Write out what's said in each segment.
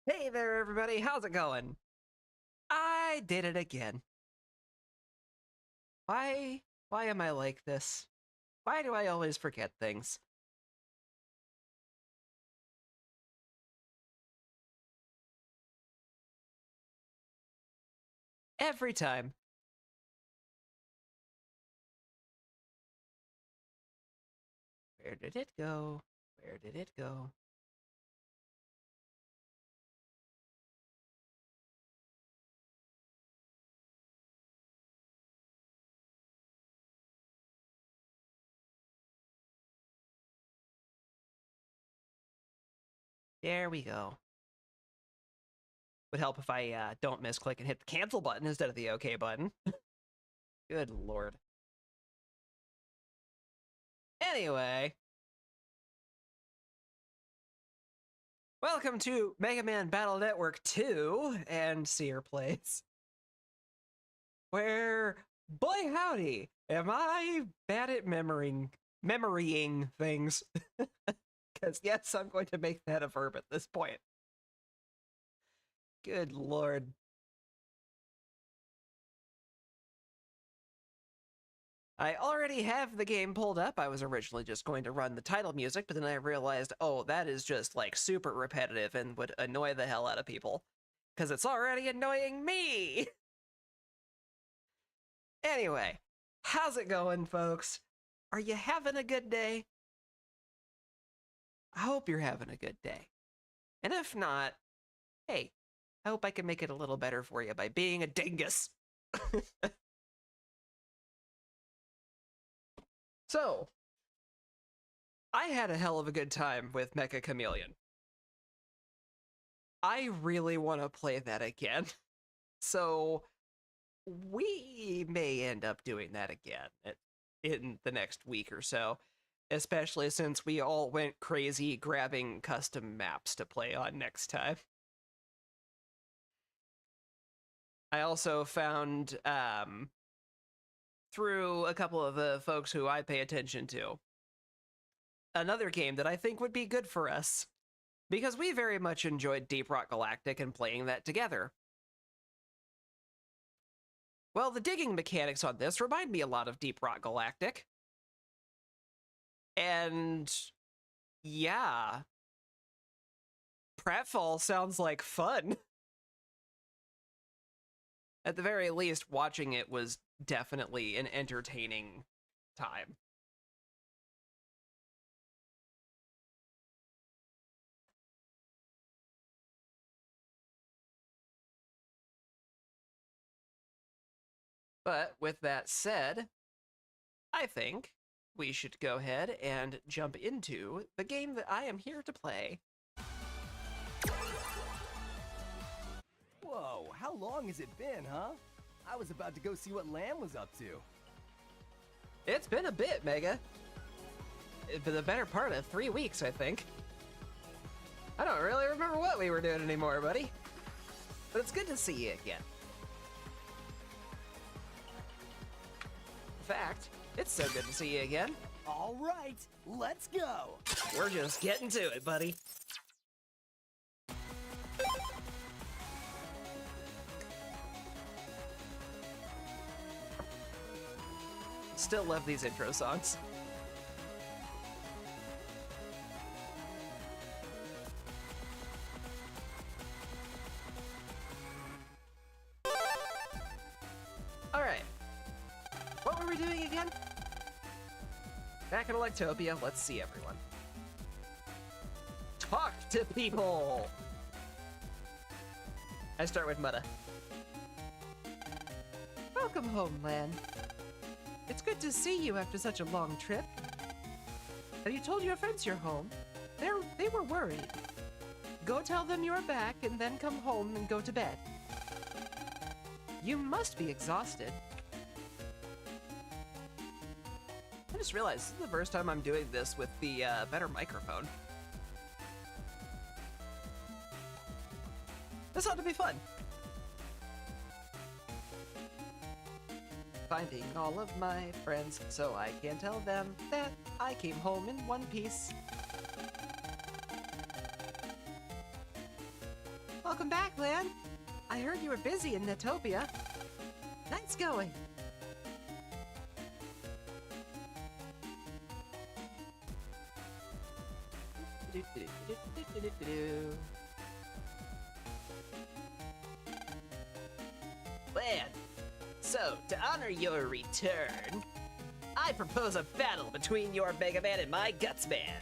Hey there, everybody. How's it going? I did it again. Why? Why am I like this? Why do I always forget things? Every time. Where did it go? Where did it go? There we go. Would help if I don't misclick and hit the cancel button instead of the OK button. Good lord. Anyway. Welcome to Mega Man Battle Network 2 and Sear Plays. Where, boy howdy, am I bad at memorying things. Because yes, I'm going to make that a verb at this point. Good lord. I already have the game pulled up. I was originally just going to run the title music, but then I realized, oh, that is just like super repetitive and would annoy the hell out of people. Because it's already annoying me! Anyway, how's it going, folks? Are you having a good day? I hope you're having a good day. And if not, hey, I hope I can make it a little better for you by being a dingus. So, I had a hell of a good time with Mecha Chameleon. I really want to play that again. So, we may end up doing that again in the next week or so, especially since we all went crazy grabbing custom maps to play on next time. I also found, through a couple of the folks who I pay attention to, another game that I think would be good for us, because we very much enjoyed Deep Rock Galactic and playing that together. Well, the digging mechanics on this remind me a lot of Deep Rock Galactic. And yeah, pratfall sounds like fun. At the very least, watching it was definitely an entertaining time. But with that said, I think we should go ahead and jump into the game that I am here to play. Whoa, how long has it been, huh? I was about to go see what Lamb was up to. It's been a bit, Mega. For the better part of 3 weeks, I think. I don't really remember what we were doing anymore, buddy. But it's good to see you again. In fact, it's so good to see you again. All right, let's go. We're just getting to it, buddy. Still love these intro songs. All right. What were we doing again? Back in Electopia, let's see everyone. Talk to people! I start with Mutta. Welcome home, Lan. It's good to see you after such a long trip. Have you told your friends you're home? They were worried. Go tell them you're back and then come home and go to bed. You must be exhausted. I just realized this is the first time I'm doing this with the better microphone. This ought to be fun. Finding all of my friends so I can tell them that I came home in one piece. Welcome back, Lan. I heard you were busy in Netopia. Nice going. Lan, so to honor your return, I propose a battle between your Mega Man and my Guts Man.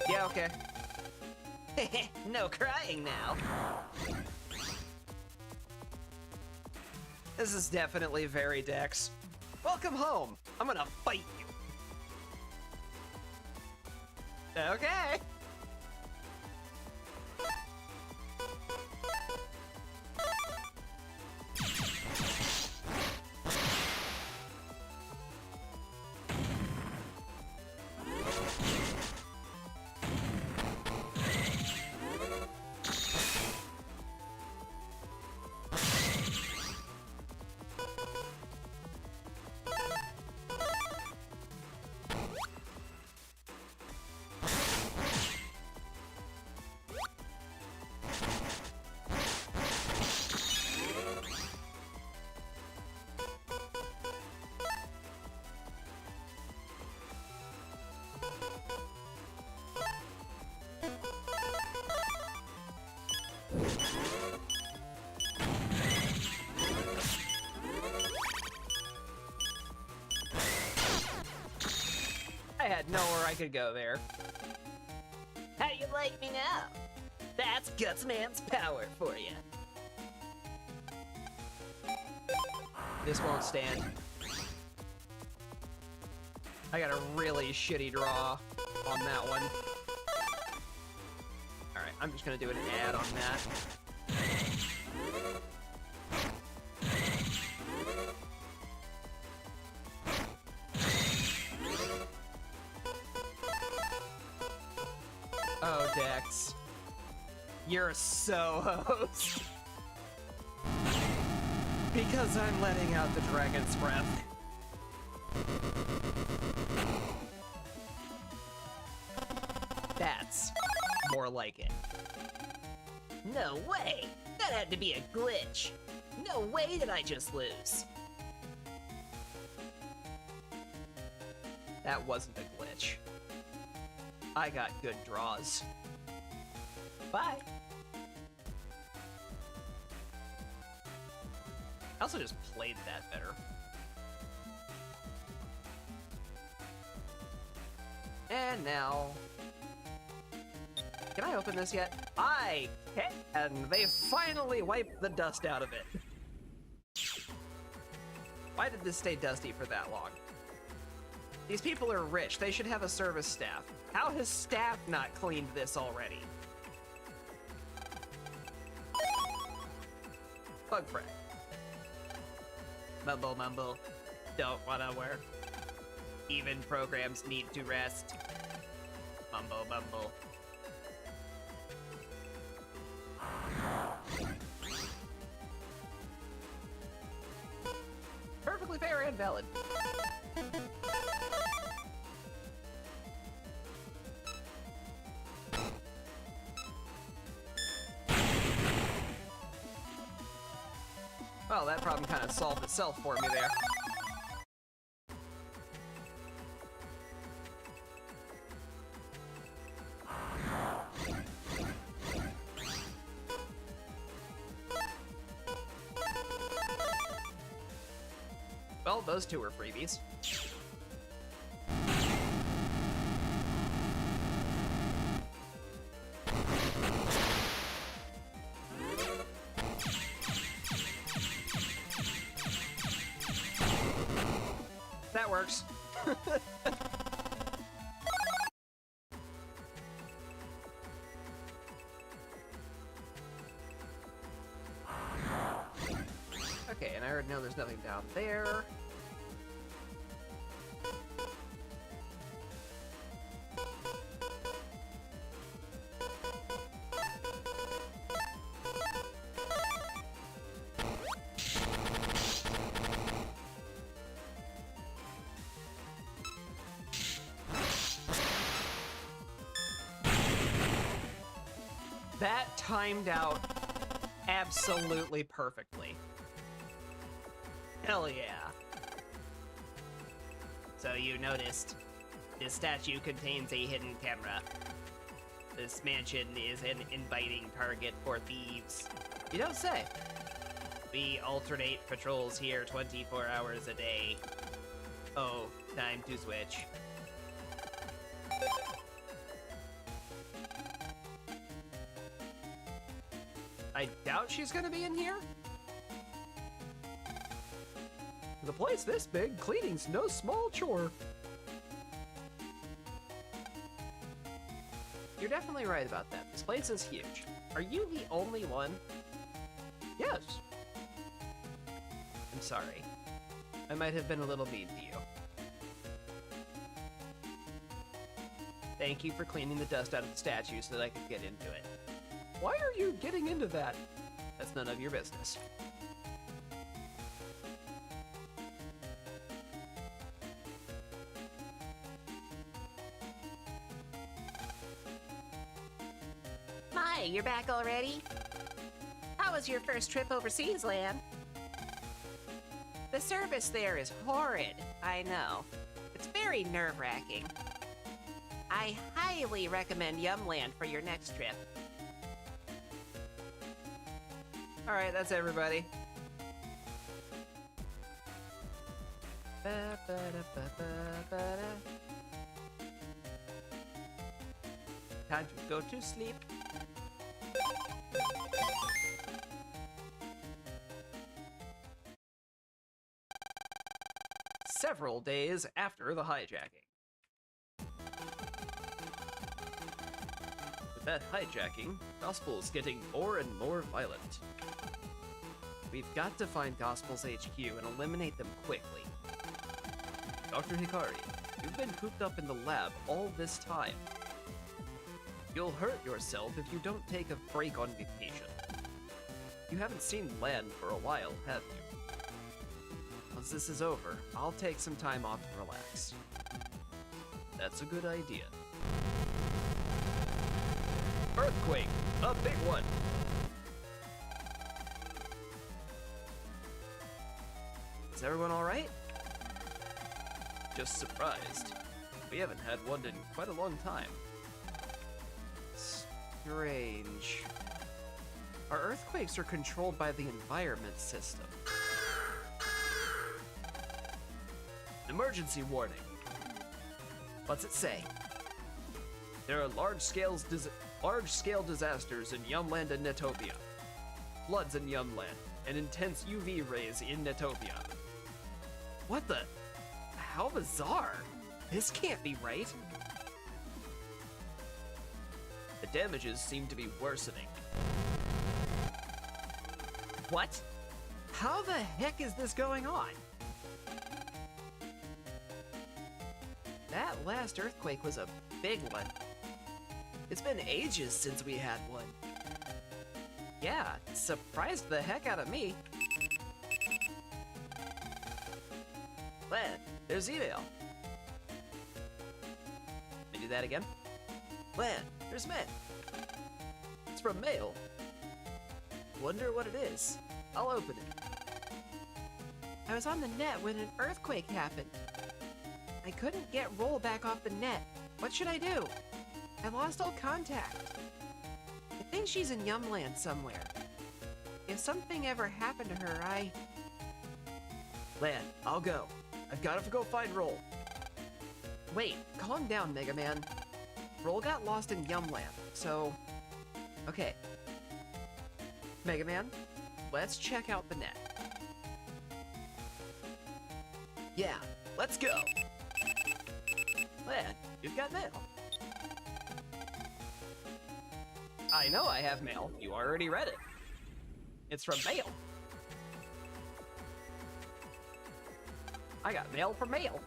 Yeah, okay. No crying now. This is definitely very Dex. Welcome home. I'm gonna fight you. Okay. I had nowhere I could go there. How you like me now? That's Guts Man's power for you. This won't stand. I got a really shitty draw on that one. Alright, I'm just gonna do an ad on that. Oh, Dex. You're so host. Because I'm letting out the dragon's breath. That's more like it. No way! That had to be a glitch. No way did I just lose. That wasn't a glitch. I got good draws. Bye. I also just played that better. And now... Can I open this yet? I can! And they finally wiped the dust out of it. Why did this stay dusty for that long? These people are rich. They should have a service staff. How has staff not cleaned this already? Bug frag. Mumble mumble. Don't wanna work. Even programs need to rest. Mumble mumble. Perfectly fair and valid. Well, that problem kind of solved itself for me there. Well, those two were freebies. That works. Okay, and I already know there's nothing down there. That timed out absolutely perfectly. Hell yeah. So you noticed, this statue contains a hidden camera. This mansion is an inviting target for thieves. You don't say. We alternate patrols here 24 hours a day. Oh, time to switch. I doubt she's gonna be in here. The place this big, cleaning's no small chore. You're definitely right about that. This place is huge. Are you the only one? Yes. I'm sorry. I might have been a little mean to you. Thank you for cleaning the dust out of the statue so that I could get into it. Why are you getting into that? That's none of your business. Hi, you're back already? How was your first trip overseas, Lan? The service there is horrid, I know. It's very nerve-wracking. I highly recommend Yumland for your next trip. Alright, that's everybody. Time to go to sleep. Several days after the hijacking. With that hijacking, Gospel's getting more and more violent. We've got to find Gospel's HQ and eliminate them quickly. Dr. Hikari, you've been cooped up in the lab all this time. You'll hurt yourself if you don't take a break on vacation. You haven't seen Lan for a while, have you? Once this is over, I'll take some time off and relax. That's a good idea. Earthquake! A big one! Is everyone alright? Just surprised. We haven't had one in quite a long time. Strange. Our earthquakes are controlled by the environment system. Emergency warning. What's it say? There are large-scale disasters in Yumland and Netopia. Floods in Yumland, and intense UV rays in Netopia. What the? How bizarre. This can't be right. The damages seem to be worsening. What? How the heck is this going on? That last earthquake was a big one. It's been ages since we had one. Yeah, it surprised the heck out of me. Len, there's email. Let me do that again. Len, there's mail. It's from mail. Wonder what it is. I'll open it. I was on the net when an earthquake happened. I couldn't get Roll back off the net. What should I do? I lost all contact. I think she's in Yumland somewhere. If something ever happened to her, Lan, I'll go. I've got to go find Roll. Wait, calm down, Mega Man. Roll got lost in Yumland, so... Okay. Mega Man, let's check out the net. Yeah, let's go! Lan, you've got mail. I know I have mail. You already read it. It's from mail. I got mail from mail.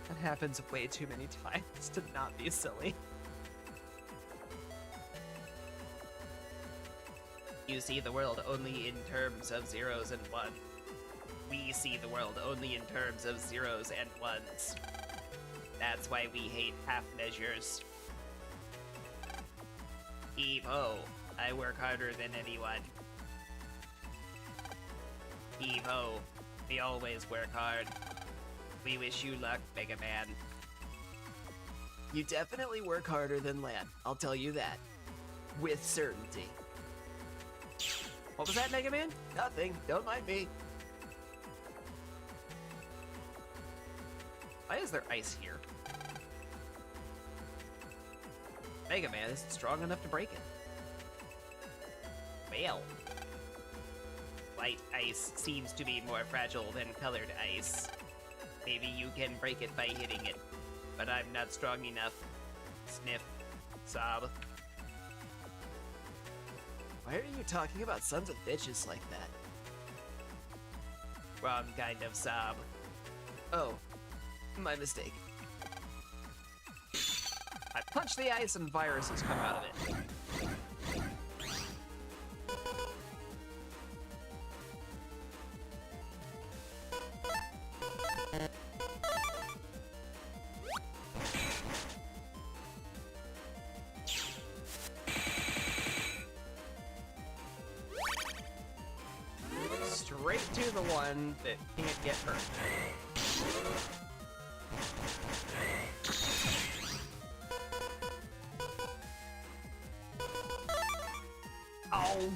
That happens way too many times to not be silly. You see the world only in terms of zeros and ones. We see the world only in terms of zeros and ones. That's why we hate half measures. Evo, I work harder than anyone. Evo, we always work hard. We wish you luck, Mega Man. You definitely work harder than Lan, I'll tell you that. With certainty. What was that, Mega Man? Nothing, don't mind me. Why is there ice here? Mega Man isn't strong enough to break it. Well. White ice seems to be more fragile than colored ice. Maybe you can break it by hitting it, but I'm not strong enough. Sniff. Sob. Why are you talking about sons of bitches like that? Wrong kind of sob. Oh, my mistake. I punch the ice and viruses come out of it. Straight to the one that can't get hurt. Oh.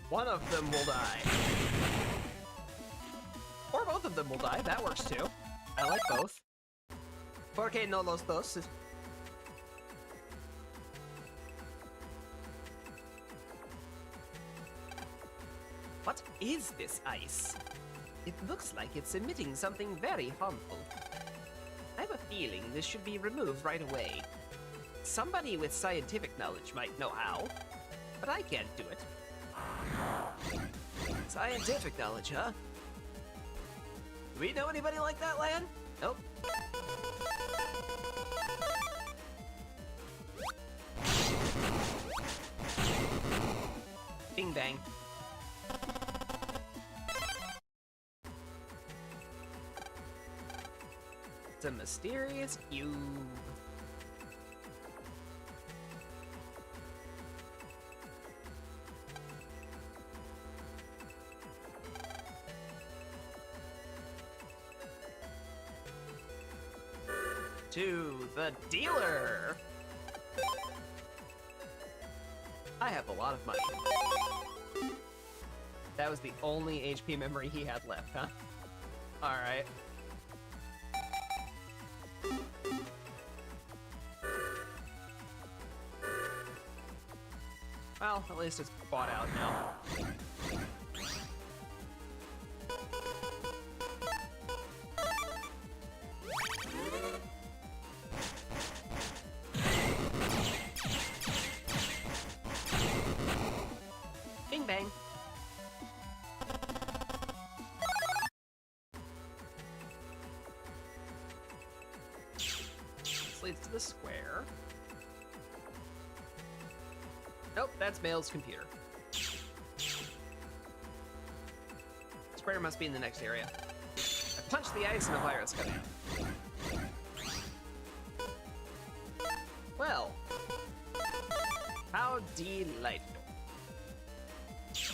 One of them will die. Or both of them will die, that works too. I like both. ¿Por qué no los dos? What is this ice? It looks like it's emitting something very harmful. I have a feeling this should be removed right away. Somebody with scientific knowledge might know how, but I can't do it. Scientific knowledge, huh? Do we know anybody like that, Lan? Nope. Bing bang. It's a mysterious cube. To the dealer! I have a lot of money. That was the only HP memory he had left, huh? Alright. Well, at least it's bought out now. Bing bang. This leads to the square. Nope, that's Mail's computer. Square must be in the next area. I punch the ice and a virus coming out. Well, how delightful.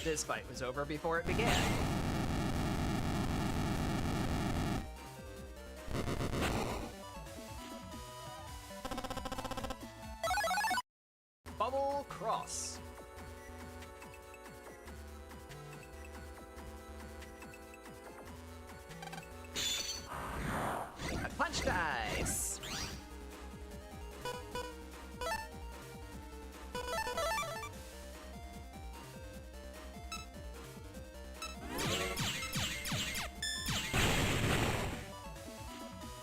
This fight was over before it began. Bubble cross. I punched ice.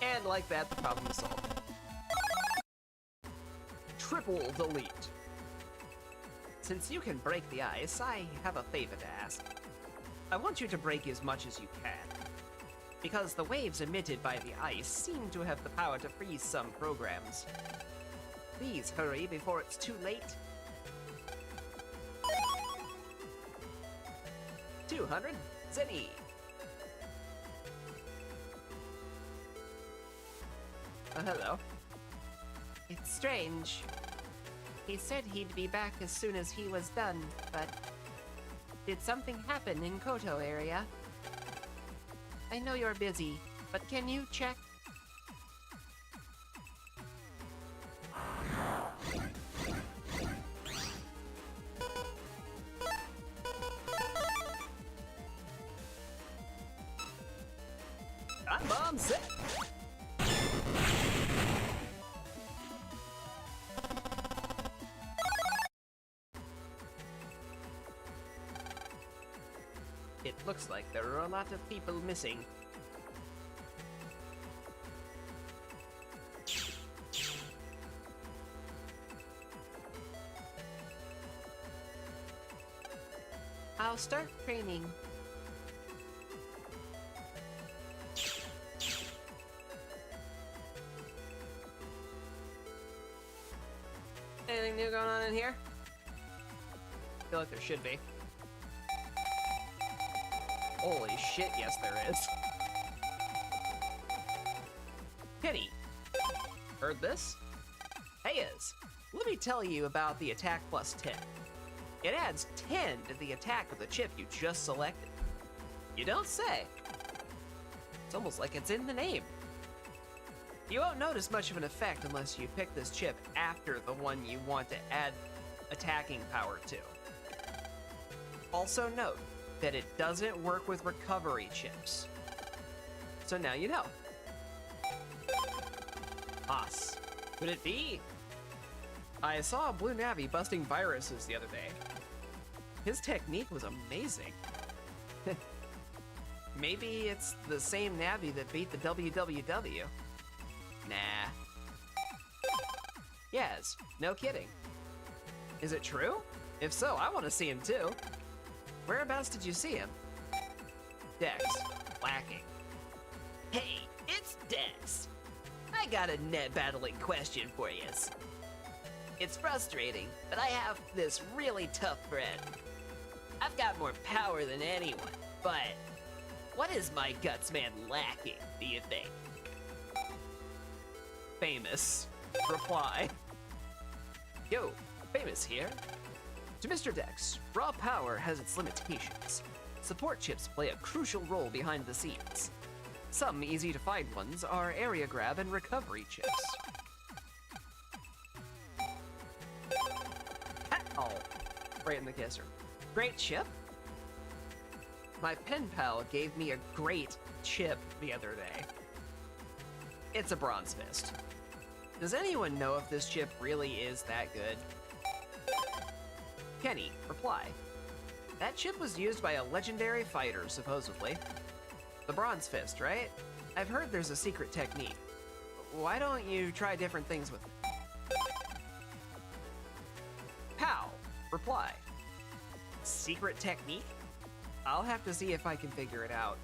And like that, the problem is solved. Triple delete. Since you can break the ice, I have a favor to ask. I want you to break as much as you can. because the waves emitted by the ice seem to have the power to freeze some programs. Please hurry before it's too late. 200 Zenny. Hello. It's strange. He said he'd be back as soon as he was done, but did something happen in Koto area? I know you're busy, but can you check? Time bomb set. It looks like there are a lot of people missing. I'll start training. Anything new going on in here? I feel like there should be. Holy shit, yes there is. Kenny, heard this? Heyas, let me tell you about the attack plus 10. It adds 10 to the attack of the chip you just selected. You don't say. It's almost like it's in the name. You won't notice much of an effect unless you pick this chip after the one you want to add attacking power to. Also note that it doesn't work with recovery chips. So now you know. Haas, could it be? I saw a blue Navi busting viruses the other day. His technique was amazing. Maybe it's the same Navi that beat the WWW. Nah. Yes, no kidding. Is it true? If so, I want to see him too. Whereabouts did you see him? Dex, lacking. Hey, it's Dex. I got a net battling question for you. It's frustrating, but I have this really tough friend. I've got more power than anyone, but what is my Gutsman lacking, do you think? Famous. Reply. Yo, Famous here. To Mr. Dex, raw power has its limitations. Support chips play a crucial role behind the scenes. Some easy to find ones are area grab and recovery chips. Oh, right in the kisser. Great chip? My pen pal gave me a great chip the other day. It's a bronze fist. Does anyone know if this chip really is that good? Kenny, reply. That chip was used by a legendary fighter, supposedly. The bronze fist, right? I've heard there's a secret technique. Why don't you try different things with it? Pal, reply. Secret technique? I'll have to see if I can figure it out.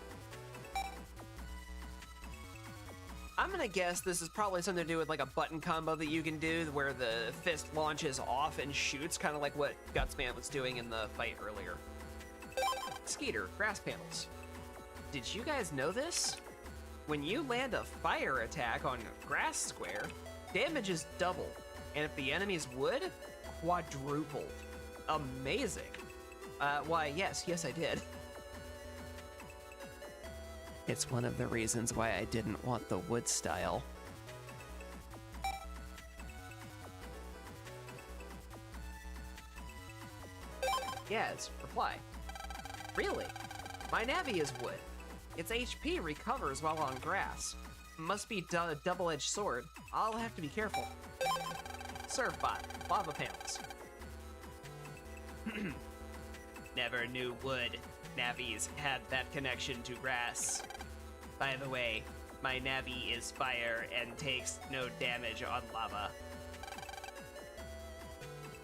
I'm gonna guess this is probably something to do with like a button combo that you can do where the fist launches off and shoots, kind of like what Gutsman was doing in the fight earlier. Skeeter, grass panels. Did you guys know this? When you land a fire attack on a grass square, damage is doubled, and if the enemy's wood, quadrupled. Amazing. Why, yes, I did. It's one of the reasons why I didn't want the wood style. Yes, reply. Really? My Navi is wood. Its HP recovers while on grass. Must be a double-edged sword. I'll have to be careful. Surfbot, lava panels. Never knew wood Navis had that connection to grass. By the way, my Navi is fire and takes no damage on lava.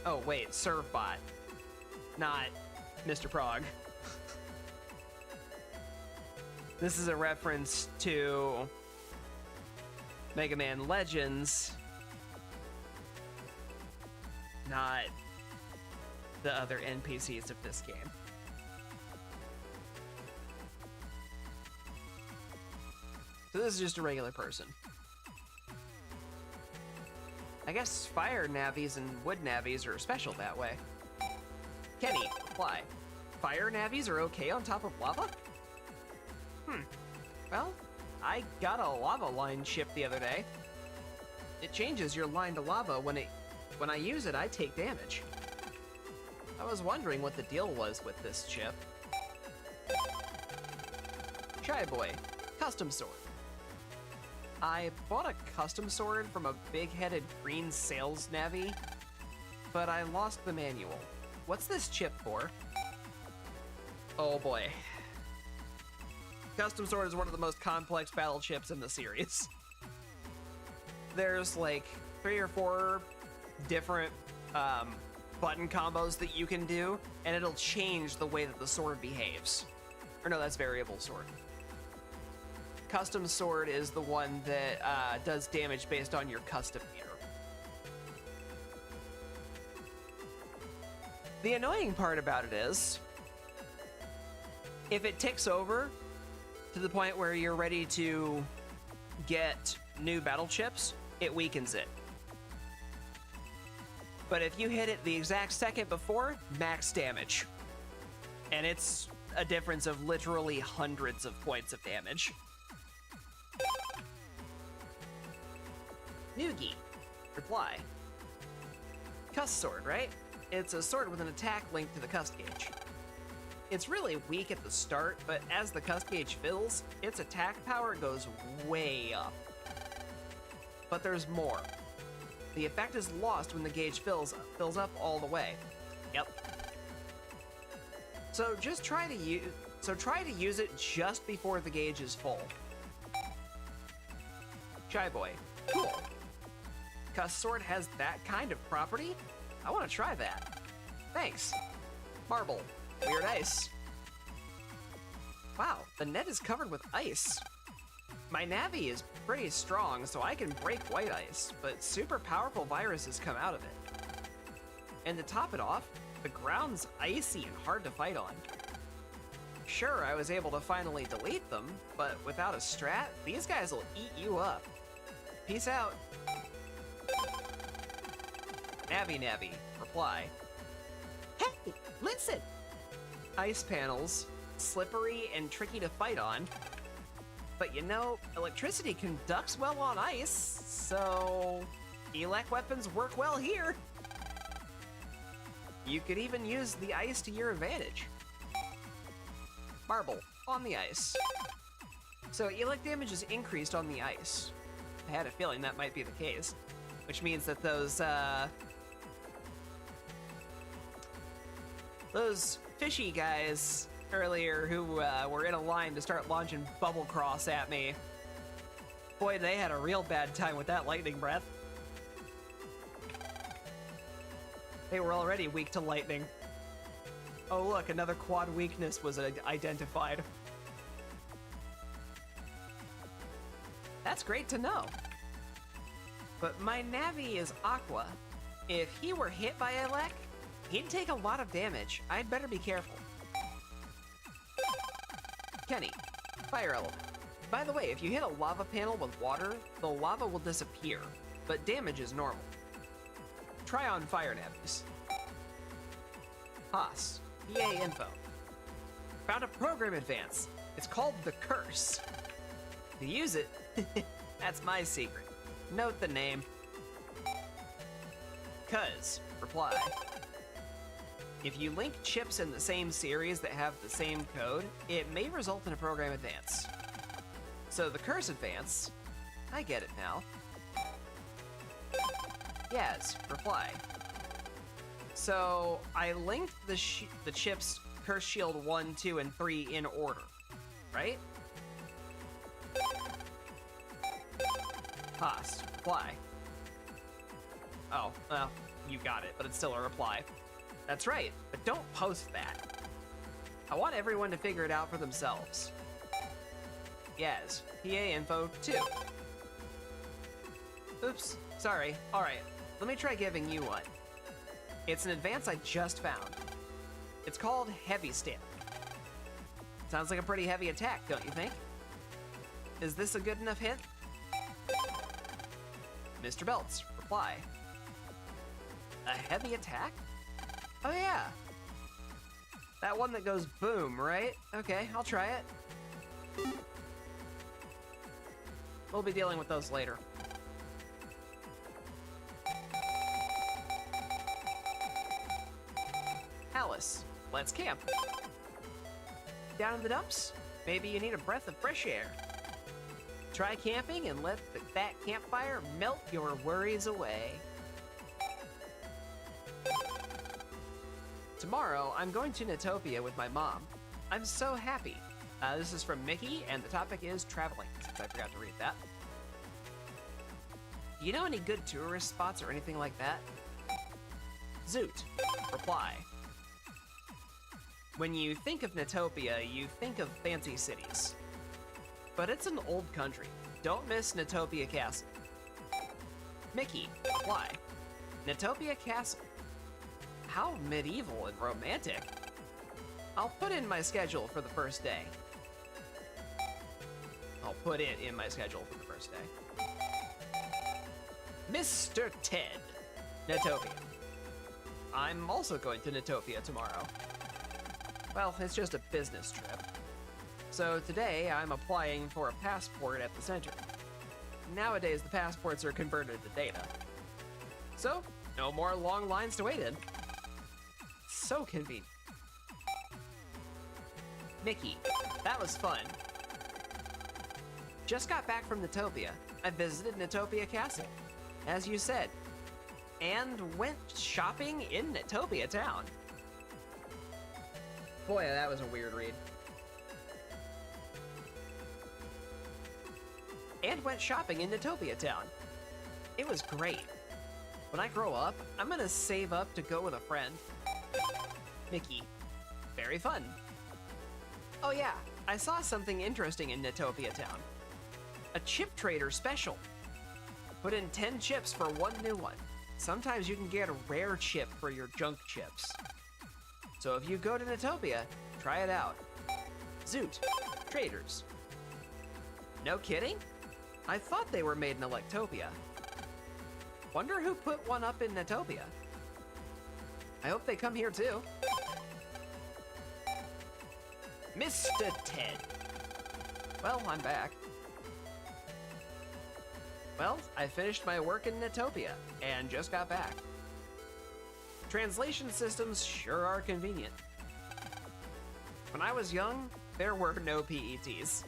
Oh wait, Surfbot, not Mr. Prog. This is a reference to Mega Man Legends, not the other NPCs of this game. So this is just a regular person. I guess fire navies and wood navies are special that way. Kenny, reply. Fire navies are okay on top of lava? Well, I got a lava line chip the other day. It changes your line to lava when I use it, I take damage. I was wondering what the deal was with this chip. Shy Boy, custom sword. I bought a custom sword from a big-headed green sales navvy, but I lost the manual. What's this chip for? Oh boy. Custom sword is one of the most complex battle chips in the series. There's like 3 or 4 different button combos that you can do, and it'll change the way that the sword behaves. Or no, that's variable sword. Custom sword is the one that does damage based on your custom meter. The annoying part about it is, if it ticks over to the point where you're ready to get new battle chips, it weakens it. But if you hit it the exact second before, max damage. And it's a difference of literally hundreds of points of damage. Noogie, reply. Cuss sword, right? It's a sword with an attack linked to the cuss gauge. It's really weak at the start, but as the cuss gauge fills, its attack power goes way up. But there's more. The effect is lost when the gauge fills up all the way. Yep. So just try to use it just before the gauge is full. Shy Boy, cool. Cuss sword has that kind of property? I want to try that. Thanks. Marble, weird ice. Wow, the net is covered with ice. My Navi is pretty strong, so I can break white ice, but super powerful viruses come out of it. And to top it off, the ground's icy and hard to fight on. Sure, I was able to finally delete them, but without a strat, these guys will eat you up. Peace out. Navi, reply. Hey, listen! Ice panels, slippery and tricky to fight on. But you know, electricity conducts well on ice, so elec weapons work well here. You could even use the ice to your advantage. Marble, on the ice. So elec damage is increased on the ice. I had a feeling that might be the case, which means that those fishy guys earlier who were in a line to start launching bubble cross at me, boy, they had a real bad time with that lightning breath. They were already weak to lightning. Oh look, another quad weakness was identified. That's great to know. But my Navi is Aqua. If he were hit by elec, he'd take a lot of damage. I'd better be careful. Kenny, fire element. By the way, if you hit a lava panel with water, the lava will disappear, but damage is normal. Try on fire navies. Haas, EA info. Found a program advance. It's called the Curse. To use it, that's my secret. Note the name. Cuz, reply. If you link chips in the same series that have the same code, it may result in a program advance. So the Curse advance, I get it now. Yes, reply. So I linked the chips Curse Shield 1, 2, and 3 in order, right? Haas, reply. Oh, well, you got it, but it's still a reply. That's right, but don't post that. I want everyone to figure it out for themselves. Yes, PA info 2. Oops, sorry. Alright, let me try giving you one. It's an advance I just found. It's called Heavy Stamp. Sounds like a pretty heavy attack, don't you think? Is this a good enough hint? Mr. Belts, reply. A heavy attack? Oh yeah. That one that goes boom, right? Okay, I'll try it. We'll be dealing with those later. Alice, let's camp. Down in the dumps? Maybe you need a breath of fresh air. Try camping and let that campfire melt your worries away. Tomorrow, I'm going to Natopia with my mom. I'm so happy. This is from Mickey, and the topic is traveling, since I forgot to read that. Do you know any good tourist spots or anything like that? Zoot, reply. When you think of Natopia, you think of fancy cities. But it's an old country. Don't miss Natopia Castle. Mickey, reply. Natopia Castle. How medieval and romantic. I'll put in my schedule for the first day. I'll put it in my schedule for the first day. Mr. Ted, Natopia. I'm also going to Natopia tomorrow. Well, it's just a business trip. So today, I'm applying for a passport at the center. Nowadays, the passports are converted to data. So, no more long lines to wait in. So convenient. Mickey, that was fun. Just got back from Natopia. I visited Natopia Castle, as you said, and went shopping in Natopia Town. Boy, that was a weird read. And went shopping in Natopia Town. It was great. When I grow up, I'm gonna save up to go with a friend. Mickey, very fun. Oh yeah, I saw something interesting in Natopia Town. A chip trader special. Put in 10 chips for one new one. Sometimes you can get a rare chip for your junk chips. So if you go to Natopia, try it out. Zoot, traders. No kidding? I thought they were made in Electopia. Wonder who put one up in Natopia. I hope they come here too. Mr. Ted. Well, I'm back. Well, I finished my work in Natopia and just got back. Translation systems sure are convenient. When I was young, there were no PETs.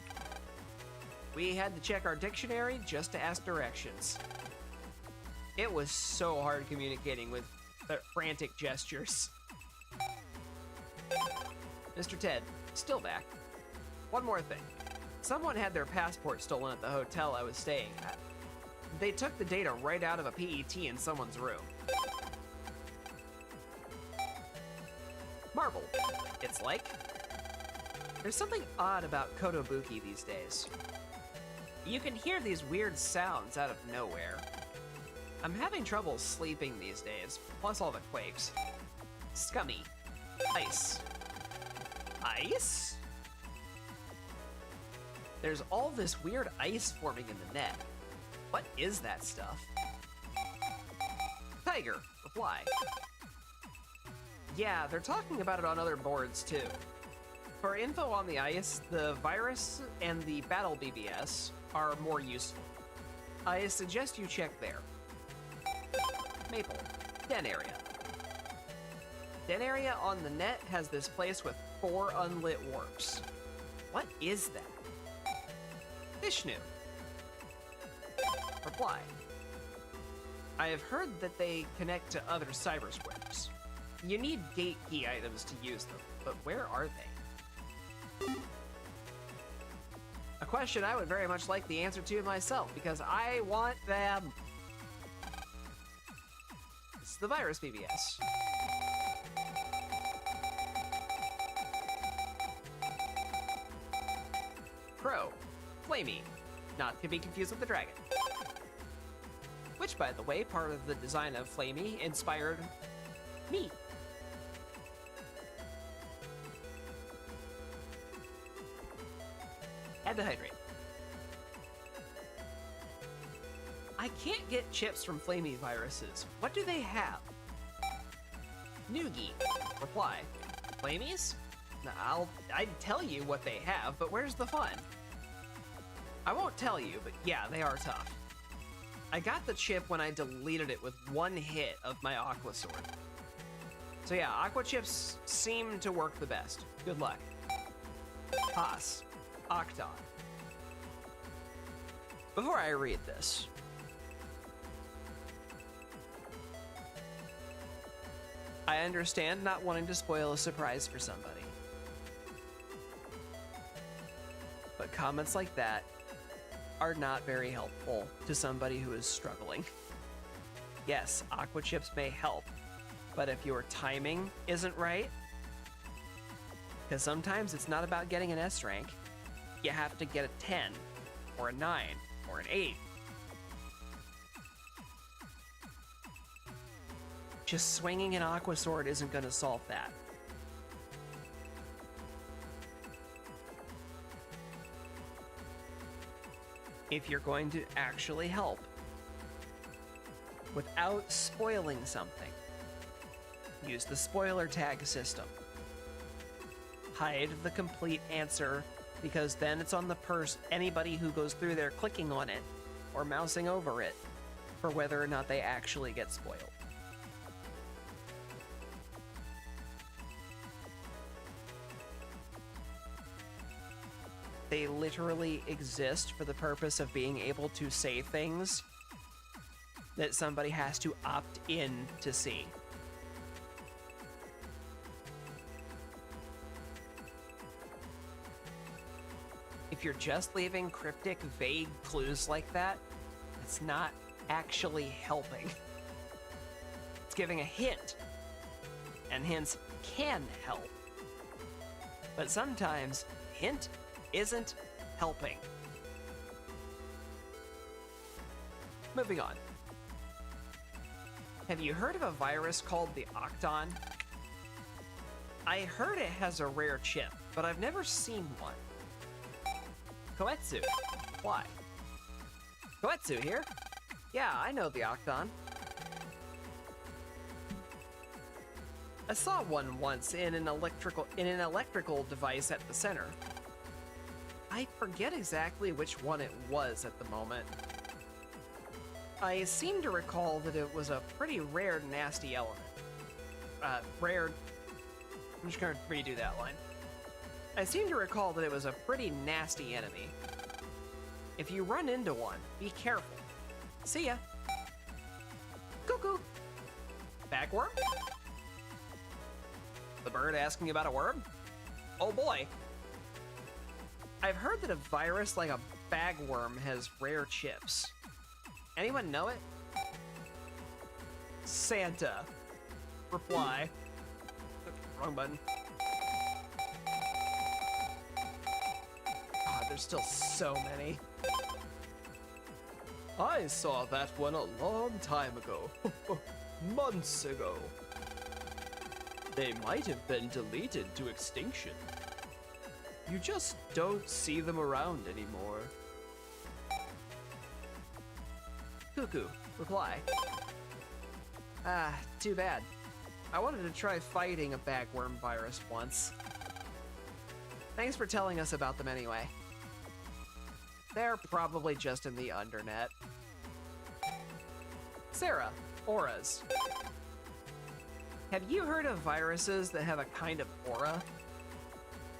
We had to check our dictionary just to ask directions. It was so hard communicating with the frantic gestures. Mr. Ted, still back. One more thing. Someone had their passport stolen at the hotel I was staying at. They took the data right out of a PET in someone's room. Marvel, it's like. There's something odd about Kotobuki these days. You can hear these weird sounds out of nowhere. I'm having trouble sleeping these days, plus all the quakes. Scummy. Ice. Ice? There's all this weird ice forming in the net. What is that stuff? Tiger, reply. Yeah, they're talking about it on other boards too. For info on the ice, the virus and the battle BBS are more useful. I suggest you check there. Maple, Den area. Den area on the net has this place with 4 unlit warps. What is that? Vishnu. Reply. I have heard that they connect to other cyber squares. You need gate key items to use them, but where are they? A question I would very much like the answer to myself, because I want them. It's the virus BBS. Crow, Flamey, not to be confused with the dragon. Which, by the way, part of the design of Flamey inspired me. Had to hydrate. I can't get chips from Flamey viruses. What do they have? Noogie. Reply. Flamies? I'd tell you what they have, but where's the fun? I won't tell you, but yeah, they are tough. I got the chip when I deleted it with one hit of my Aqua Sword. So yeah, Aqua Chips seem to work the best. Good luck. Haas. Octon. Before I read this, I understand not wanting to spoil a surprise for somebody. But comments like that are not very helpful to somebody who is struggling. Yes, Aqua Chips may help, but if your timing isn't right, because sometimes it's not about getting an S rank, you have to get a 10, or a 9, or an 8. Just swinging an Aqua Sword isn't going to solve that. If you're going to actually help, without spoiling something, use the spoiler tag system. Hide the complete answer, because then it's on the anybody who goes through there clicking on it or mousing over it for whether or not they actually get spoiled. They literally exist for the purpose of being able to say things that somebody has to opt in to see. If you're just leaving cryptic, vague clues like that, it's not actually helping. It's giving a hint, and hints can help. But sometimes, hint isn't helping. Moving on. Have you heard of a virus called the Octon? I heard it has a rare chip, but I've never seen one. Koetsu. Why? Koetsu here? Yeah, I know the Octon. I saw one once in an electrical device at the center. I forget exactly which one it was at the moment. I seem to recall that it was a pretty rare, nasty element. I'm just gonna redo that line. I seem to recall that it was a pretty nasty enemy. If you run into one, be careful. See ya. Cuckoo. Bagworm? The bird asking about a worm? Oh boy. I've heard that a virus like a bagworm has rare chips. Anyone know it? Santa. Reply. Wrong button. God, there's still so many. I saw that one a long time ago. Months ago. They might have been deleted to extinction. You just don't see them around anymore. Cuckoo, reply. Ah, too bad. I wanted to try fighting a bagworm virus once. Thanks for telling us about them anyway. They're probably just in the undernet. Sarah, auras. Have you heard of viruses that have a kind of aura?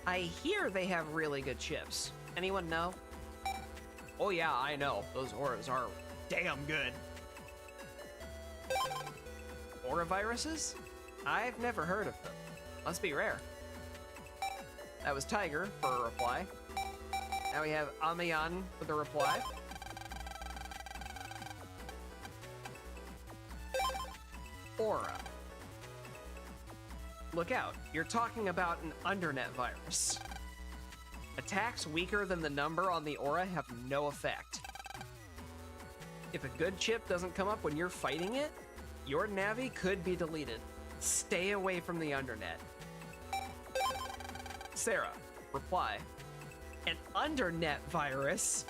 I hear they have really good chips. Anyone know? Oh yeah, I know. Those auras are damn good. Aura viruses? I've never heard of them. Must be rare. That was Tiger for a reply. Now we have Amiyan with a reply. Aura. Look out, you're talking about an undernet virus. A Attacks weaker than the number on the aura have no effect. If a good chip doesn't come up when you're fighting it, your Navi could be deleted. Stay away from the undernet. Sarah, reply. An undernet virus?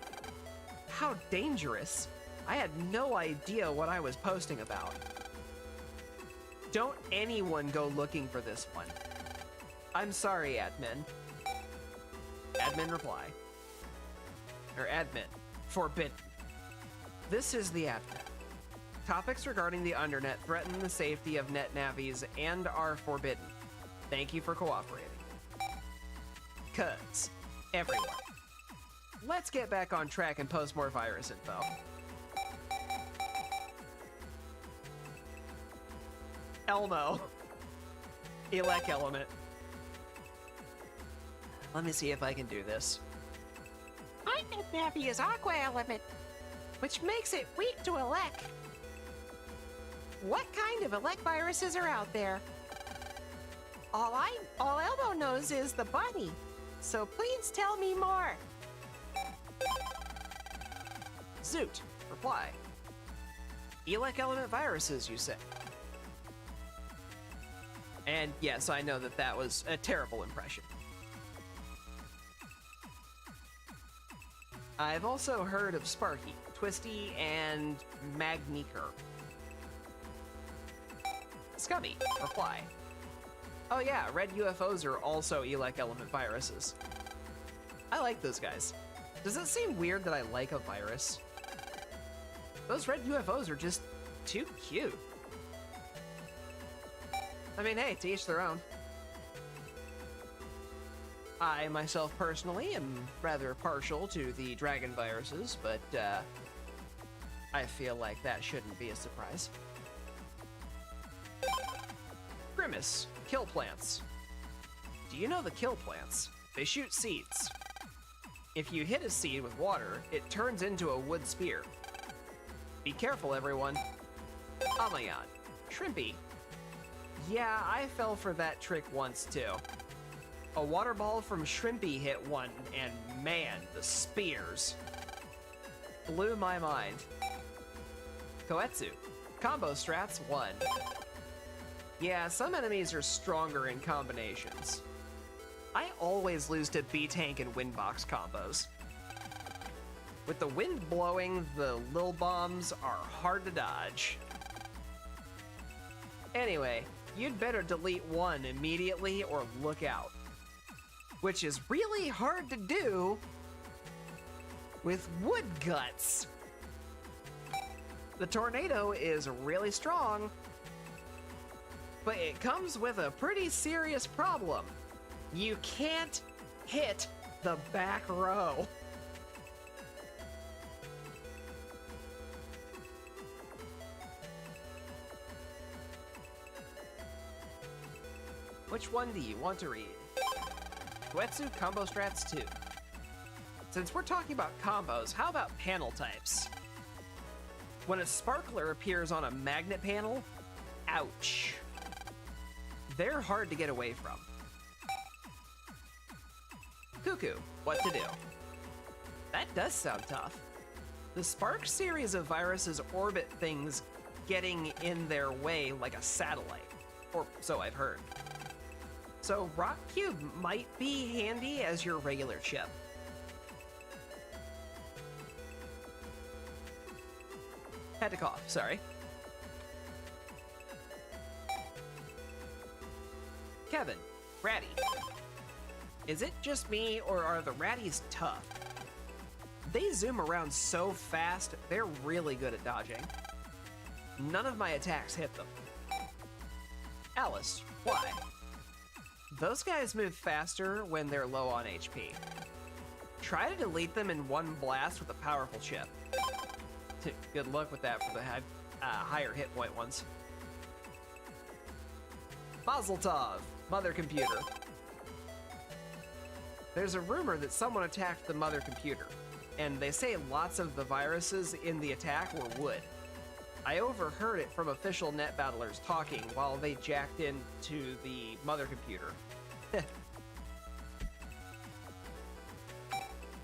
How dangerous. I had no idea what I was posting about. Don't anyone go looking for this one. I'm sorry, admin. Admin reply. Or admin. Forbidden. This is the admin. Topics regarding the undernet threaten the safety of net navies and are forbidden. Thank you for cooperating. Cuz, everyone. Let's get back on track and post more virus info. Elmo. Elec element. Let me see if I can do this. My net navi is Aqua Element, which makes it weak to Elec. What kind of Elec viruses are out there? All Elmo knows is the bunny, so please tell me more. Zoot, reply. Elec element viruses, you say? And yes, I know that that was a terrible impression. I've also heard of Sparky, Twisty, and Magneeker. Scummy, reply. Oh yeah, red UFOs are also Elec element viruses. I like those guys. Does it seem weird that I like a virus? Those red UFOs are just too cute. I mean, hey, to each their own. I, myself, personally, am rather partial to the dragon viruses, but, I feel like that shouldn't be a surprise. Grimace, kill plants. Do you know the kill plants? They shoot seeds. If you hit a seed with water, it turns into a wood spear. Be careful, everyone. Amayan, Shrimpy. Yeah, I fell for that trick once, too. A water ball from Shrimpy hit one, and man, the spears. Blew my mind. Koetsu, combo strats 1. Yeah, some enemies are stronger in combinations. I always lose to B-Tank and Windbox combos. With the wind blowing, the lil bombs are hard to dodge. Anyway, you'd better delete one immediately or look out. Which is really hard to do with wood guts. The tornado is really strong, but it comes with a pretty serious problem. You can't hit the back row. Which one do you want to read? Koetsu Combo Strats 2. Since we're talking about combos, how about panel types? When a sparkler appears on a magnet panel, ouch. They're hard to get away from. Cuckoo, what to do? That does sound tough. The Spark series of viruses orbit things getting in their way like a satellite, or so I've heard. So Rock Cube might be handy as your regular chip. Had to cough, sorry. Kevin, Ratty. Is it just me, or are the Ratties tough? They zoom around so fast, they're really good at dodging. None of my attacks hit them. Alice, why? Those guys move faster when they're low on HP. Try to delete them in one blast with a powerful chip. Good luck with that for the higher hit point ones. Mazel tov, mother computer. There's a rumor that someone attacked the mother computer, and they say lots of the viruses in the attack were wood. I overheard it from official net battlers talking while they jacked into the mother computer.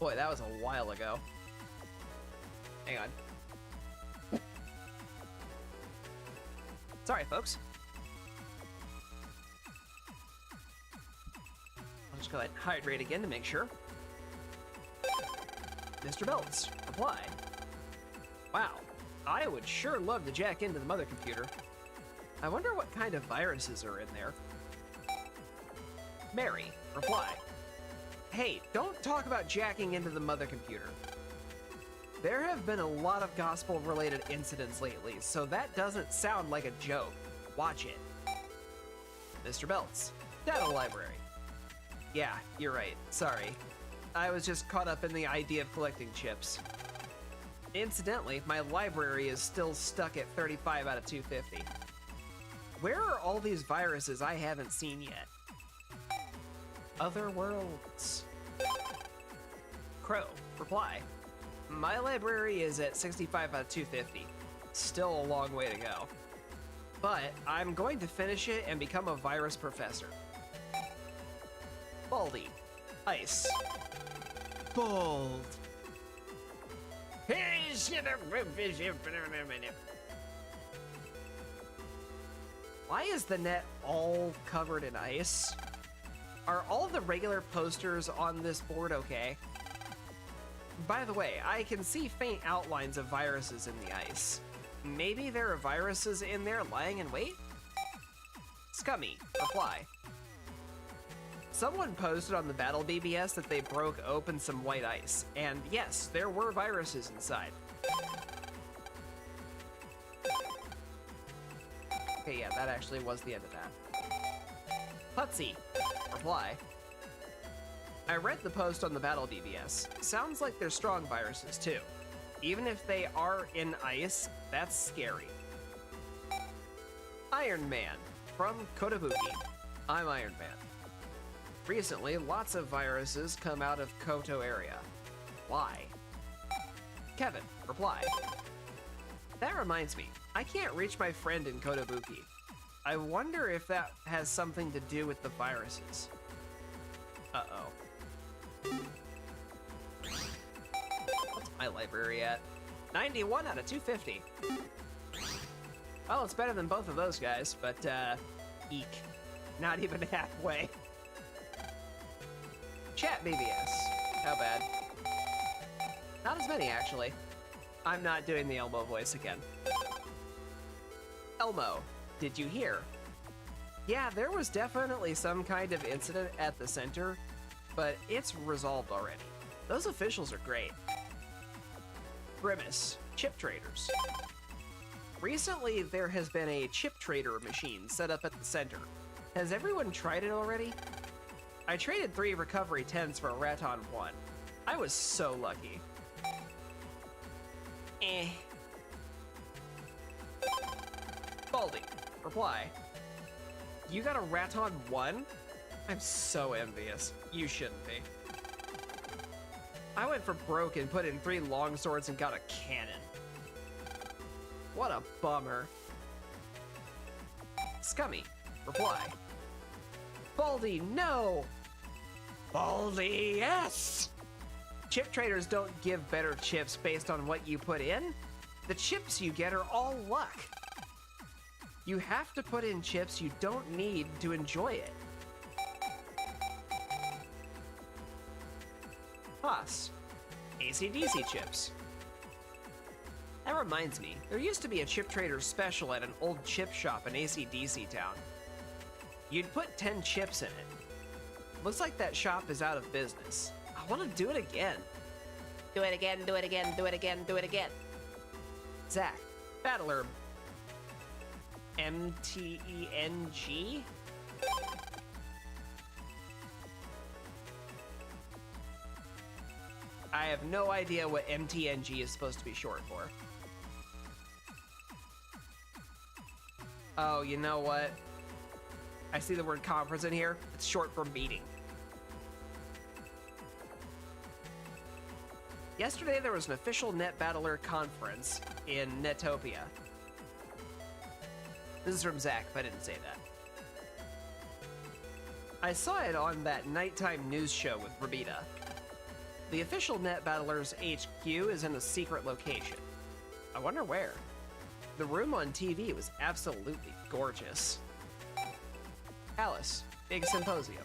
Boy, that was a while ago. Hang on. Sorry, folks. I'll just go ahead and hydrate again to make sure. Mr. Belts, reply. Wow, I would sure love to jack into the mother computer. I wonder what kind of viruses are in there. Mary, reply. Hey, don't talk about jacking into the mother computer. There have been a lot of gospel-related incidents lately, so that doesn't sound like a joke. Watch it. Mr. Belts, data library. Yeah, you're right. Sorry. I was just caught up in the idea of collecting chips. Incidentally, my library is still stuck at 35 out of 250. Where are all these viruses I haven't seen yet? Other worlds. Crow, reply. My library is at 65 out of 250. Still a long way to go. But I'm going to finish it and become a virus professor. Baldy. Ice. Bold. Why is the net all covered in ice? Are all the regular posters on this board okay? By the way, I can see faint outlines of viruses in the ice. Maybe there are viruses in there lying in wait? Scummy, reply. Someone posted on the Battle BBS that they broke open some white ice, and yes, there were viruses inside. Okay, yeah, that actually was the end of that. Putsy, reply. I read the post on the Battle BBS. Sounds like they're strong viruses, too. Even if they are in ice, that's scary. Iron Man, from Kotobuki. I'm Iron Man. Recently, lots of viruses come out of Koto area. Why? Kevin, reply. That reminds me, I can't reach my friend in Kotobuki. I wonder if that has something to do with the viruses. Uh-oh. What's my library at? 91 out of 250. Well, it's better than both of those guys, but, eek. Not even halfway. Chat BBS. How bad? Not as many, actually. I'm not doing the Elmo voice again. Elmo, did you hear? Yeah, there was definitely some kind of incident at the center, but it's resolved already. Those officials are great. Grimace, chip traders. Recently, there has been a chip trader machine set up at the center. Has everyone tried it already? I traded 3 recovery 10s for a Raton 1. I was so lucky. Baldy, reply. You got a Raton 1? I'm so envious. You shouldn't be. I went for broke and put in 3 long swords and got a cannon. What a bummer. Scummy, reply. Baldy, no! Baldy, yes! Chip traders don't give better chips based on what you put in. The chips you get are all luck. You have to put in chips you don't need to enjoy it. Haas, AC/DC chips. That reminds me, there used to be a chip trader special at an old chip shop in AC/DC town. You'd put 10 chips in it. Looks like that shop is out of business. I want to do it again. Do it again, do it again, do it again, do it again. Zach, Battler, MTENG? I have no idea what MTNG is supposed to be short for. Oh, you know what? I see the word conference in here. It's short for meeting. Yesterday there was an official Net Battler conference in Netopia. This is from Zach, if I didn't say that. I saw it on that nighttime news show with Rabita. The official Net Battler's HQ is in a secret location. I wonder where. The room on TV was absolutely gorgeous. Alice, big symposium.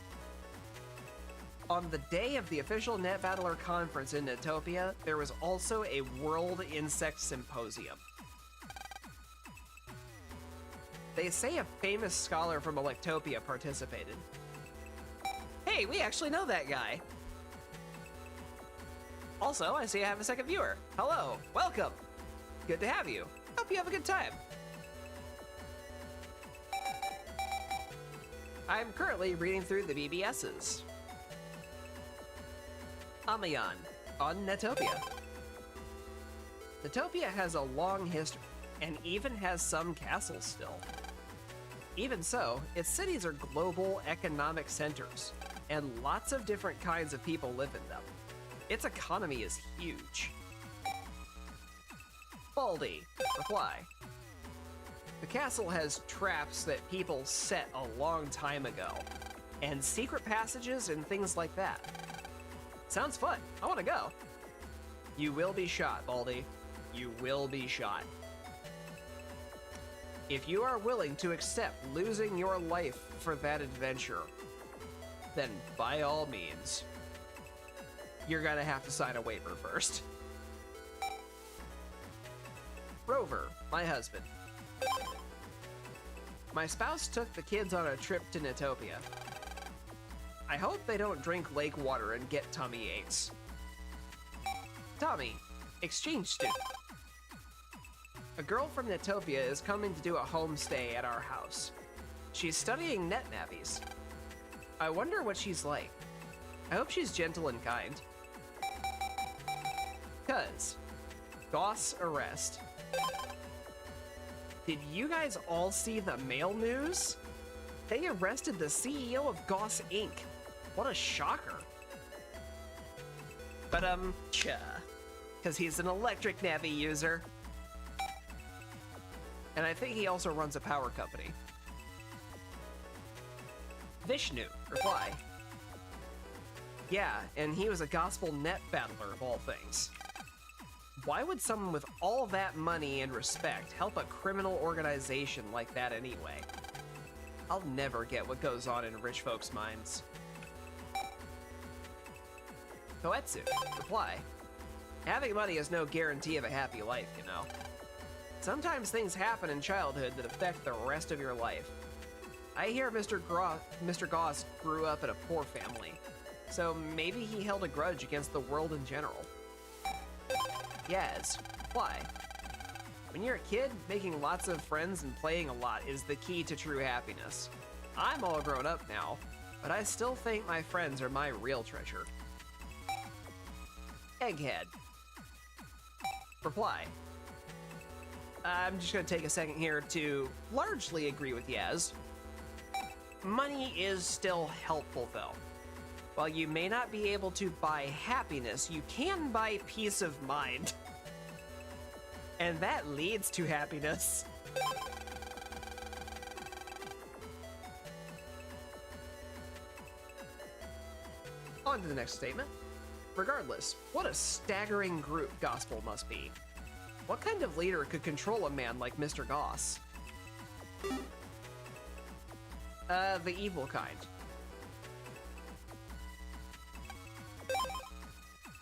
On the day of the official Net Battler conference in Netopia, there was also a World Insect Symposium. They say a famous scholar from Electopia participated. Hey, we actually know that guy. Also, I see I have a second viewer. Hello, welcome. Good to have you. Hope you have a good time. I'm currently reading through the BBSs. Amayan, on Netopia. Netopia has a long history, and even has some castles still. Even so, its cities are global economic centers, and lots of different kinds of people live in them. Its economy is huge. Baldy, reply. The castle has traps that people set a long time ago, and secret passages and things like that. Sounds fun. I want to go. You will be shot, Baldy. You will be shot. If you are willing to accept losing your life for that adventure, then by all means, you're gonna have to sign a waiver first. Rover, my husband. My spouse took the kids on a trip to Netopia. I hope they don't drink lake water and get tummy aches. Tommy, exchange student. A girl from Netopia is coming to do a homestay at our house. She's studying net navies. I wonder what she's like. I hope she's gentle and kind. Cuz, Goss arrest. Did you guys all see the mail news? They arrested the CEO of Goss Inc. What a shocker. But cause he's an electric navi user. And I think he also runs a power company. Vishnu, reply. Yeah, and he was a gospel net battler of all things. Why would someone with all that money and respect help a criminal organization like that anyway? I'll never get what goes on in rich folks' minds. Koetsu, reply. Having money is no guarantee of a happy life, you know. Sometimes things happen in childhood that affect the rest of your life. I hear Mr. Goss grew up in a poor family, so maybe he held a grudge against the world in general. Yes, why? When you're a kid, making lots of friends and playing a lot is the key to true happiness. I'm all grown up now, but I still think my friends are my real treasure. Egghead. Reply. I'm just gonna take a second here to largely agree with Yaz. Money is still helpful though. While you may not be able to buy happiness, you can buy peace of mind. And that leads to happiness. On to the next statement. Regardless, what a staggering group Gospel must be. What kind of leader could control a man like Mr. Goss? The evil kind.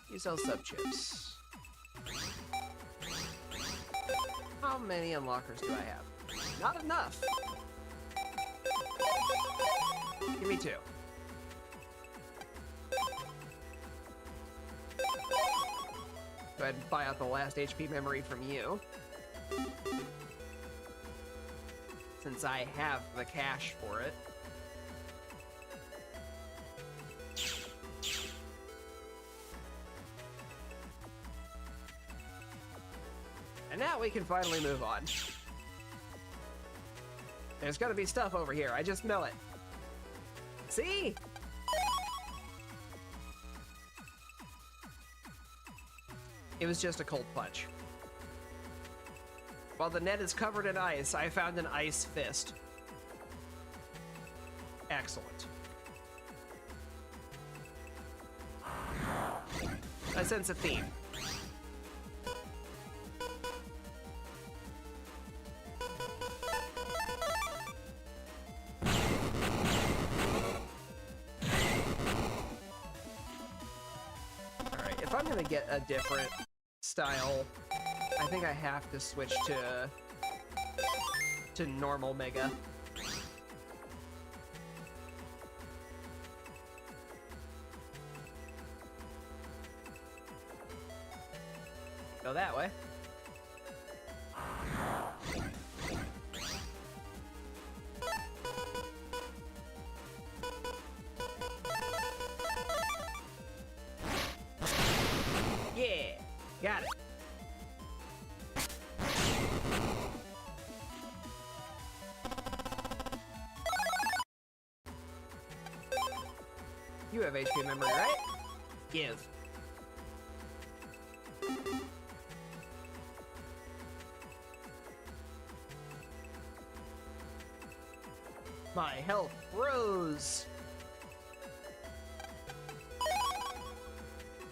You sell sub-chips. How many unlockers do I have? Not enough. Give me 2. Go ahead and buy out the last HP memory from you. Since I have the cash for it. And now we can finally move on. There's gonna be stuff over here, I just know it. See? It was just a cold punch. While the net is covered in ice, I found an ice fist. Excellent. sense of theme. Alright, if I'm gonna get a different style, I think I have to switch to normal Mega. Go that way. Yeah, got it. You have HP memory, right? Give. My health rose.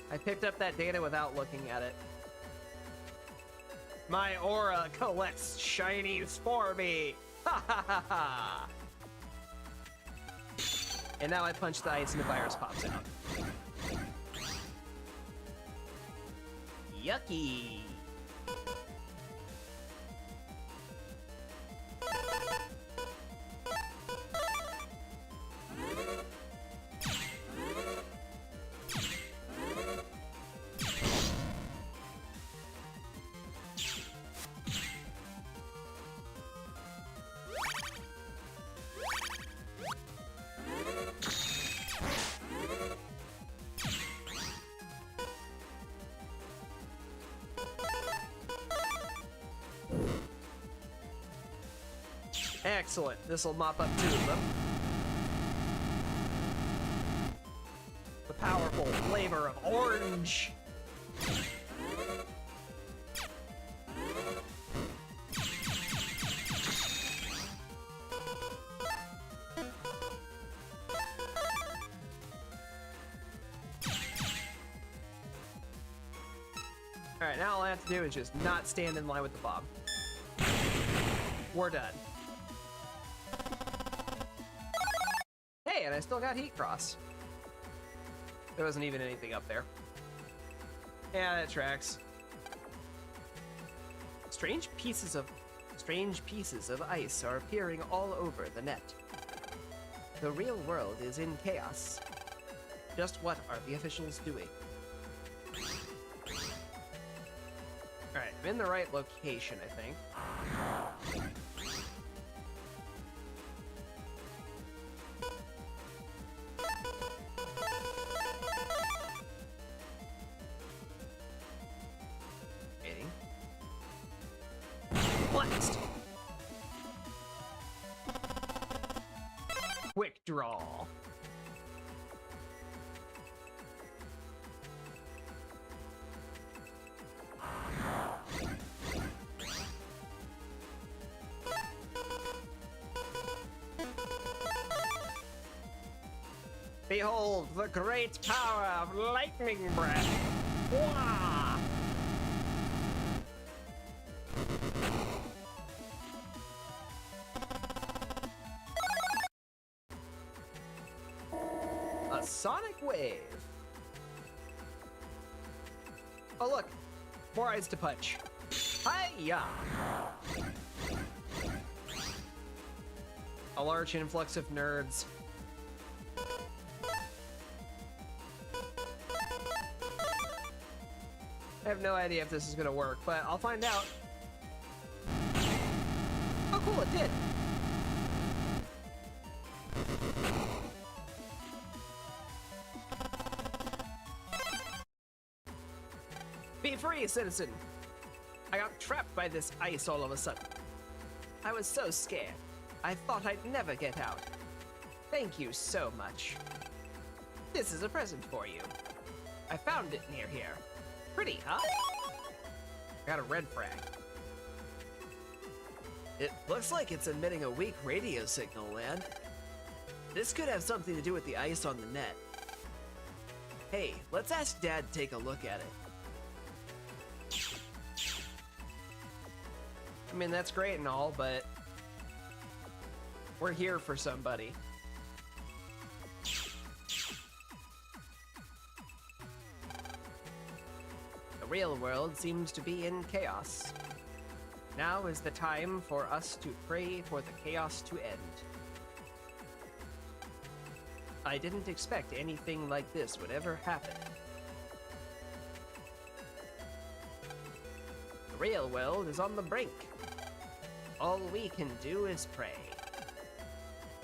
I picked up that data without looking at it. My aura collects shinies for me. Ha ha ha ha. And now I punch the ice and the virus pops out. Yucky. Excellent. This will mop up two of them. The powerful flavor of orange. Alright, now all I have to do is just not stand in line with the bomb. We're done. Hey, and I still got Heat Cross. There wasn't even anything up there. Yeah, that tracks. Strange pieces of ice are appearing all over the net. The real world is in chaos. Just what are the officials doing? Alright, I'm in the right location, I think. Blast! Quick draw. Behold the great power of lightning breath. Wah! A sonic wave. Oh look, more ice to punch. Hiya! A large influx of nerds. I have no idea if this is gonna work, but I'll find out. Oh cool, it did. Be free, citizen! I got trapped by this ice all of a sudden. I was so scared. I thought I'd never get out. Thank you so much. This is a present for you. I found it near here. Pretty, huh? I got a red frag. It looks like it's emitting a weak radio signal, lad. This could have something to do with the ice on the net. Hey, let's ask Dad to take a look at it. I mean, that's great and all, but we're here for somebody. The real world seems to be in chaos. Now is the time for us to pray for the chaos to end. I didn't expect anything like this would ever happen. The real world is on the brink. All we can do is pray.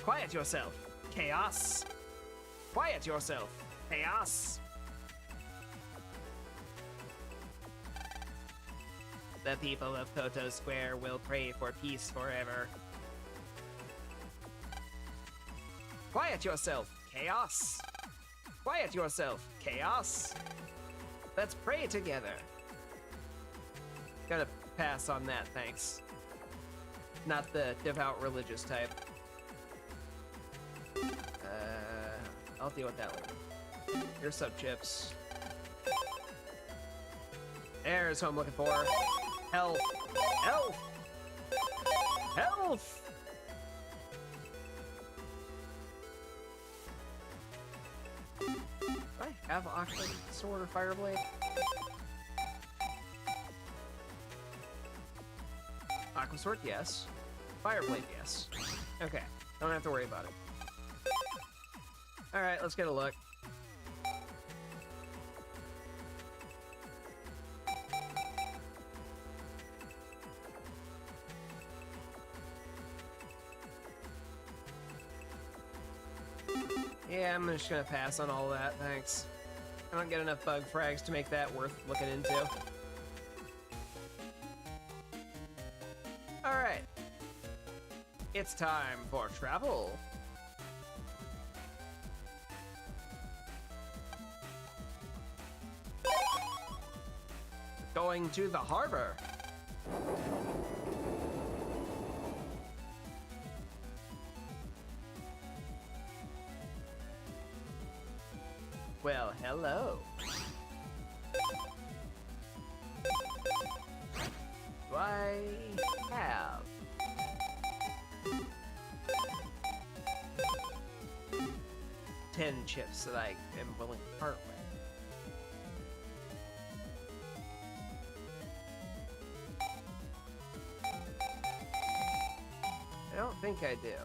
Quiet yourself, chaos! Quiet yourself, chaos! The people of Koto Square will pray for peace forever. Quiet yourself, chaos! Quiet yourself, chaos! Let's pray together. Gotta pass on that, thanks. Not the devout religious type. I'll deal with that later. Here's some chips. There's who I'm looking for. Health! Health! Health! Do I have Aqua Sword or Fireblade? Aqua Sword, yes. Fireblade, yes. Okay, don't have to worry about it. Alright, let's get a look. Yeah, I'm just gonna pass on all that, thanks. I don't get enough bug frags to make that worth looking into. Alright. It's time for travel. Going to the harbor. Well, hello. Do I have 10 chips that I am willing to part with? I don't think I do.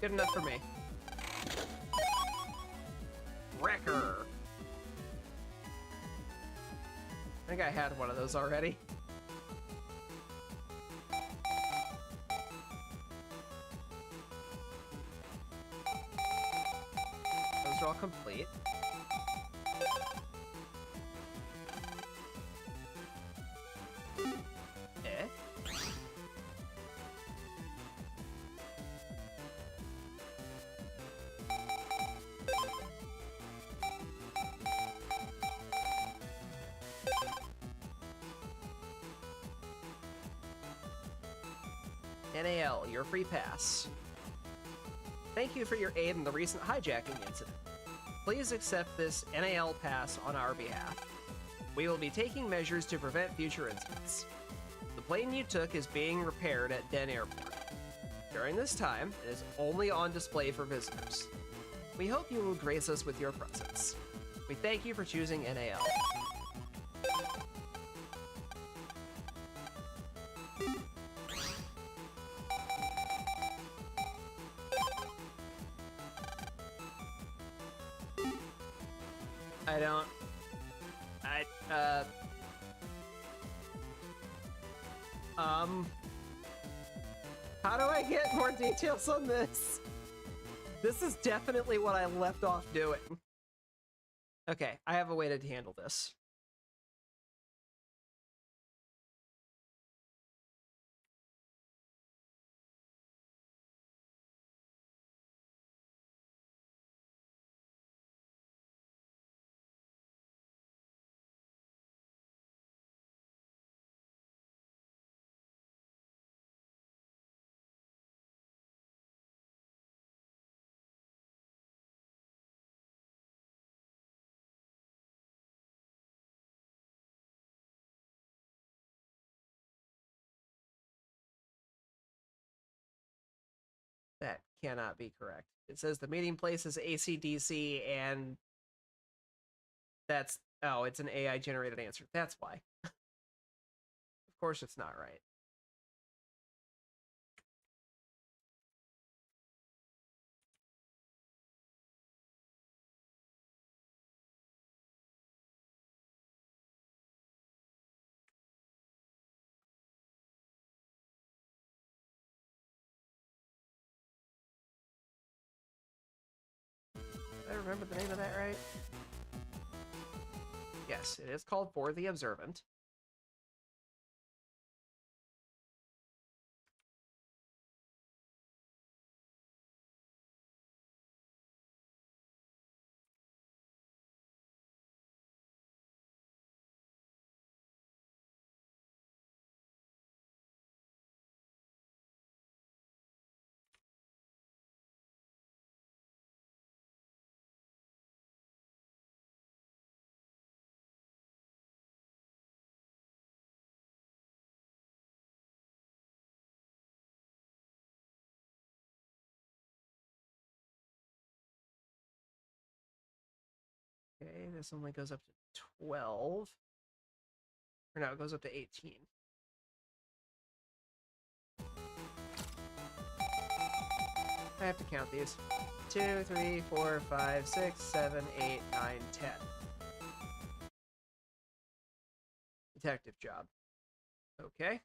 Good enough for me. Wrecker. I think I had one of those already. Those are all complete. Eh? NAL, your free pass. Thank you for your aid in the recent hijacking incident. Please accept this NAL pass on our behalf. We will be taking measures to prevent future incidents. The plane you took is being repaired at Den Airport. During this time, it is only on display for visitors. We hope you will grace us with your presence. We thank you for choosing NAL. How do I get more details on this? This is definitely what I left off doing. Okay, I have a way to handle this. cannot be correct. It says the meeting place is AC/DC, and that's... Oh, it's an AI-generated answer. That's why. Of course it's not right. I remember the name of that right? Yes, it is called For the Observant. Okay, this only goes up to 12. Or no, it goes up to 18. I have to count these. 2, 3, 4, 5, 6, 7, 8, 9, 10. Detective job. Okay.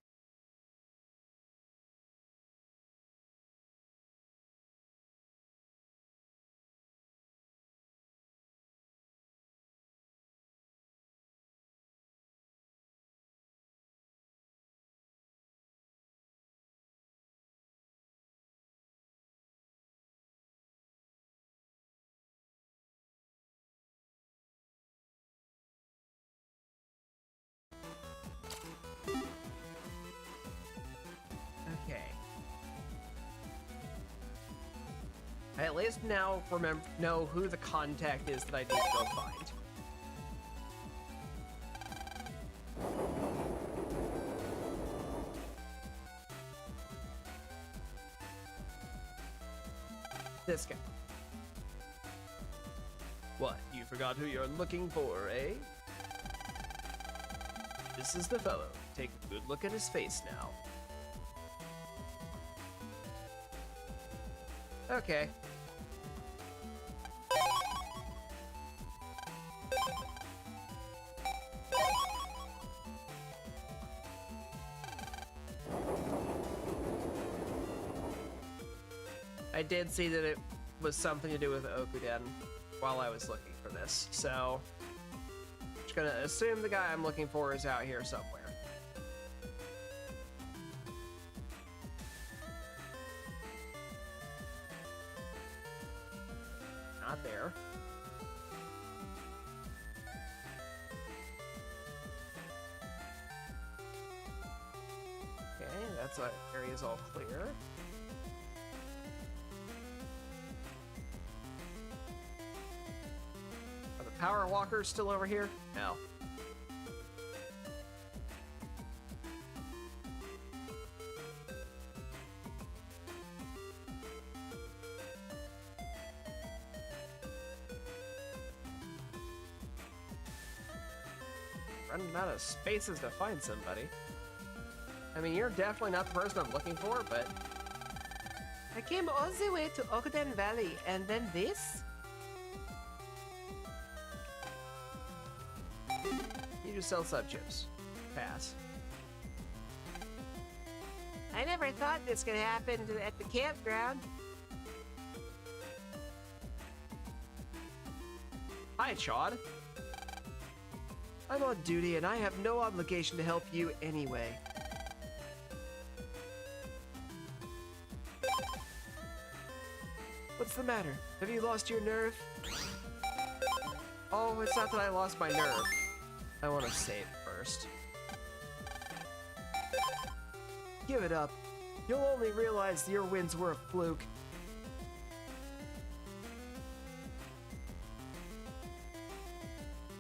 Okay. I at least now know who the contact is that I need to go find. This guy. What, you forgot who you're looking for, eh? This is the fellow. Take a good look at his face now. Okay. I did see that it was something to do with Okuden while I was looking for this, so I'm just gonna assume the guy I'm looking for is out here somewhere. Not there. Okay, that's what area's all clear. Are the power walkers still over here? No. Running out of spaces to find somebody. I mean, you're definitely not the person I'm looking for, but... I came all the way to Okuden Valley, and then this? You just sell sub-chips. Pass. I never thought this could happen at the campground. Hi, Chad. I'm on duty and I have no obligation to help you anyway. What's the matter? Have you lost your nerve? Oh, it's not that I lost my nerve. I want to save first. Give it up. You'll only realize your wins were a fluke.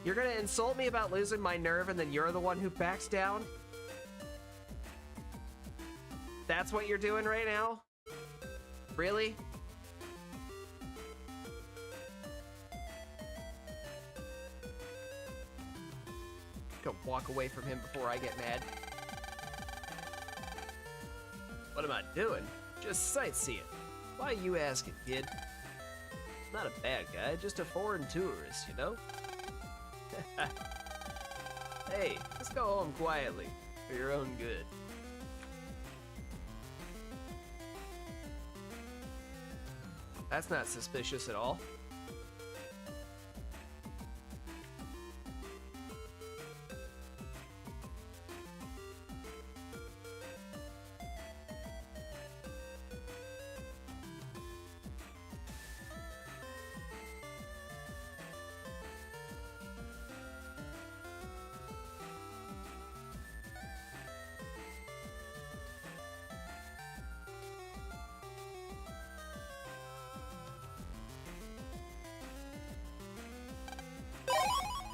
You're gonna insult me about losing my nerve and then you're the one who backs down? That's what you're doing right now? Really? Go walk away from him before I get mad. What am I doing? Just sightseeing. Why you asking, kid? Not a bad guy, just a foreign tourist, you know? Hey, let's go home quietly, for your own good. That's not suspicious at all.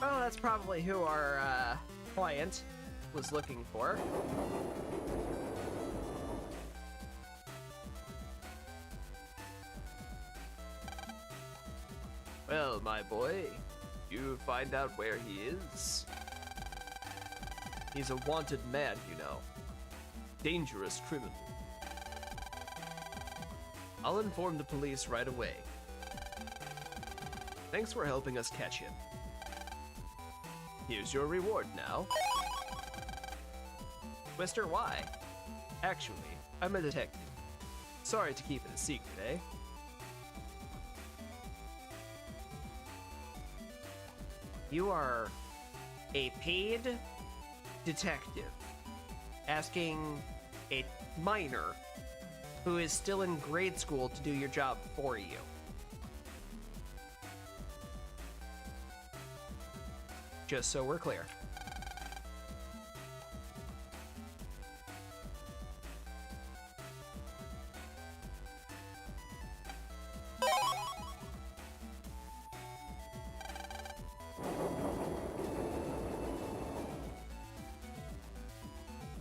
Oh, that's probably who our client was looking for. Well, my boy, you find out where he is? He's a wanted man, you know. Dangerous criminal. I'll inform the police right away. Thanks for helping us catch him. Here's your reward now. Twister, why? Actually, I'm a detective. Sorry to keep it a secret, eh? You are a paid detective asking a minor who is still in grade school to do your job for you. Just so we're clear.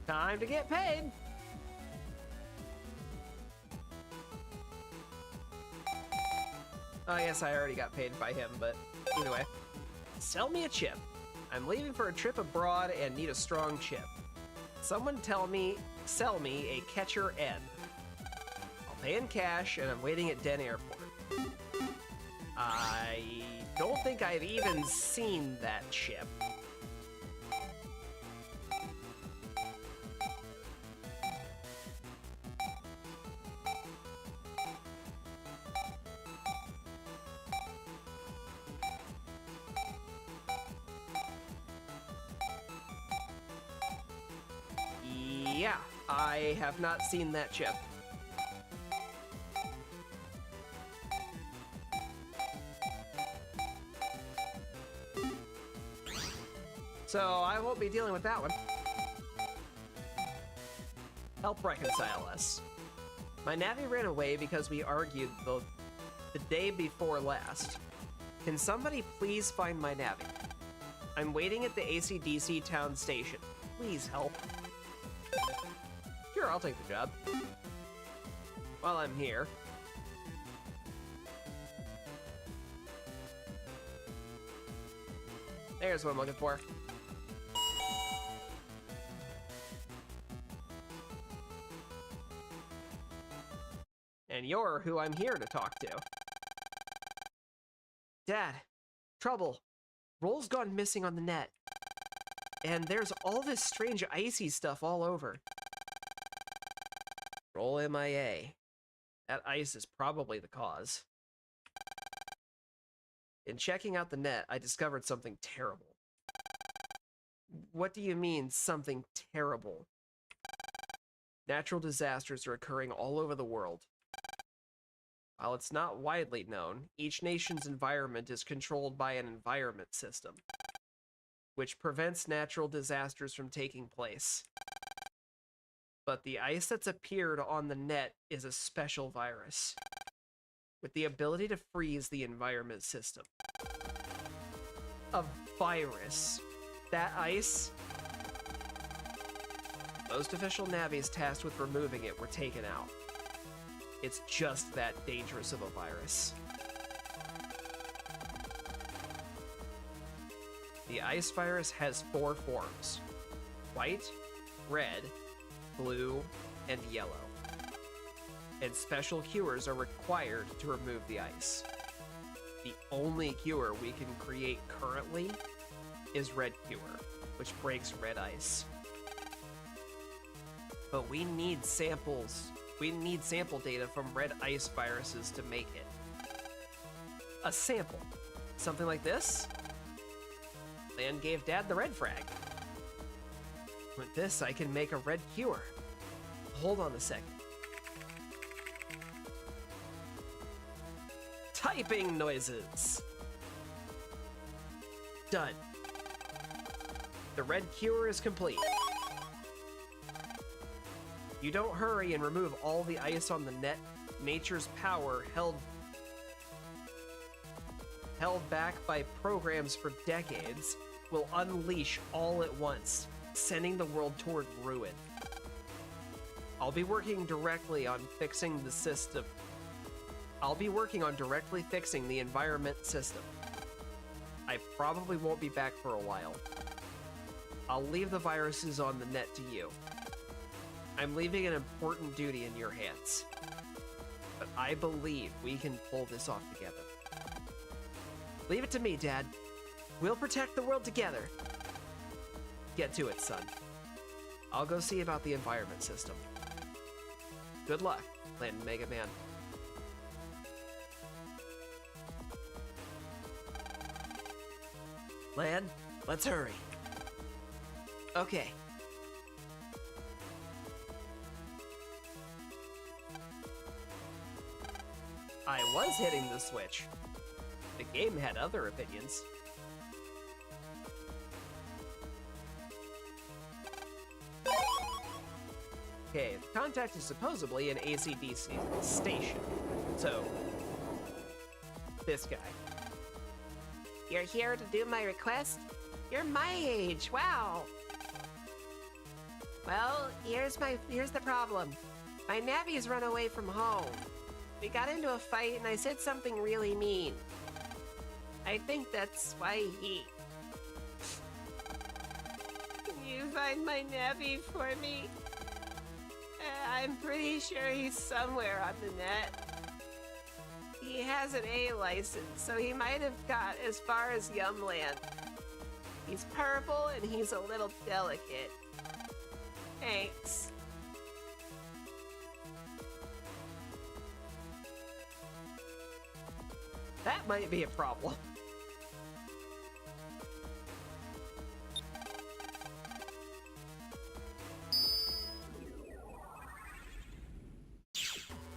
Time to get paid. Oh, yes, I already got paid by him, but either way. Sell me a chip. I'm leaving for a trip abroad and need a strong chip. Someone sell me a Catcher N. I'll pay in cash, and I'm waiting at Den Airport. I don't think I've even seen that chip. Yeah, I have not seen that chip. So I won't be dealing with that one. Help reconcile us. My Navi ran away because we argued the day before last. Can somebody please find my Navi? I'm waiting at the AC/DC town station. Please help. Sure, I'll take the job. While I'm here. There's what I'm looking for. And you're who I'm here to talk to. Dad, trouble. Roll's gone missing on the net. And there's all this strange icy stuff all over. Roll MIA. That ice is probably the cause. In checking out the net, I discovered something terrible. What do you mean, something terrible? Natural disasters are occurring all over the world. While it's not widely known, each nation's environment is controlled by an environment system, which prevents natural disasters from taking place. But the ice that's appeared on the net is a special virus, with the ability to freeze the environment system. A virus. That ice? Most official navies tasked with removing it were taken out. It's just that dangerous of a virus. The The ice virus has 4 forms: white, red, blue, and yellow. And special cures are required to remove the ice. The only cure we can create currently is red cure, which breaks red ice. But we need samples. We need sample data from red ice viruses to make it. A sample. Something like this? Lan gave Dad the red frag. With this, I can make a red cure. Hold on a second. Typing noises. Done. The red cure is complete. You don't hurry and remove all the ice on the net, nature's power held back by programs for decades will unleash all at once, sending the world toward ruin. I'll be working directly on fixing the system. I'll be working on directly fixing the environment system. I probably won't be back for a while. I'll leave the viruses on the net to you. I'm leaving an important duty in your hands. But I believe we can pull this off together. Leave it to me, Dad. We'll protect the world together. Get to it, son. I'll go see about the environment system. Good luck, Lan and Mega Man. Lan, let's hurry. Okay. I was hitting the switch. The game had other opinions. Okay, the contact is supposedly an AC/DC station. So, this guy. You're here to do my request? You're my age, wow! Well, here's the problem. My Navi's run away from home. We got into a fight and I said something really mean. I think that's why he... Can you find my Navi for me? I'm pretty sure he's somewhere on the net. He has an A license, so he might have got as far as Yumland. He's purple and he's a little delicate. Thanks. That might be a problem.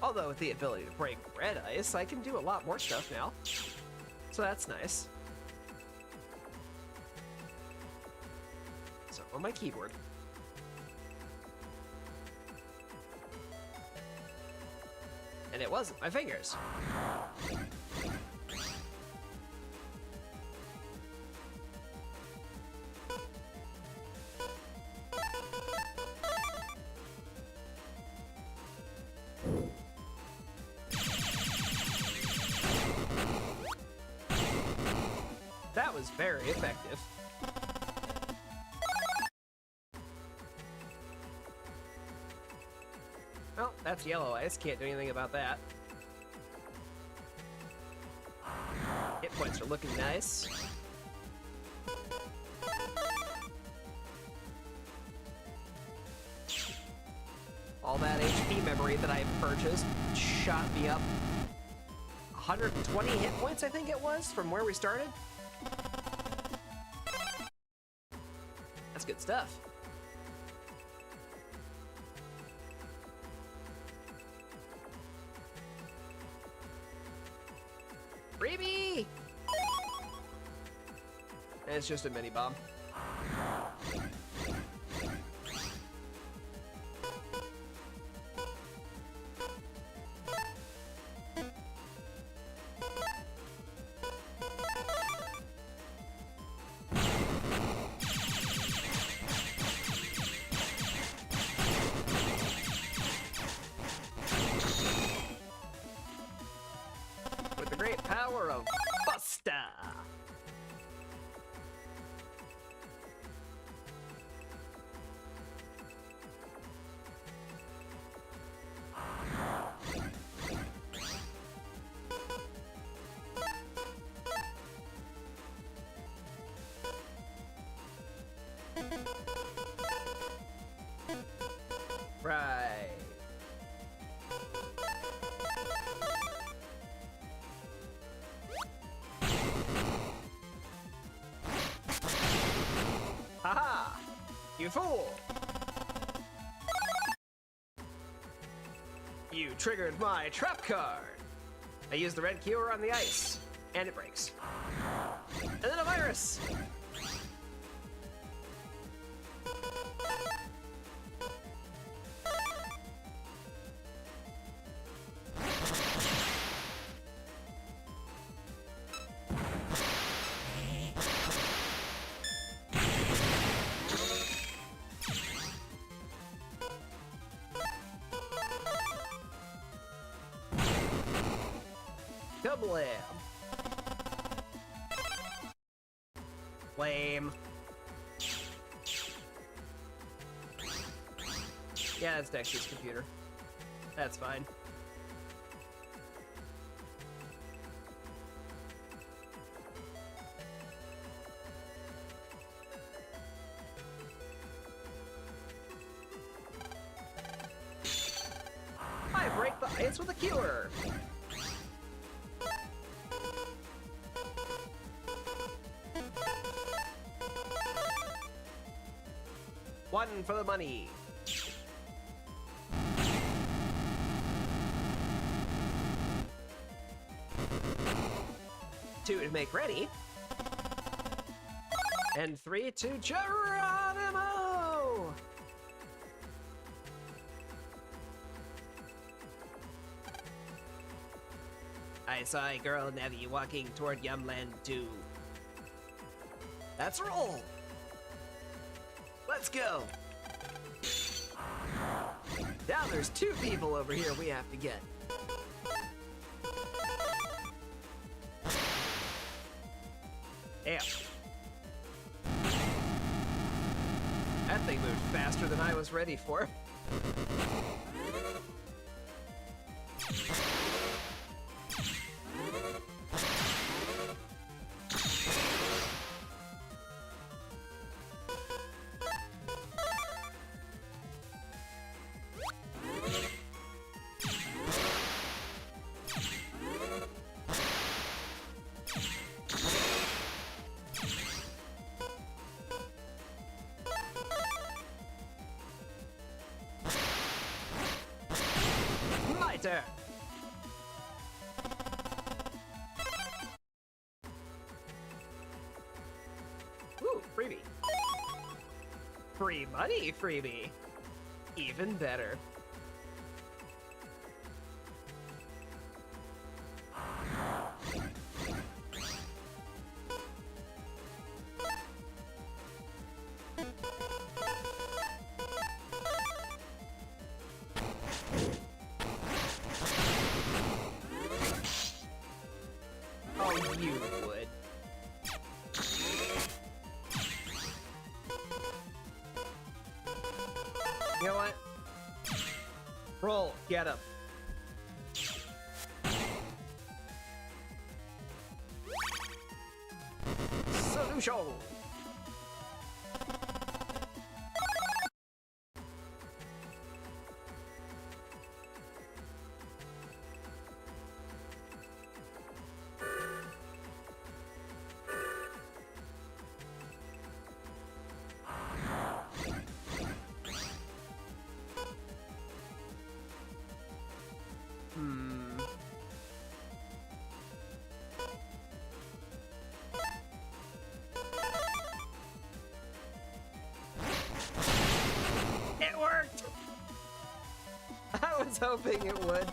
Although with the ability to break red ice, I can do a lot more stuff now. So that's nice. So on my keyboard. And it wasn't my fingers. That was very effective. Oh, that's yellow ice. Can't do anything about that. Hit points are looking nice. All that HP memory that I purchased shot me up 120 hit points, I think it was, from where we started. That's good stuff. Freebie! It's just a mini bomb. You fool! You triggered my trap card! I used the red cure on the ice, and it breaks. And then a virus! Kablam! Lame. Yeah, it's Dexter's computer. That's fine. I break the ice with a cure! One for the money. Two to make ready. And three to Geronimo! I saw a girl Nevi walking toward Yumland 2. Let's roll! Let's go! Now there's two people over here we have to get. Damn. That thing moved faster than I was ready for. Turn. Ooh, freebie. Free money freebie. Even better. You would. You know what? Roll, get him. Solution. It worked! I was hoping it would.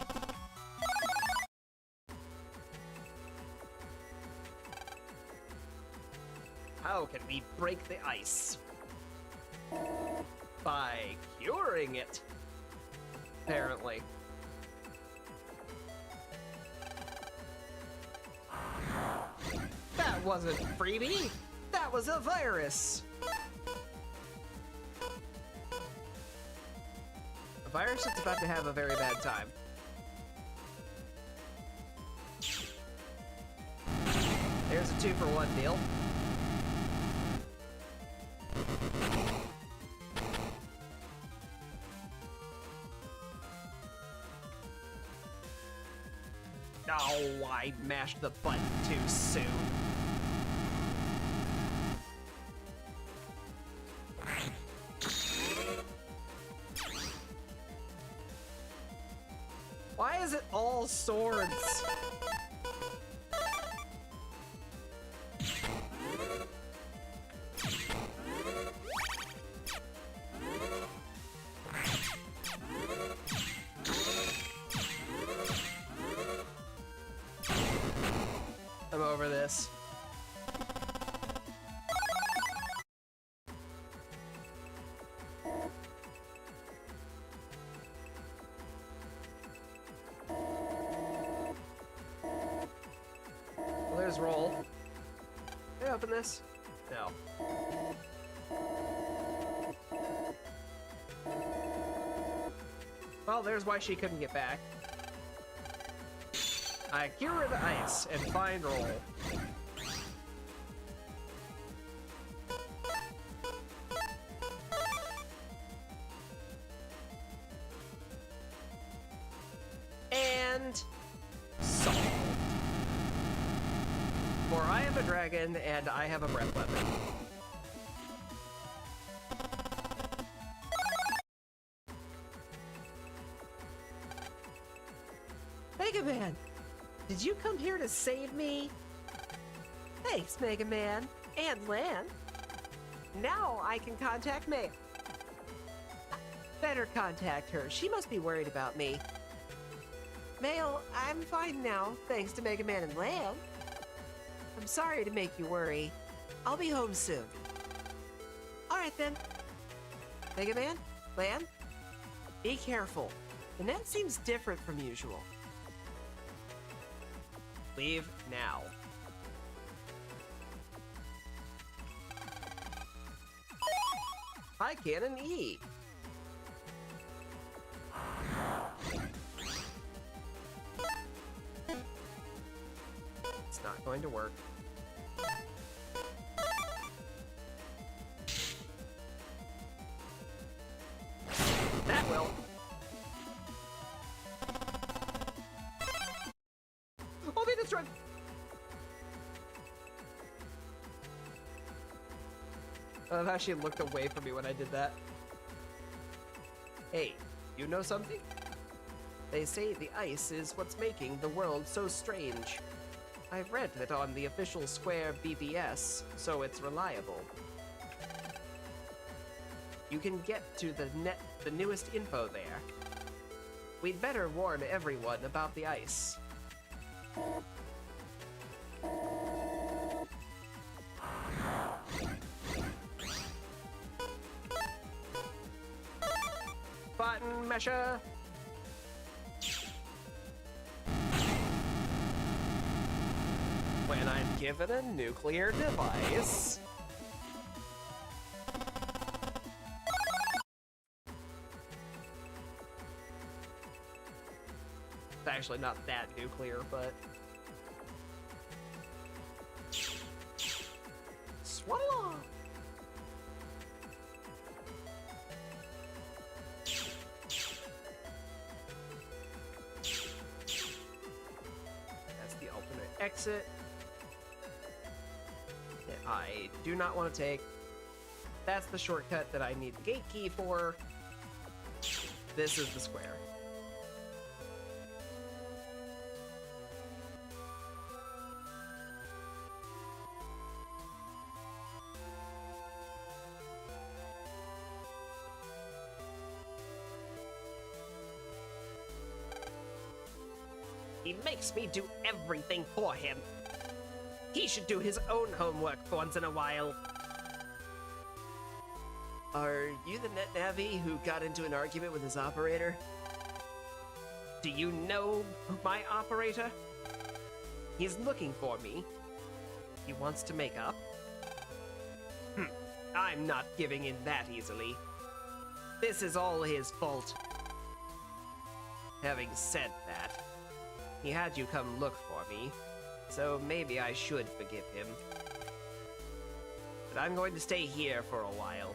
How can we break the ice? By curing it. Apparently. That wasn't freebie! That was a virus! A virus that's about to have a very bad time. There's a 2-for-1 deal. Oh, I mashed the button too soon. Why is it all swords? I'm over this. Well, there's roll. Can I open this? No. Well, there's why she couldn't get back. I cure the ice and find roll. And solved. For I am a dragon and I have a breath weapon. Mega Man, did you come here to save me? Thanks, Mega Man. And Lan. Now I can contact May. Better contact her. She must be worried about me. Mail, I'm fine now, thanks to Mega Man and Lan. I'm sorry to make you worry. I'll be home soon. Alright then. Mega Man? Lan? Be careful. The net seems different from usual. Leave now. Hi, Cannon E. It's not going to work. That will. Oh, they destroyed. I love how she looked away from me when I did that. Hey, you know something? They say the ice is what's making the world so strange. I've read it on the official Square BBS, so it's reliable. You can get to the newest info there. We'd better warn everyone about the ice. Button mesher. When I'm given a nuclear device. It's actually not that nuclear, but swallow. That's the alternate exit. That I do not want to take. That's the shortcut that I need the gate key for. This is the square. He makes me do everything for him. He should do his own homework once in a while. Are you the net navvy who got into an argument with his operator? Do you know my operator? He's looking for me. He wants to make up. I'm not giving in that easily. This is all his fault. Having said that, he had you come look for me, so maybe I should forgive him. But I'm going to stay here for a while.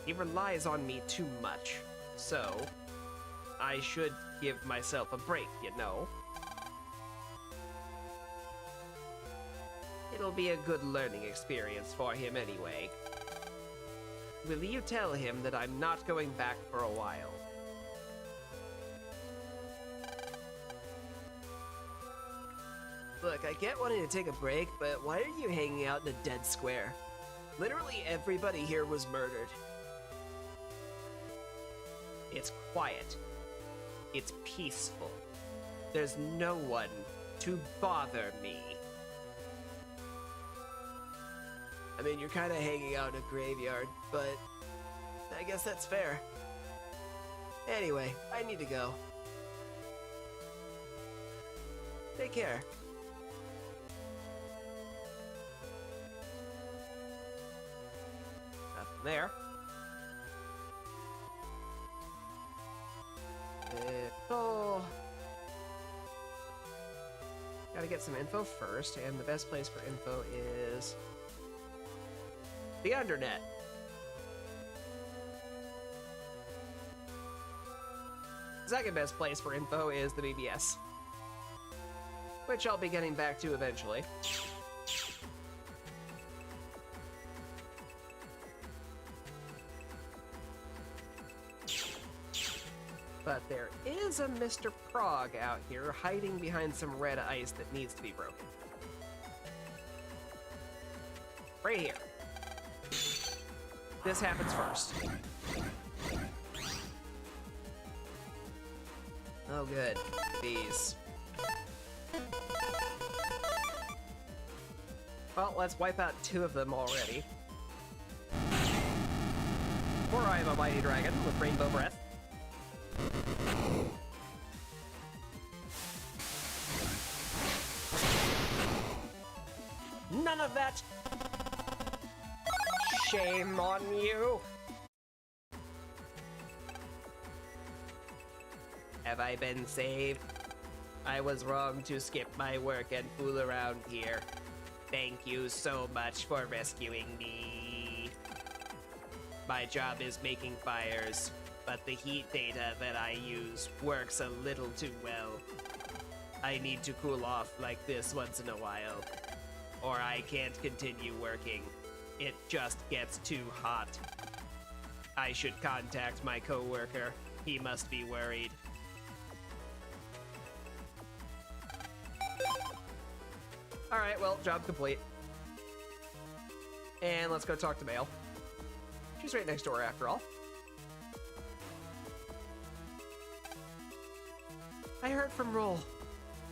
He relies on me too much, so I should give myself a break, you know? It'll be a good learning experience for him anyway. Will you tell him that I'm not going back for a while? Look, I get wanting to take a break, but why are you hanging out in a dead square? Literally everybody here was murdered. It's quiet. It's peaceful. There's no one to bother me. I mean, you're kind of hanging out in a graveyard, but I guess that's fair. Anyway, I need to go. Take care. Nothing there. Info. Gotta get some info first, and the best place for info is the Undernet. The second best place for info is the BBS, which I'll be getting back to eventually. But there is a Mr. Prog out here hiding behind some red ice that needs to be broken. Right here. This happens first. Oh, good. These. Well, let's wipe out 2 of them already. Or I am a mighty dragon with rainbow breath. None of that! Shame on you! Have I been saved? I was wrong to skip my work and fool around here. Thank you so much for rescuing me. My job is making fires, but the heat data that I use works a little too well. I need to cool off like this once in a while, or I can't continue working. It just gets too hot. I should contact my coworker. He must be worried. Alright, well, job complete. And let's go talk to Mail. She's right next door after all. I heard from Roll.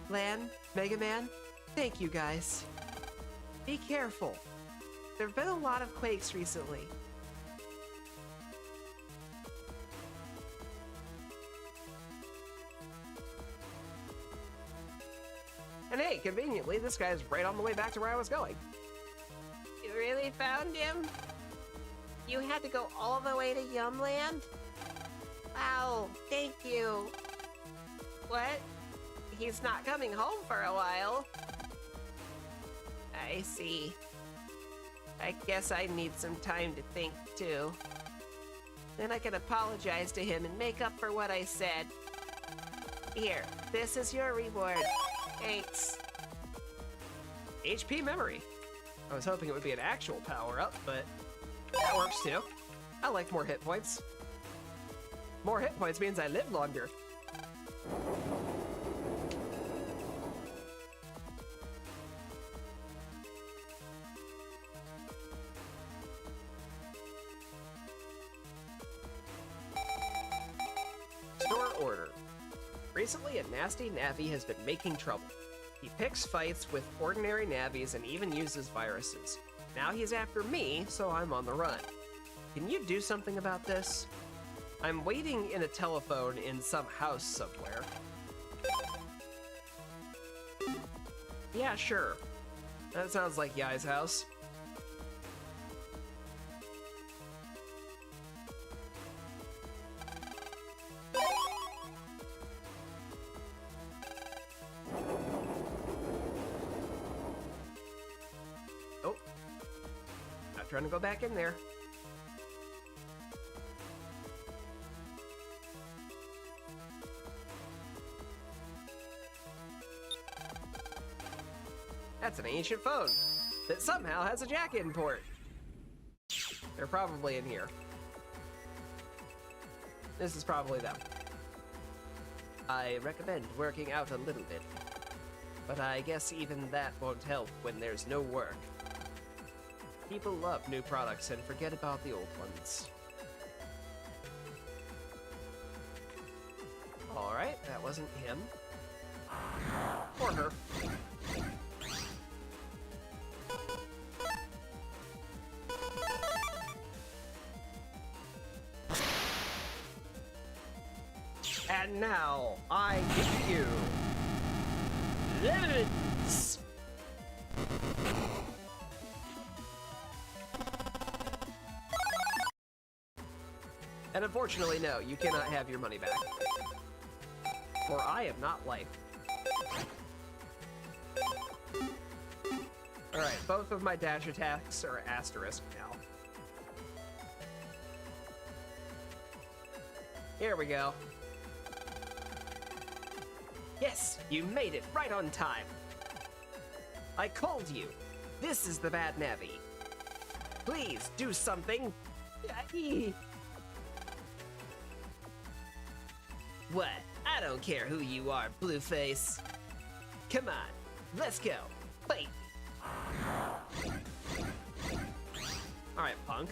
Lan, Mega Man, thank you guys. Be careful. There have been a lot of quakes recently. And hey, conveniently, this guy's right on the way back to where I was going. You really found him? You had to go all the way to Yumland? Wow, thank you. What? He's not coming home for a while. I see. I guess I need some time to think, too. Then I can apologize to him and make up for what I said. Here, this is your reward. Thanks. HP memory. I was hoping it would be an actual power-up, but that works too. I like more hit points. More hit points means I live longer. Store order. Recently, a nasty Navi has been making trouble. He picks fights with ordinary Navis and even uses viruses. Now he's after me, so I'm on the run. Can you do something about this? I'm waiting in a telephone in some house somewhere. Yeah, sure. That sounds like Yai's house. Oh. Not trying to go back in there. That's an ancient phone that somehow has a jack-in port. They're probably in here. This is probably them. I recommend working out a little bit. But I guess even that won't help when there's no work. People love new products and forget about the old ones. Alright, that wasn't him. Or her. And now, I give you... lemons! And unfortunately, no, you cannot have your money back. For I am not life. Alright, both of my dash attacks are asterisk now. Here we go. Yes, you made it right on time. I called you. This is the bad Navi. Please do something. What? I don't care who you are, Blueface. Come on, let's go. Fight. Alright, punk.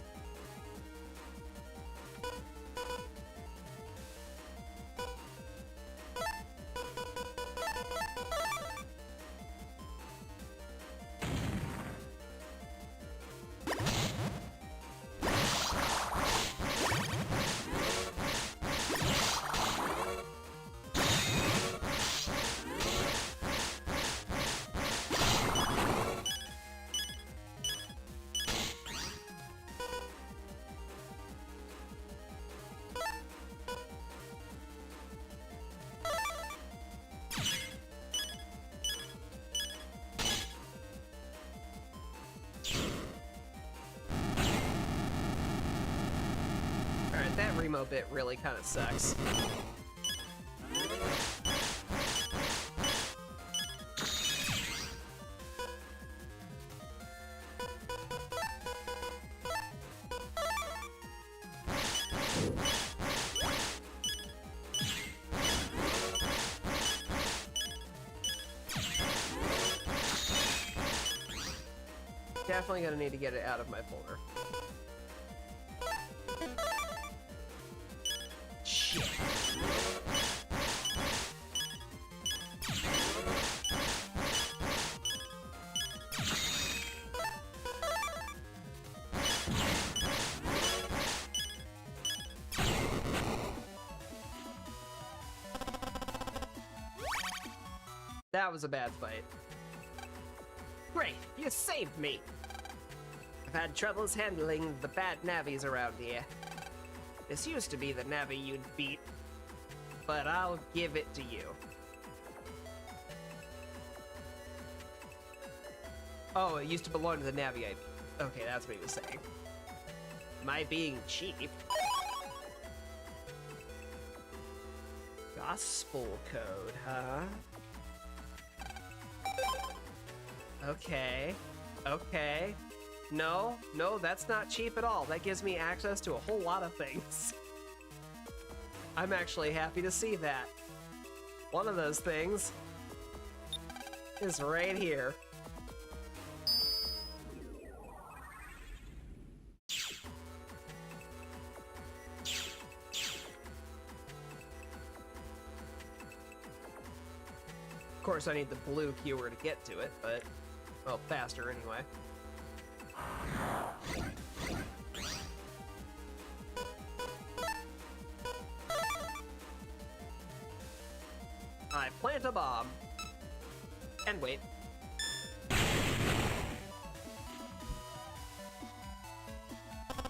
That Remo bit really kind of sucks. Definitely gonna need to get it out of my folder. That was a bad fight. Great, you saved me. I've had troubles handling the bad Navis around here. This used to be the Navi you'd beat, but I'll give it to you. Oh, it used to belong to the Navi I beat. Okay, that's what he was saying. Am I being cheap? Gospel code, huh? Okay. Okay. No, that's not cheap at all. That gives me access to a whole lot of things. I'm actually happy to see that. One of those things is right here. Of course, I need the blue keyword to get to it, but, well, faster anyway. I plant a bomb. And wait.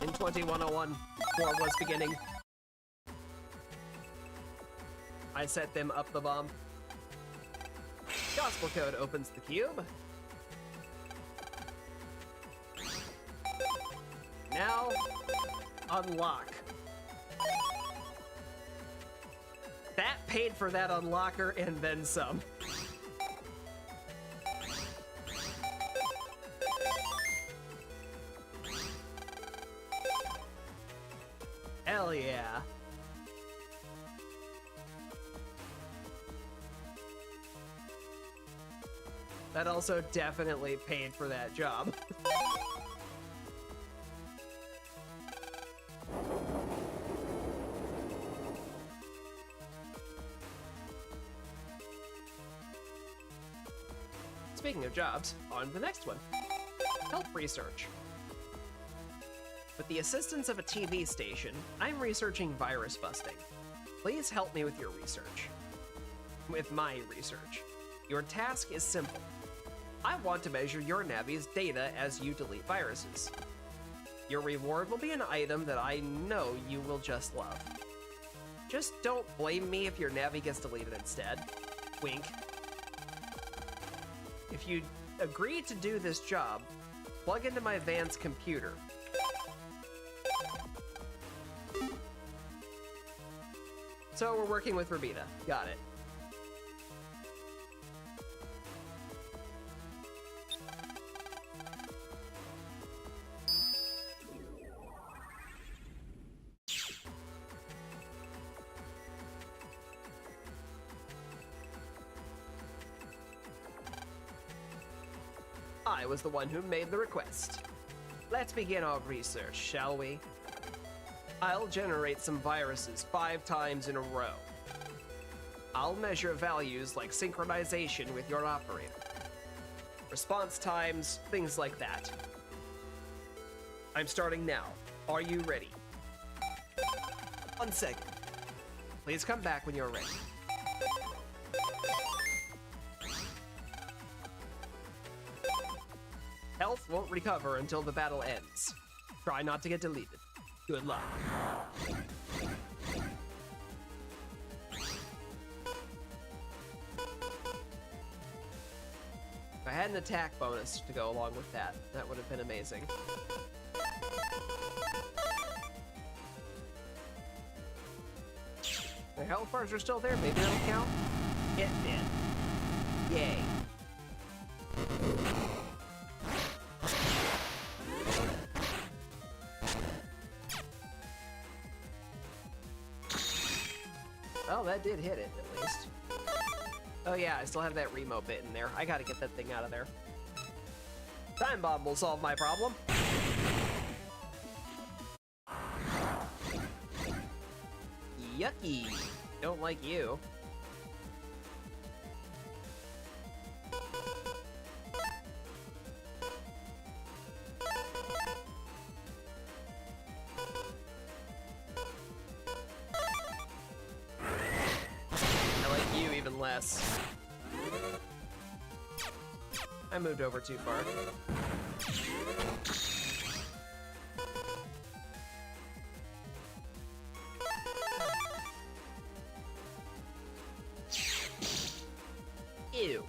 In 2101, war was beginning. I set them up the bomb. Gospel code opens the cube. Now, unlock. That paid for that unlocker and then some. Hell yeah. That also definitely paid for that job. Speaking of jobs, on to the next one. Health research. With the assistance of a TV station, I'm researching virus busting. Please help me with your research. With my research. Your task is simple. I want to measure your Navi's data as you delete viruses. Your reward will be an item that I know you will just love. Just don't blame me if your Navi gets deleted instead. Wink. If you agree to do this job, plug into my van's computer. So we're working with Rabita. Got it. I was the one who made the request. Let's begin our research, shall we? I'll generate some viruses 5 times in a row. I'll measure values like synchronization with your operator, response times, things like that. I'm starting now. Are you ready? 1 second. Please come back when you're ready. Health won't recover until the battle ends. Try not to get deleted. Good luck. If I had an attack bonus to go along with that, that would have been amazing. The health bars are still there, maybe that'll count? It did. Yay. Oh, that did hit it, at least. Oh yeah, I still have that Remo bit in there. I gotta get that thing out of there. Time Bomb will solve my problem. Yucky. Don't like you. Less. I moved over too far. Ew.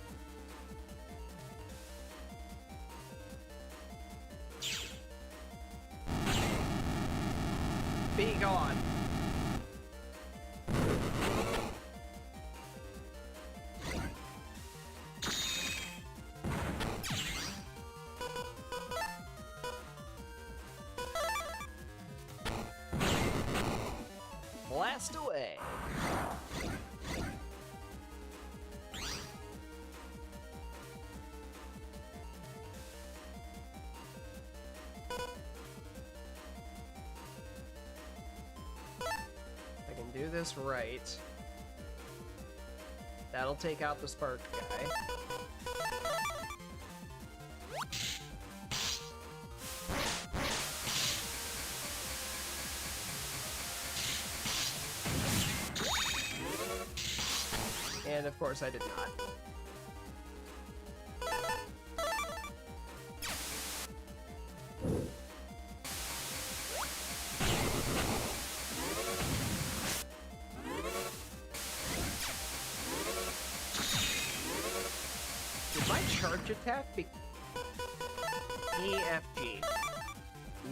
Be gone. Blast away. I can do this right. That'll take out the spark guy. And of course I did not. Did my charge attack be EFG?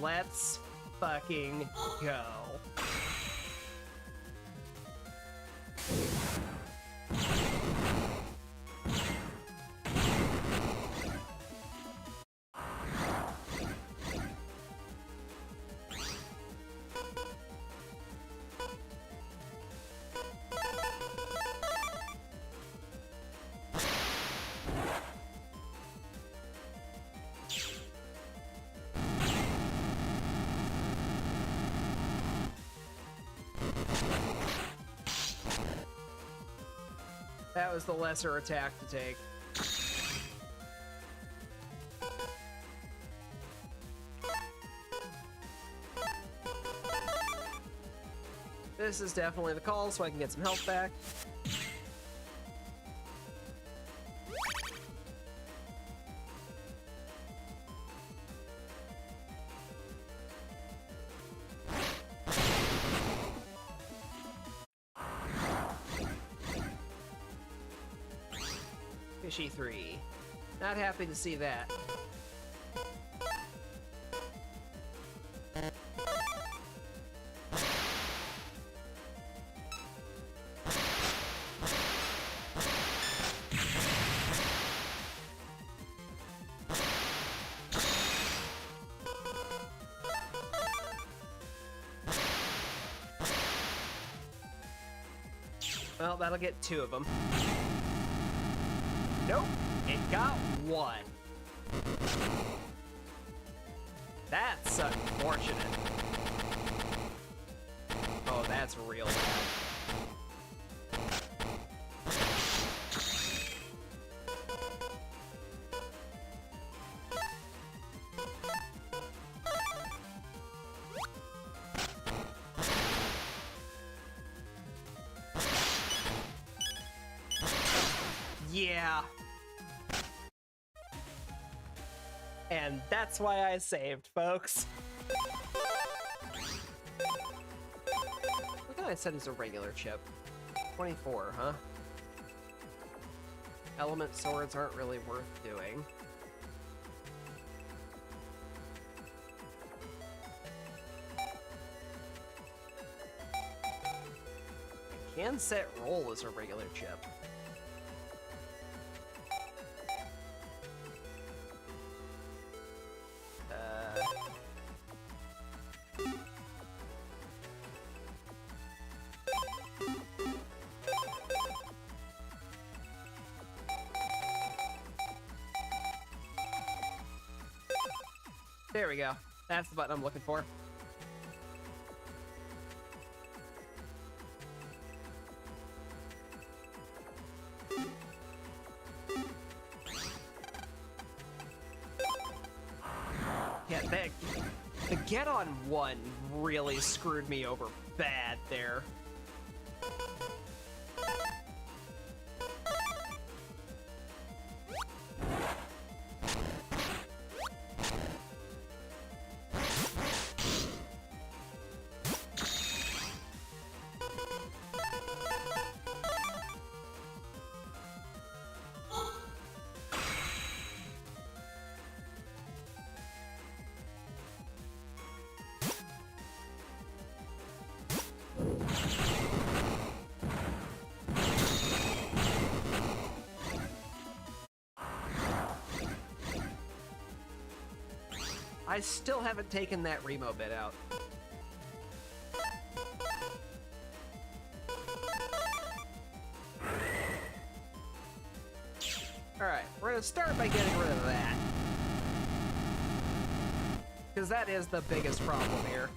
Let's fucking go. That was the lesser attack to take. This is definitely the call, so I can get some health back. Fishy 3. Not happy to see that. Well, that'll get 2 of them. Nope, it got 1. That's unfortunate. Oh, that's real bad. Yeah. And that's why I saved, folks. What did I said is a regular chip? 24, huh? Element swords aren't really worth doing. I can set roll as a regular chip. There we go. That's the button I'm looking for. Yeah, the get on one really screwed me over bad there. I still haven't taken that Remo bit out. Alright, we're gonna start by getting rid of that. Because that is the biggest problem here.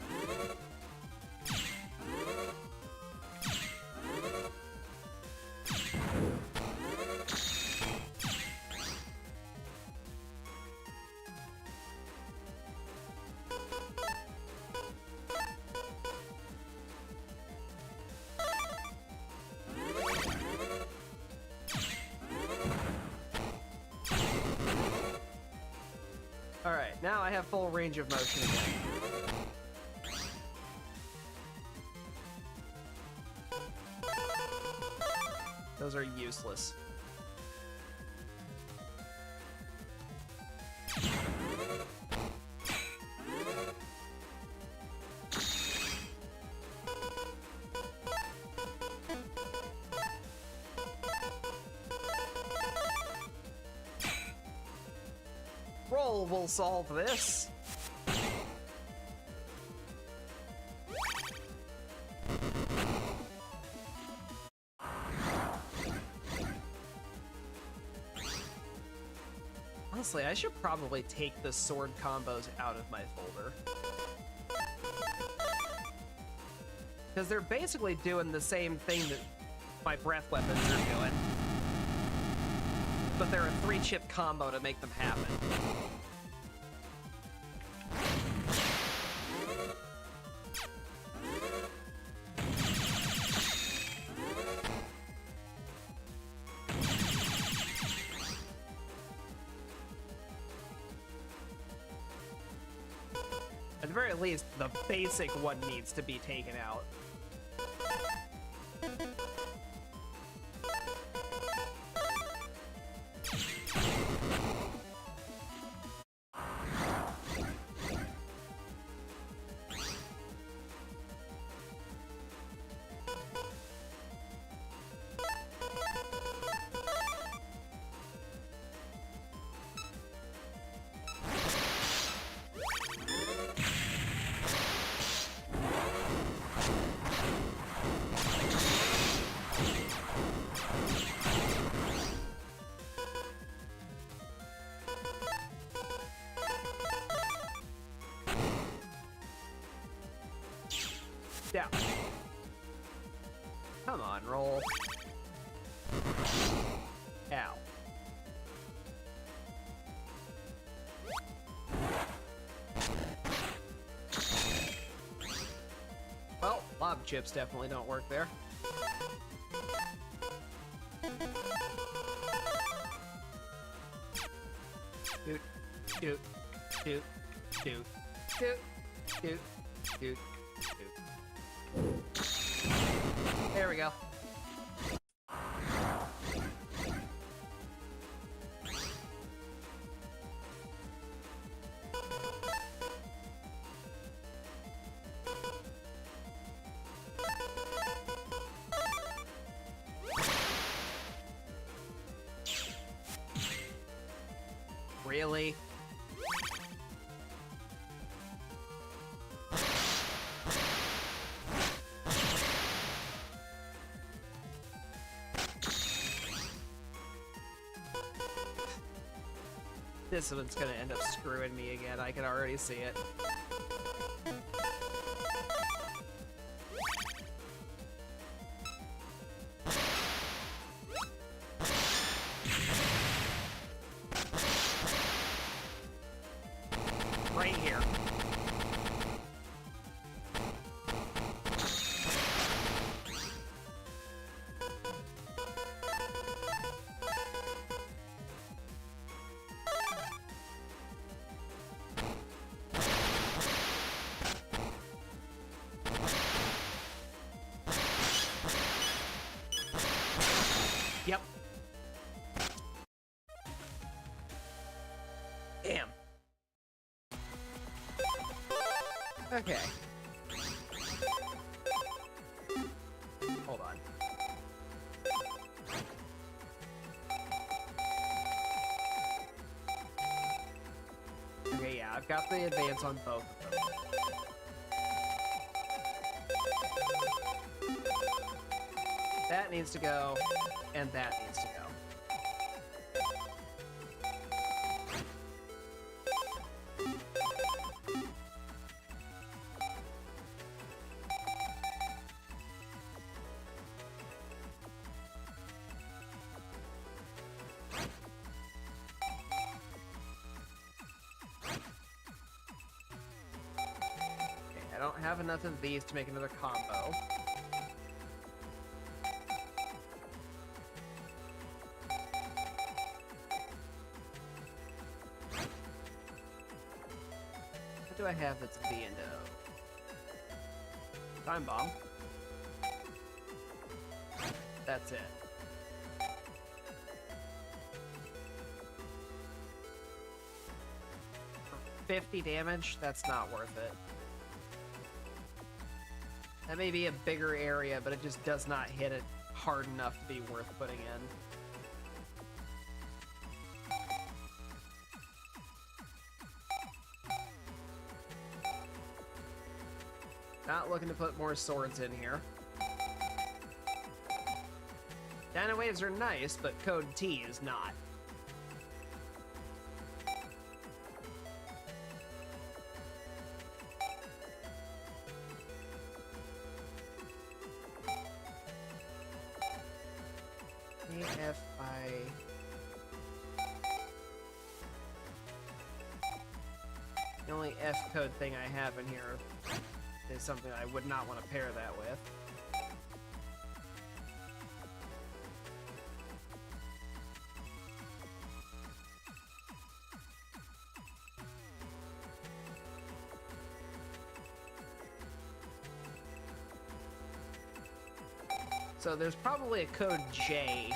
Alright, now I have full range of motion again. Those are useless. Roll will solve this. Honestly, I should probably take the sword combos out of my folder. Because they're basically doing the same thing that my breath weapons are doing. but they're a 3-chip combo to make them happen. At the very least, the basic one needs to be taken out. Down. Come on, roll. Ow. Well, lob chips definitely don't work there. Doot, doot, doot, doot, doot, doot, doot, doot. There we go. Really? This one's gonna end up screwing me again. I can already see it. Right here. Yep. Damn. Okay. Hold on. Okay, yeah, I've got the advance on both of them. That needs to go, and that needs to go. I don't have enough of these to make another combo. What do I have that's the end of? Time bomb. That's it. For 50 damage, that's not worth it. That may be a bigger area, but it just does not hit it hard enough to be worth putting in. Not looking to put more swords in here. Dino waves are nice, but Code T is not. If I The only F code thing I have in here is something I would not want to pair that with. So there's probably a code J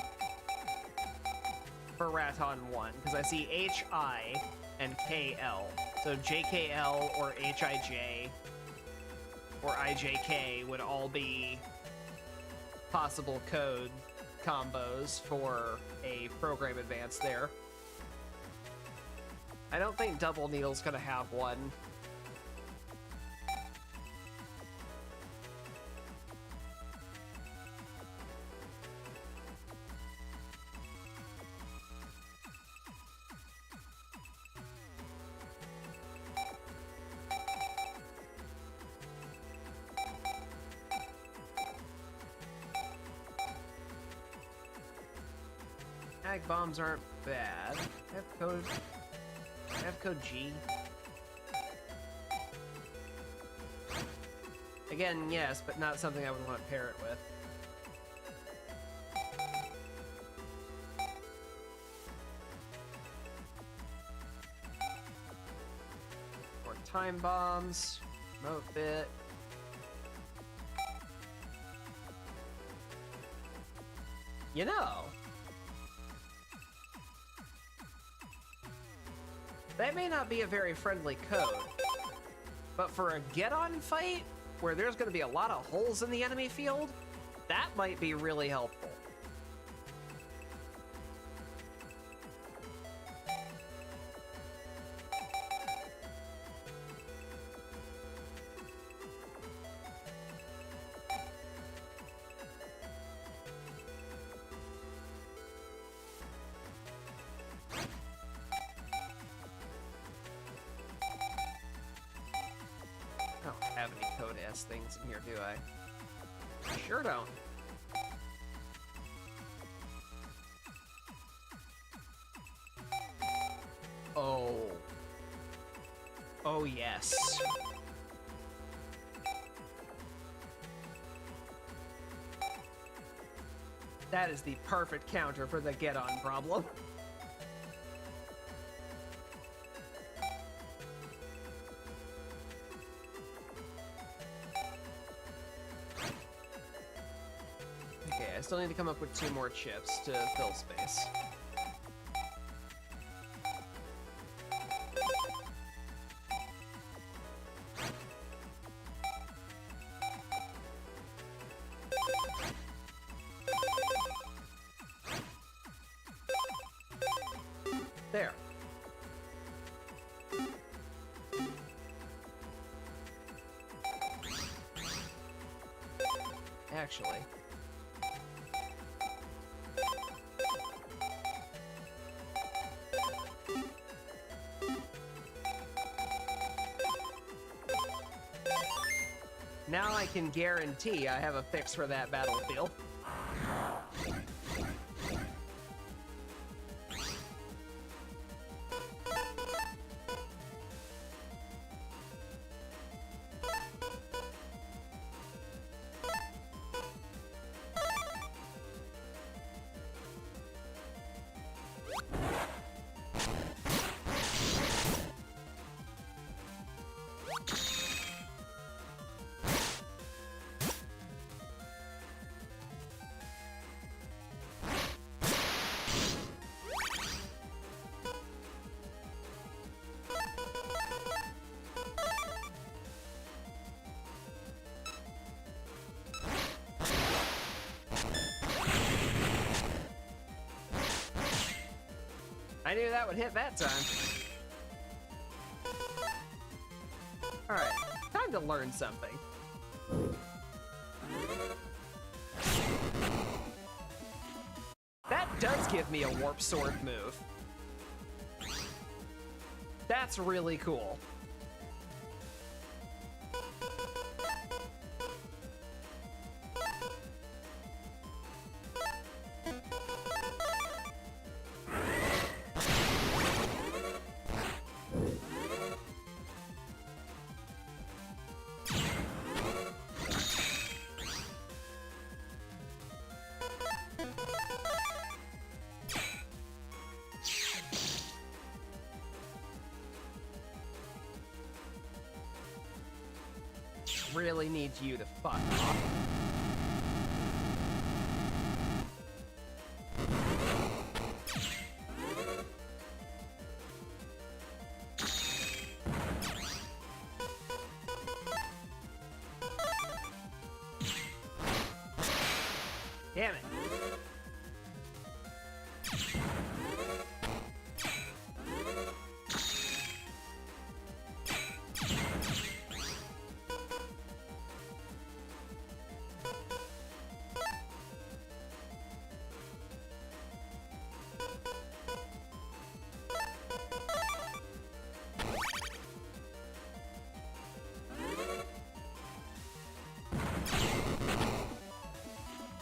for Raton 1, because I see HI and KL. So JKL or HIJ or IJK would all be possible code combos for a program advance there. I don't think Double Needle's gonna have one. Ag bombs aren't bad. F code G. Again, yes, but not something I would want to pair it with. Or time bombs, remote bit. You know, that may not be a very friendly code, but for a get-on fight, where there's going to be a lot of holes in the enemy field, that might be really helpful. Things in here, do I? Sure don't. Oh. Oh, yes. That is the perfect counter for the get-on problem. I still need to come up with 2 more chips to fill space. There. Actually, now I can guarantee I have a fix for that battlefield. I knew that would hit that time. Alright, time to learn something. That does give me a warp sword move. That's really cool. really need you to fuck off. Damn it.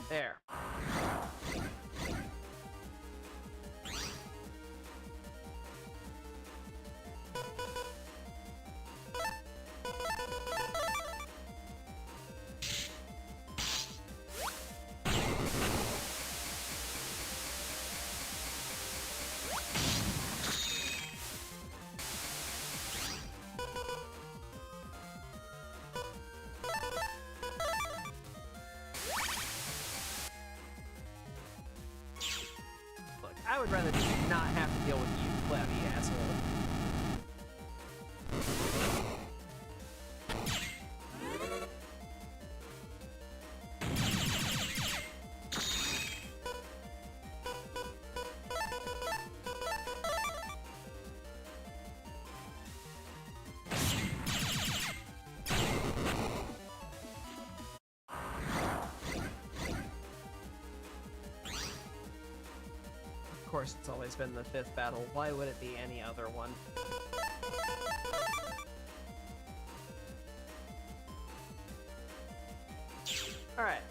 There. Look, I would rather just not have to deal with you, cloudy asshole. Of course, it's always been the 5th battle. Why would it be any other one? Alright,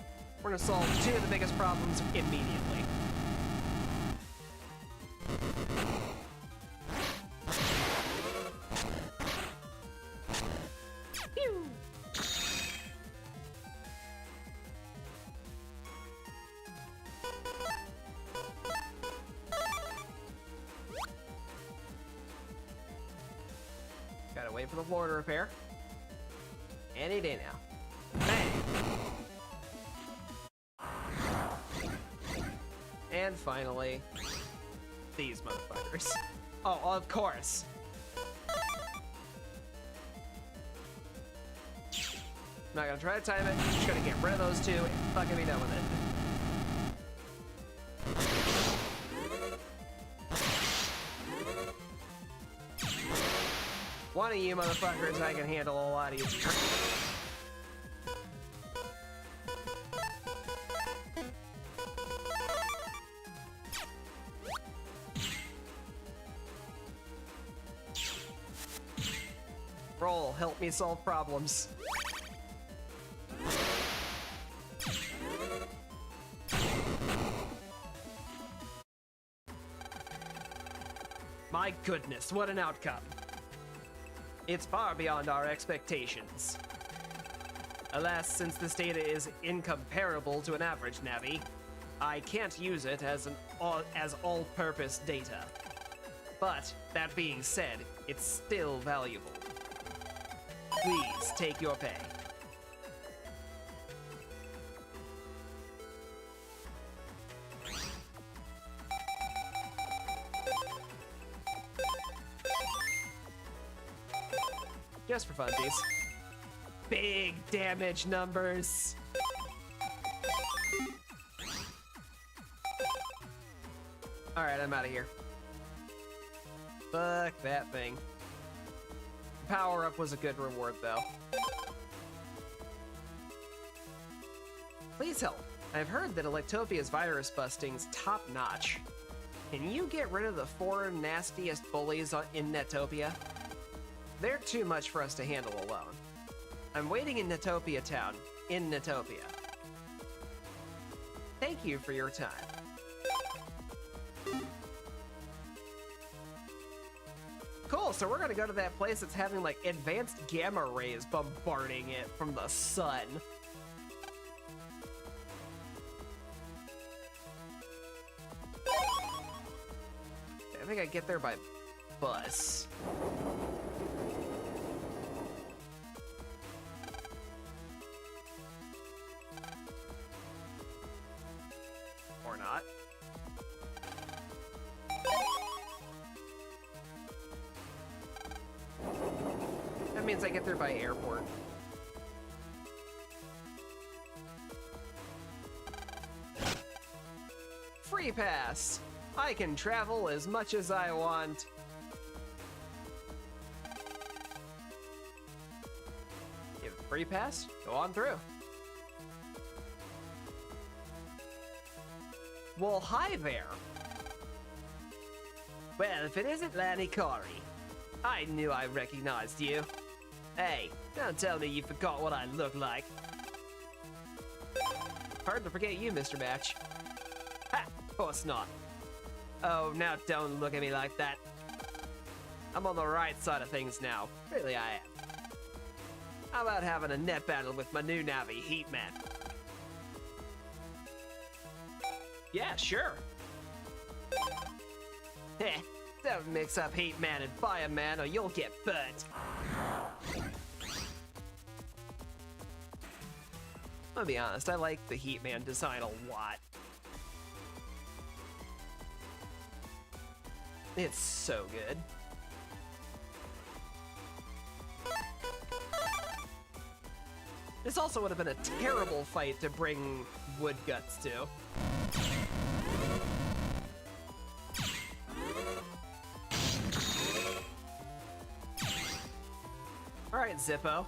we're gonna solve 2 of the biggest problems immediately. Pew! Gotta wait for the floor to repair. Any day now. Bang! And finally, these motherfuckers. Oh, of course. I'm not gonna try to time it. I'm just gonna get rid of those 2 and fucking be done with it. One of you motherfuckers I can handle a lot easier. Roll, help me solve problems. My goodness, what an outcome. It's far beyond our expectations. Alas, since this data is incomparable to an average Navi, I can't use it as all-purpose data. But, that being said, it's still valuable. Please take your pay. Just for funsies. Big damage numbers. Alright, I'm out of here. Fuck that thing. Power-up was a good reward, though. Please help. I've heard that Electopia's virus busting's top-notch. Can you get rid of the 4 nastiest bullies in Netopia? They're too much for us to handle alone. I'm waiting in Netopia Town, in Netopia. Thank you for your time. Cool, so we're gonna go to that place that's having, like, advanced gamma rays bombarding it from the sun. I think I get there by bus. means I get there by airport. Free pass. I can travel as much as I want. You have a free pass? Go on through. Well, hi there. Well, if it isn't Lanny Corey, I knew I recognized you. Hey, don't tell me you forgot what I look like. Hard to forget you, Mr. Match. Ha! Of course not. Oh, now don't look at me like that. I'm on the right side of things now. Really, I am. How about having a net battle with my new Navi, Heatman? Yeah, sure. Heh, don't mix up Heatman and Fireman or you'll get burnt. I'll be honest, I like the Heatman design a lot. It's so good. This also would have been a terrible fight to bring Wood Guts to. Alright, Zippo.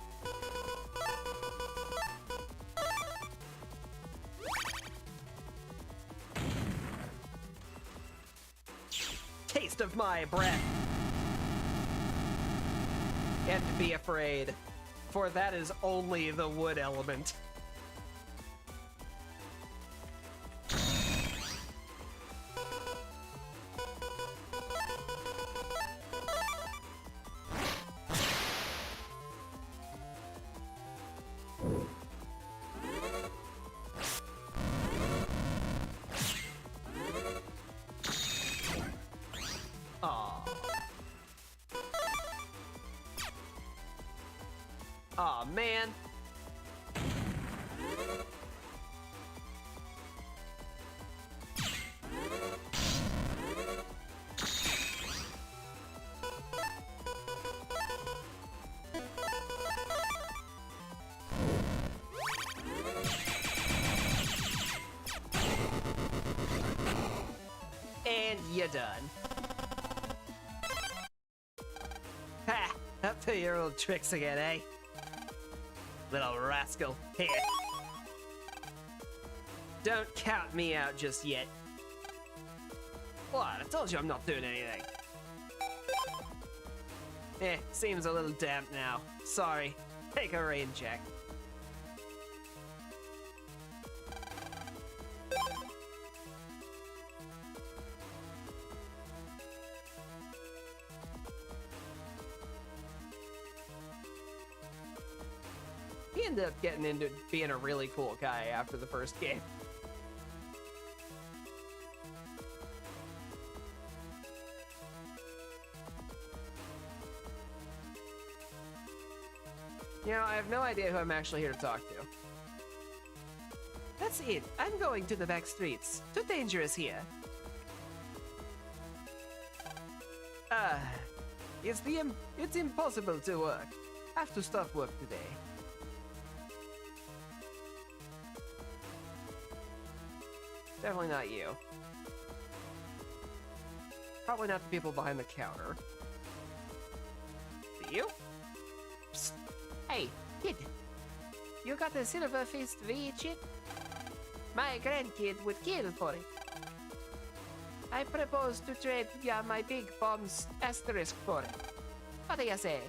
Taste of my breath. And be afraid, for that is only the wood element. Aw, man. And you're done. Ha! Up to your old tricks again, eh? Little rascal. Here. Don't count me out just yet. What? I told you I'm not doing anything. Seems a little damp now. Sorry. Take a rain check. He ended up getting into being a really cool guy after the first game. You know, I have no idea who I'm actually here to talk to. That's it. I'm going to the back streets. Too dangerous here. It's impossible to work. Have to stop work today. Definitely not you. Probably not the people behind the counter. You? Psst. Hey, kid. You got a silver-faced V chip? My grandkid would kill for it. I propose to trade my big bomb's asterisk for it. What do you say?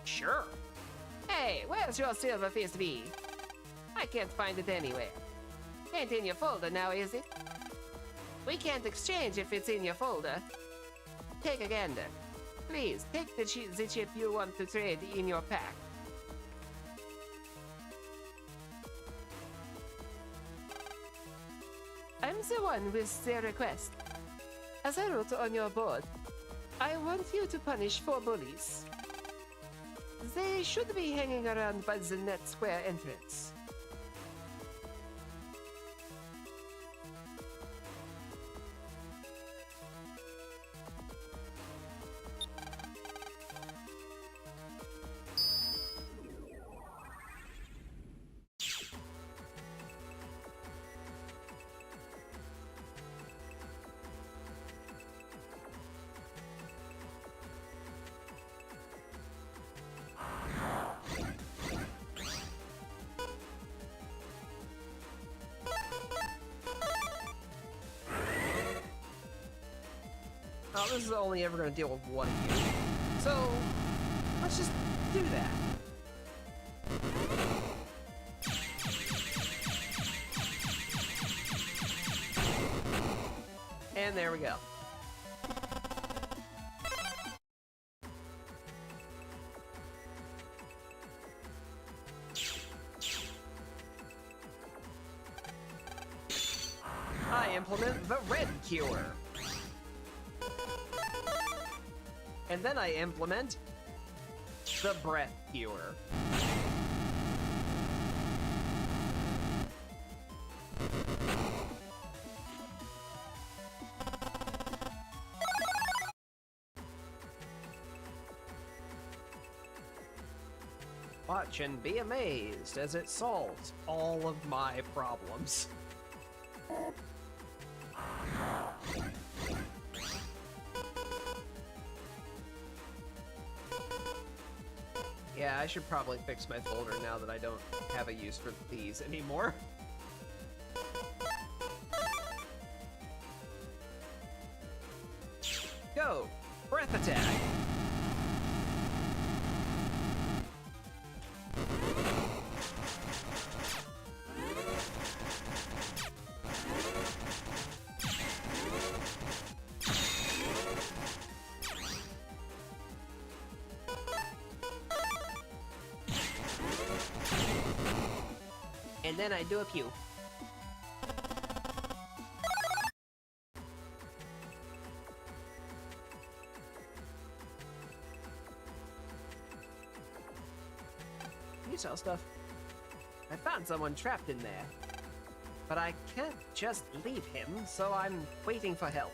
Sure. Hey, where's your silver-faced V? I can't find it anywhere. Ain't in your folder now, is it? We can't exchange if it's in your folder. Take a gander. Please, take the chip you want to trade in your pack. I'm the one with the request. As I wrote on your board, I want you to punish 4 bullies. They should be hanging around by the net square entrance. Oh, this is only ever going to deal with one of you. So, let's just do that. And there we go. I implement the red cure. And then I implement the breath cure. Watch and be amazed as it solves all of my problems. Yeah, I should probably fix my folder now that I don't have a use for these anymore. Go! Breath attack! And then I do a pew. You sell stuff. I found someone trapped in there. But I can't just leave him, so I'm waiting for help.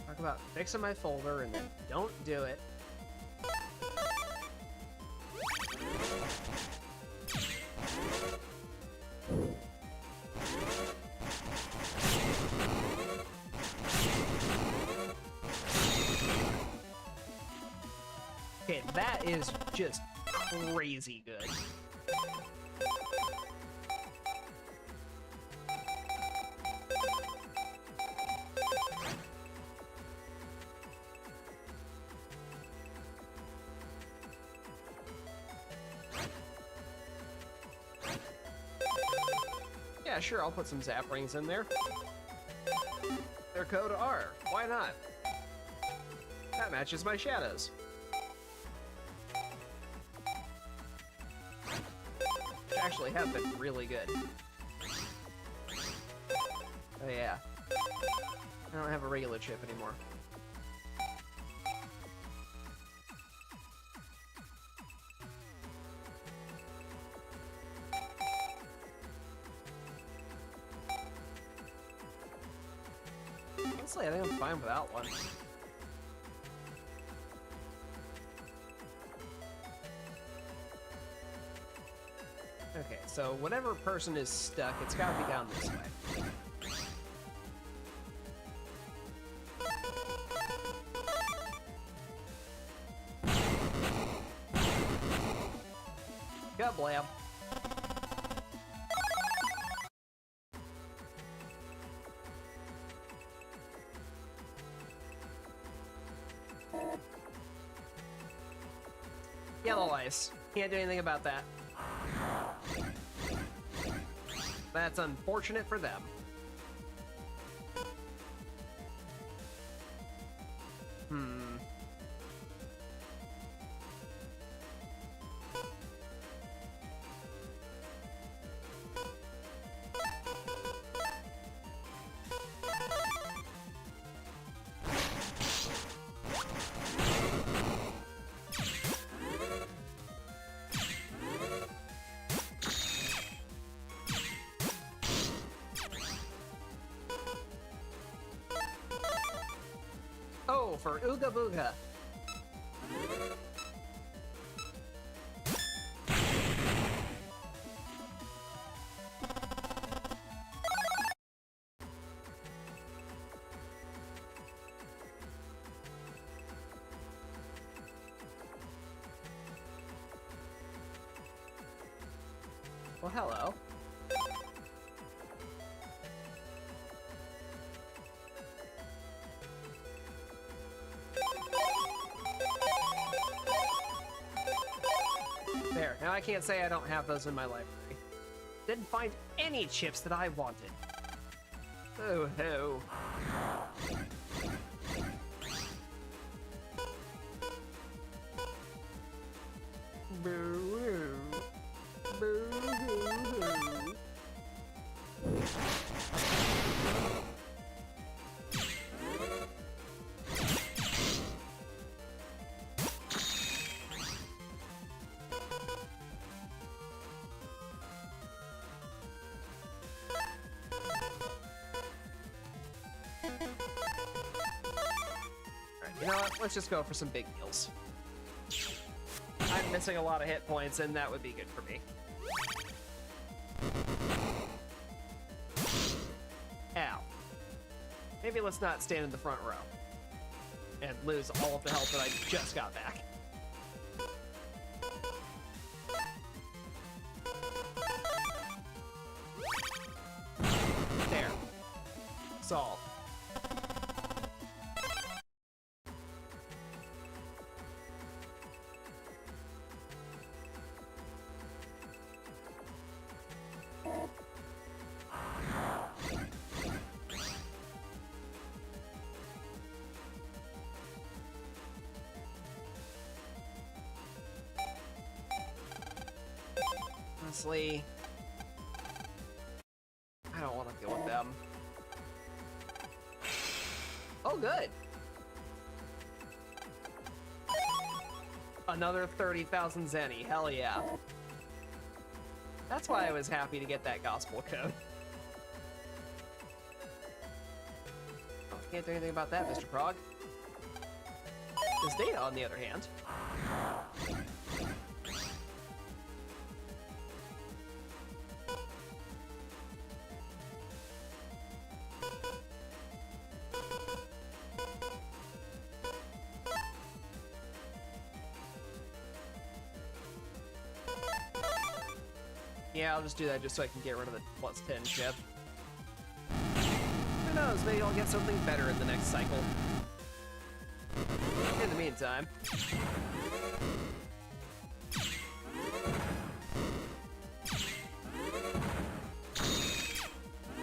Talk about fixing my folder and then don't do it. Okay, that is just crazy good. Yeah, sure, I'll put some zap rings in there. They're code R. Why not? That matches my shadows. Which actually have been really good. Oh yeah. I don't have a regular chip anymore. Honestly, I think I'm fine without one. Okay, so whatever person is stuck, it's gotta be down this way. Goblam. Yellow ice. Can't do anything about that. That's unfortunate for them. Oh, for Ooga Booga. Well, hello. There, now I can't say I don't have those in my library. Didn't find any chips that I wanted. Oh, ho. Boo-hoo. Boo-hoo-hoo. You know what? Let's just go for some big meals. I'm missing a lot of hit points, and that would be good for me. Ow. Maybe let's not stand in the front row and lose all of the health that I just got back. There. Solved. Honestly, I don't want to deal with them. Oh, good. Another 30,000 zenny. Hell yeah. That's why I was happy to get that gospel code. Oh, can't do anything about that, Mr. Prog. This data, on the other hand. Yeah, I'll just do that just so I can get rid of the plus 10 chip. Who knows, maybe I'll get something better in the next cycle. In the meantime...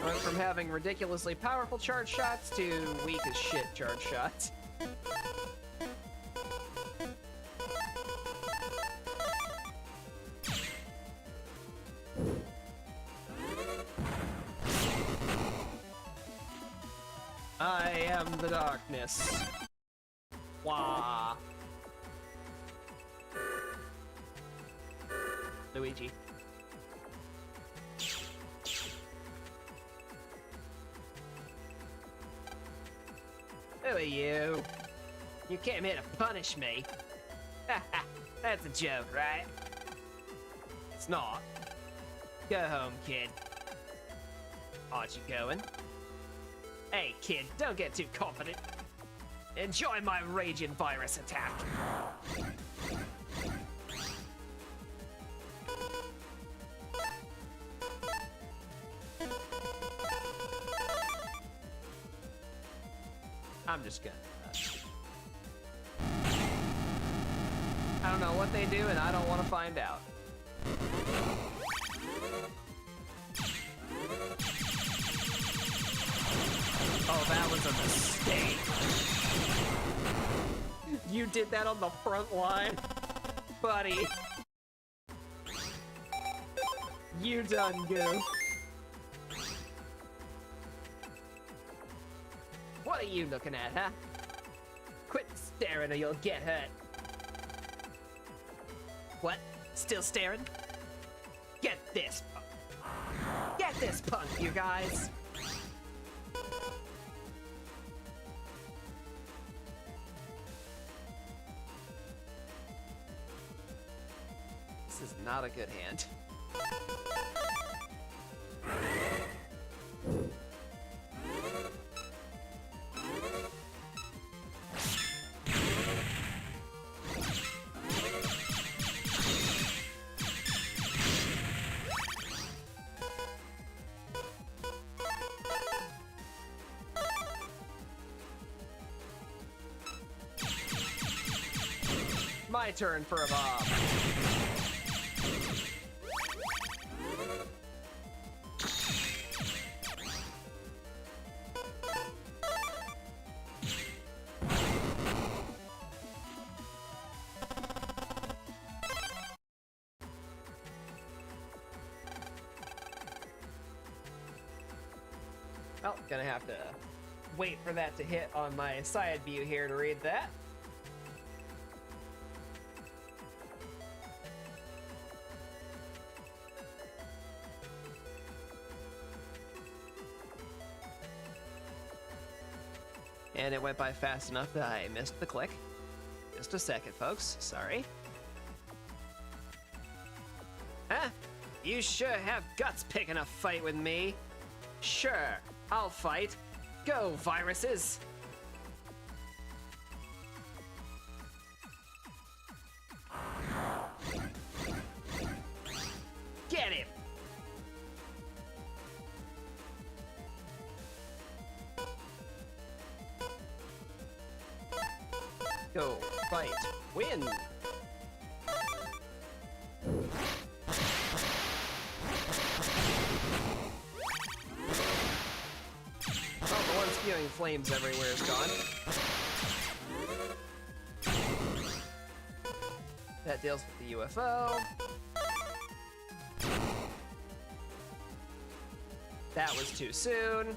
I went from having ridiculously powerful charge shots to weak as shit charge shots. I am the darkness. Wah. Luigi. Who are you? You came here to punish me. That's a joke, right? It's not. Go home, kid. Aren't you going? Hey, kid, don't get too confident. Enjoy my raging virus attack. I'm just gonna... I don't know what they do, and I don't want to find out. Oh, that was a mistake. You did that on the front line? Buddy. You done goof. What are you looking at, huh? Quit staring or you'll get hurt. What? Still staring? Get this punk. Get this punk, you guys. This is not a good hand. my turn for a bomb. Well, gonna have to wait for that to hit on my side view here to read that. And it went by fast enough that I missed the click. Just a second, folks. Sorry. Huh? You sure have guts picking a fight with me. Sure, I'll fight. Go, viruses! Get him! Go, fight, win! Spewing flames everywhere is gone. That deals with the UFO. That was too soon.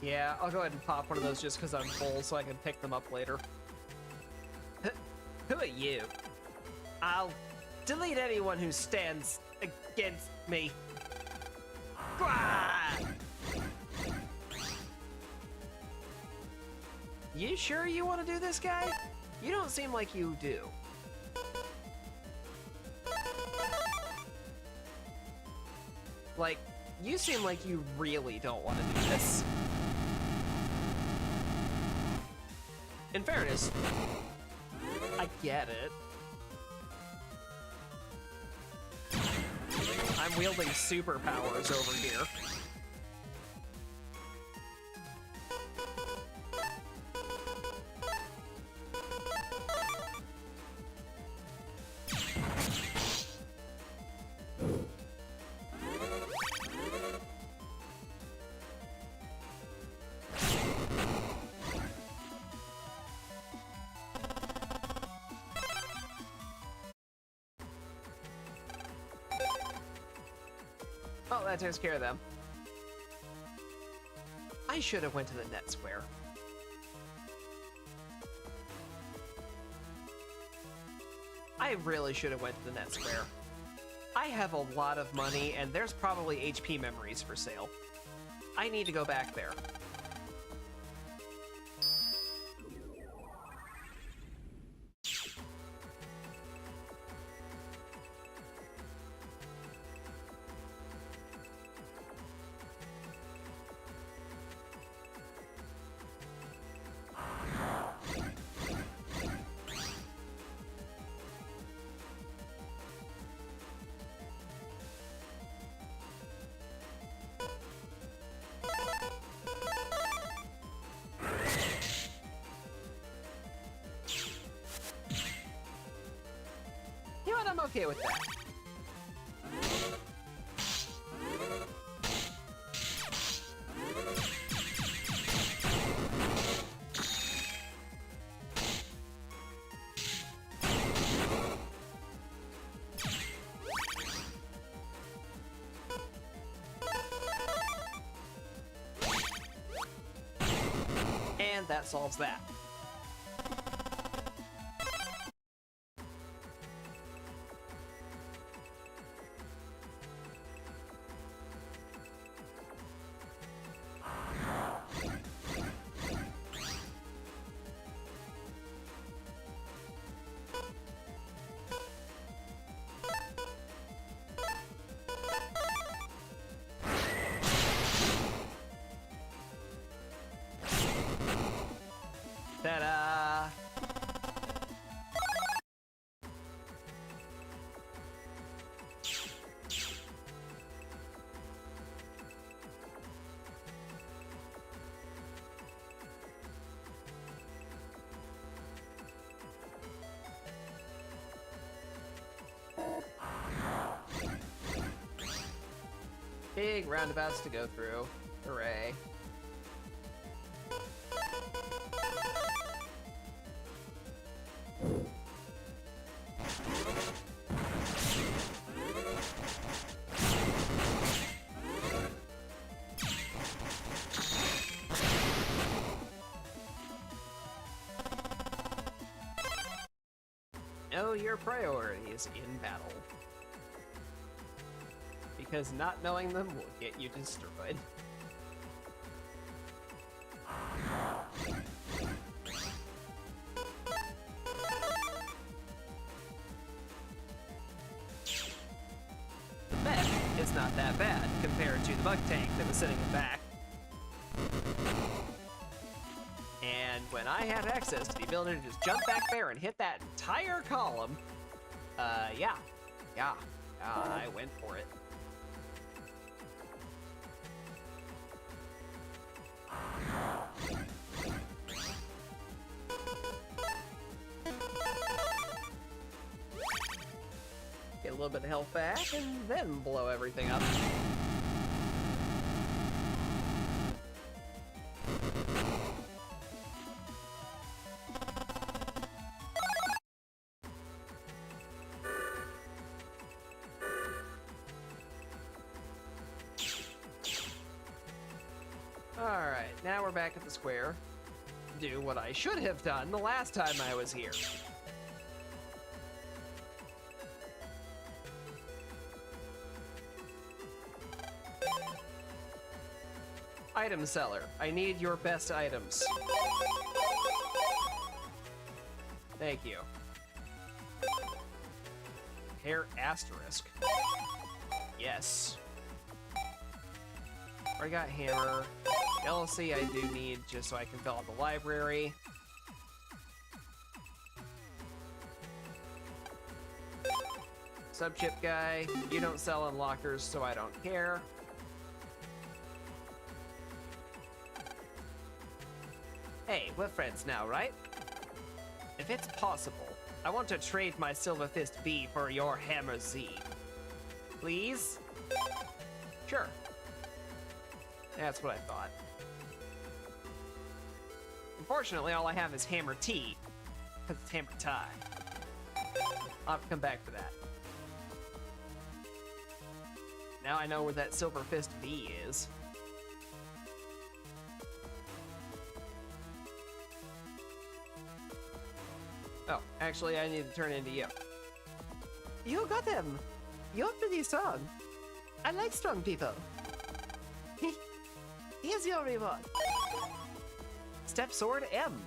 Yeah, I'll go ahead and pop one of those just because I'm full so I can pick them up later. Who are you? I'll delete anyone who stands against me. Ah! You sure you want to do this, guy? You don't seem like you do. Like, you seem like you really don't want to do this. In fairness, I get it. I'm wielding superpowers over here. Oh, that takes care of them. I should have went to the net square. I really should have went to the net square. I have a lot of money, and there's probably HP memories for sale. I need to go back there. You know what? I'm okay with that. And that solves that. big roundabouts to go through. Hooray. Know your priorities in battle. Because not knowing them will get you destroyed. The mech is not that bad compared to the bug tank that was sitting in back. And when I had access to the ability to just jump back there and hit that entire column, yeah, I went for it. Get a little bit of health back and then blow everything up. Alright, now we're back at the square. Do what I should have done the last time I was here. Item seller, I need your best items. Thank you. Hair asterisk. Yes. I got hammer. LC I do need just so I can fill out the library. Subchip guy, you don't sell in lockers, so I don't care. Hey, we're friends now, right? If it's possible, I want to trade my Silver Fist B for your Hammer Z. Please? Sure. That's what I thought. Unfortunately, all I have is Hammer T, because it's Hammer Tie. I'll have to come back for that. Now I know where that Silver Fist B is. Oh, actually, I need to turn into you. You got him. You're pretty strong. I like strong people. Here's your reward. Step Sword M.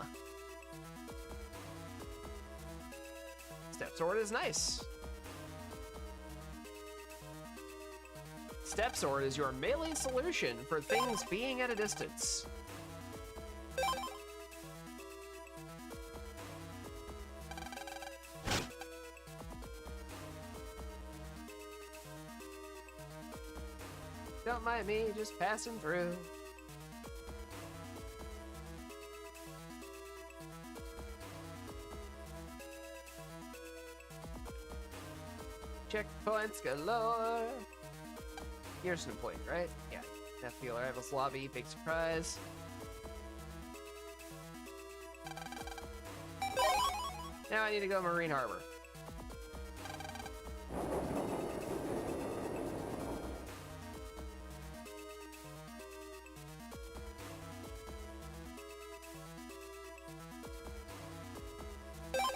Step Sword is nice. Step Sword is your melee solution for things being at a distance. Don't mind me, just passing through. Checkpoints galore. Here's an employee, right? Yeah. FBL Rivals Lobby, big surprise. Now I need to go Marine Harbor.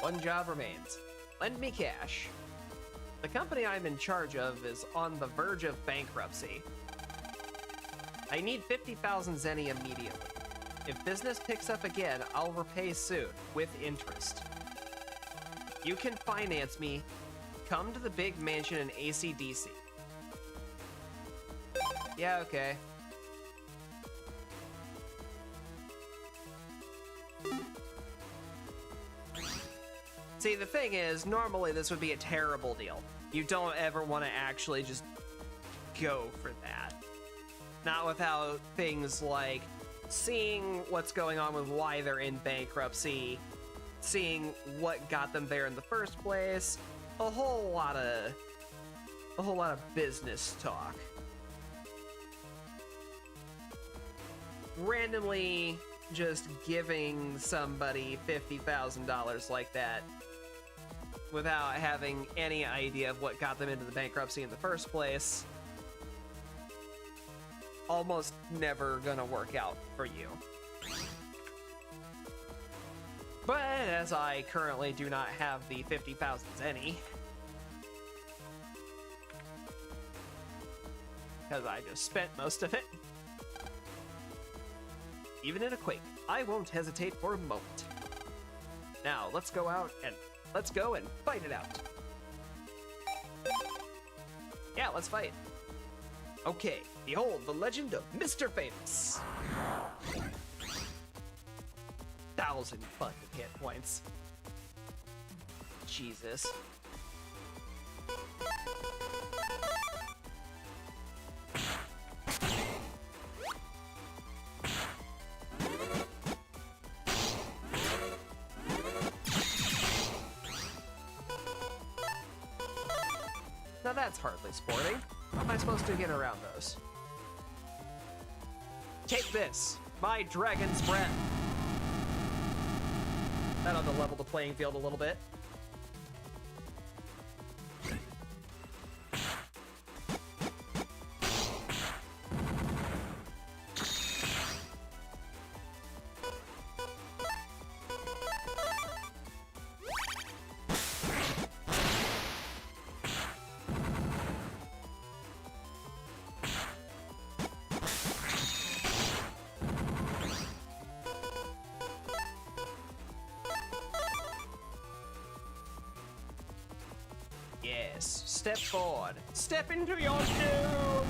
One job remains. Lend me cash. The company I'm in charge of is on the verge of bankruptcy. I need 50,000 zenny immediately. If business picks up again, I'll repay soon, with interest. You can finance me. Come to the big mansion in AC/DC. Yeah, okay. See, the thing is, normally this would be a terrible deal. You don't ever want to actually just go for that. Not without things like seeing what's going on with why they're in bankruptcy, seeing what got them there in the first place, a whole lot of business talk. randomly just giving somebody $50,000 like that without having any idea of what got them into the bankruptcy in the first place, almost never gonna work out for you. But as I currently do not have the 50,000 any, because I just spent most of it, even in a quake, I won't hesitate for a moment. Now, let's go and fight it out. Yeah, let's fight. Okay, behold the legend of Mr. Famous. 1,000 fucking hit points. Jesus. Now that's hardly sporting. How am I supposed to get around those? Take this, my dragon's breath. That ought to level the playing field a little bit. Yes, step forward. Step into your doom!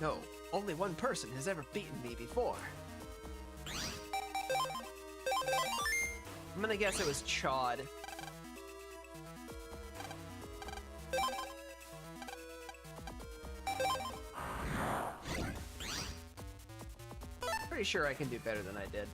No, only one person has ever beaten me before. I'm gonna guess it was Chod. Pretty sure I can do better than I did.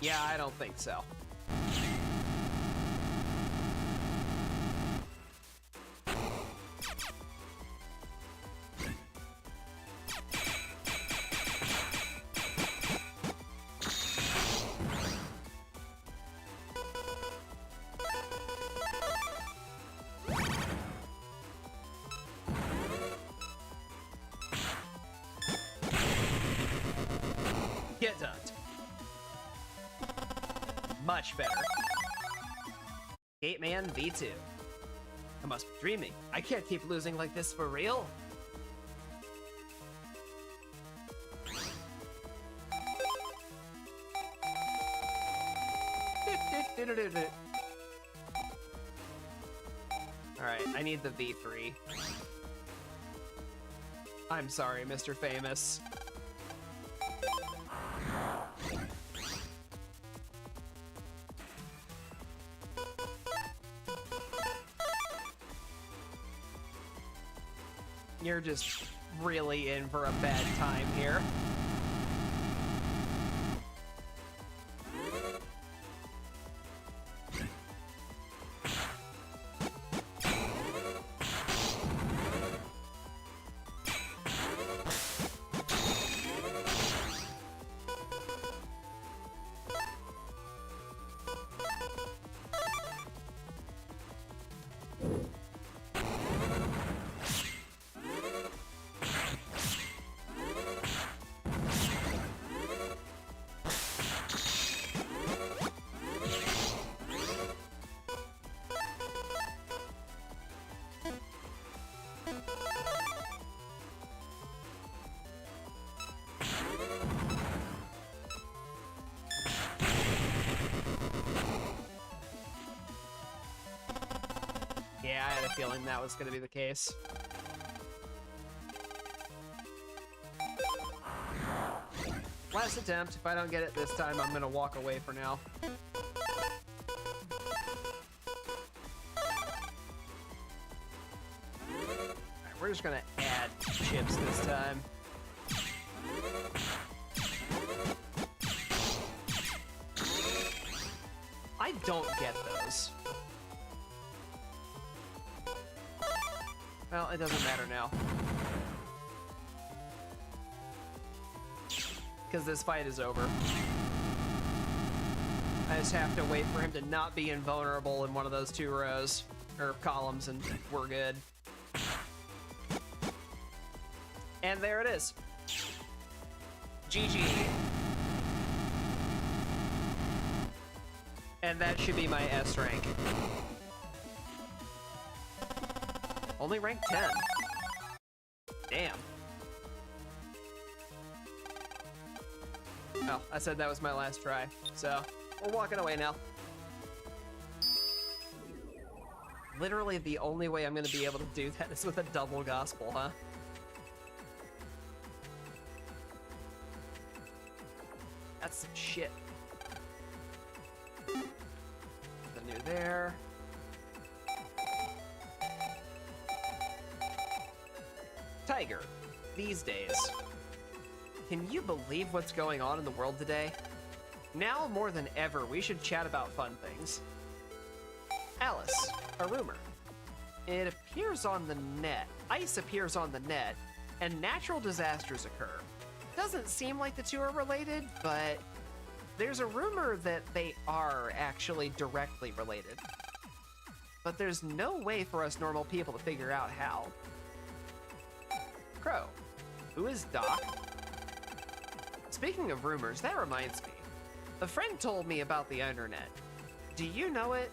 Yeah, I don't think so. Get dunked. Much better. Gateman V2. I must be dreaming. I can't keep losing like this for real. Alright, I need the V3. I'm sorry, Mr. Famous. You're just really in for a bad time here. feeling that was going to be the case. Last attempt. If I don't get it this time, I'm going to walk away for now. Alright, we're just going to add chips this time. I don't get those. Well, it doesn't matter now. Because this fight is over. I just have to wait for him to not be invulnerable in one of those 2 rows, or columns, and we're good. And there it is. GG. And that should be my S rank. Only rank 10. Damn. Oh, I said that was my last try, so we're walking away now. Literally the only way I'm gonna be able to do that is with a double gospel, huh? That's some shit. The new there. Tiger, these days. Can you believe what's going on in the world today? Now more than ever, we should chat about fun things. Alice, a rumor. It appears on the net, ice appears on the net, and natural disasters occur. Doesn't seem like the two are related, but there's a rumor that they are actually directly related. But there's no way for us normal people to figure out how. Crow, who is Doc? Speaking of rumors, that reminds me. A friend told me about the internet. Do you know it?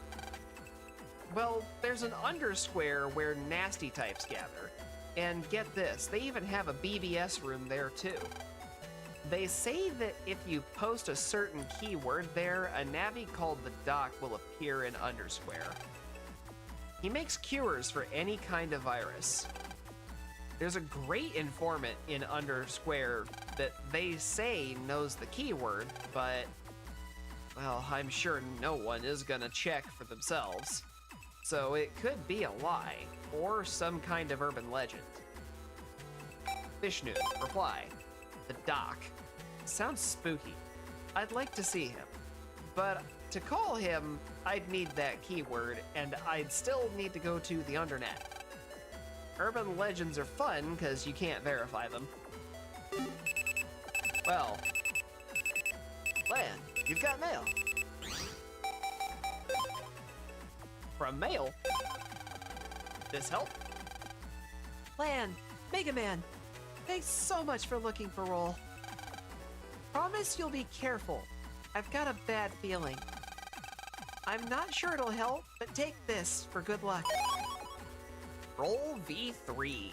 Well, there's an undersquare where nasty types gather. And get this, they even have a BBS room there too. They say that if you post a certain keyword there, a navi called the Doc will appear in undersquare. He makes cures for any kind of virus. There's a great informant in undersquare that they say knows the keyword, but, well, I'm sure no one is gonna check for themselves. So it could be a lie, or some kind of urban legend. Vishnu, reply. The Doc. Sounds spooky. I'd like to see him. But to call him, I'd need that keyword, and I'd still need to go to the undernet. Urban legends are fun, because you can't verify them. Well, Lan, you've got mail. From mail? This help? Lan, Mega Man, thanks so much for looking for Roll. Promise you'll be careful. I've got a bad feeling. I'm not sure it'll help, but take this for good luck. Roll V3.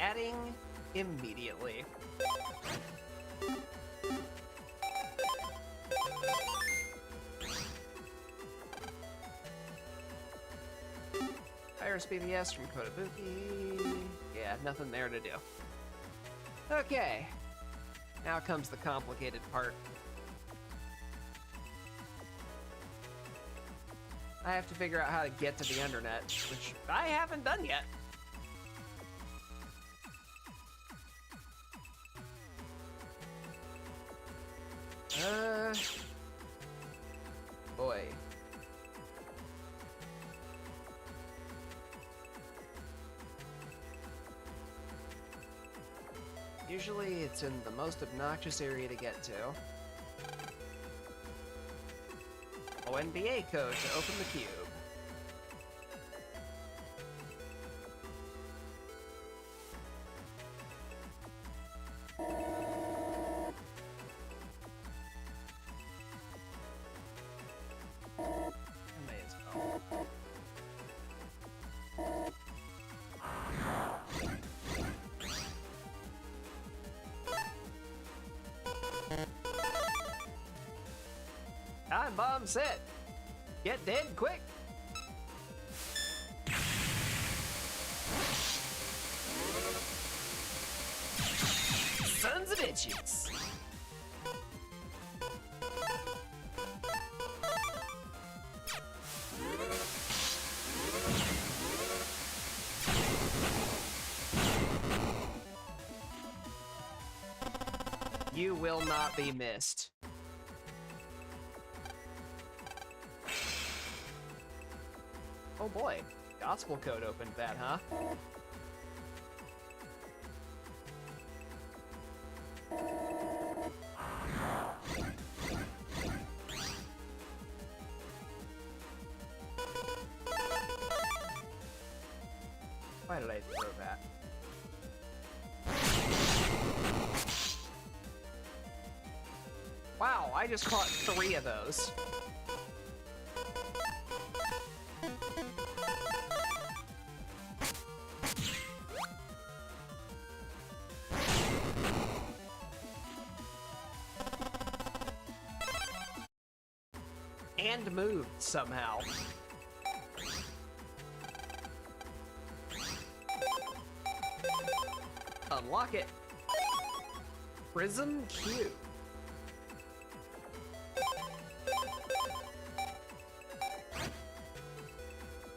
Adding immediately. Iris BBS from Kotobuki. Yeah, nothing there to do. Okay. Now comes the complicated part. I have to figure out how to get to the internet, which I haven't done yet. Boy. Usually it's in the most obnoxious area to get to. ONBA code to open the cube. May as well. bomb set. Get dead quick. Sons of bitches. You will not be missed. Oh boy, Gospel Code opened that, huh? Why did I throw that? Wow, I just caught 3 of those. And moved somehow. Unlock it. Prism Cube.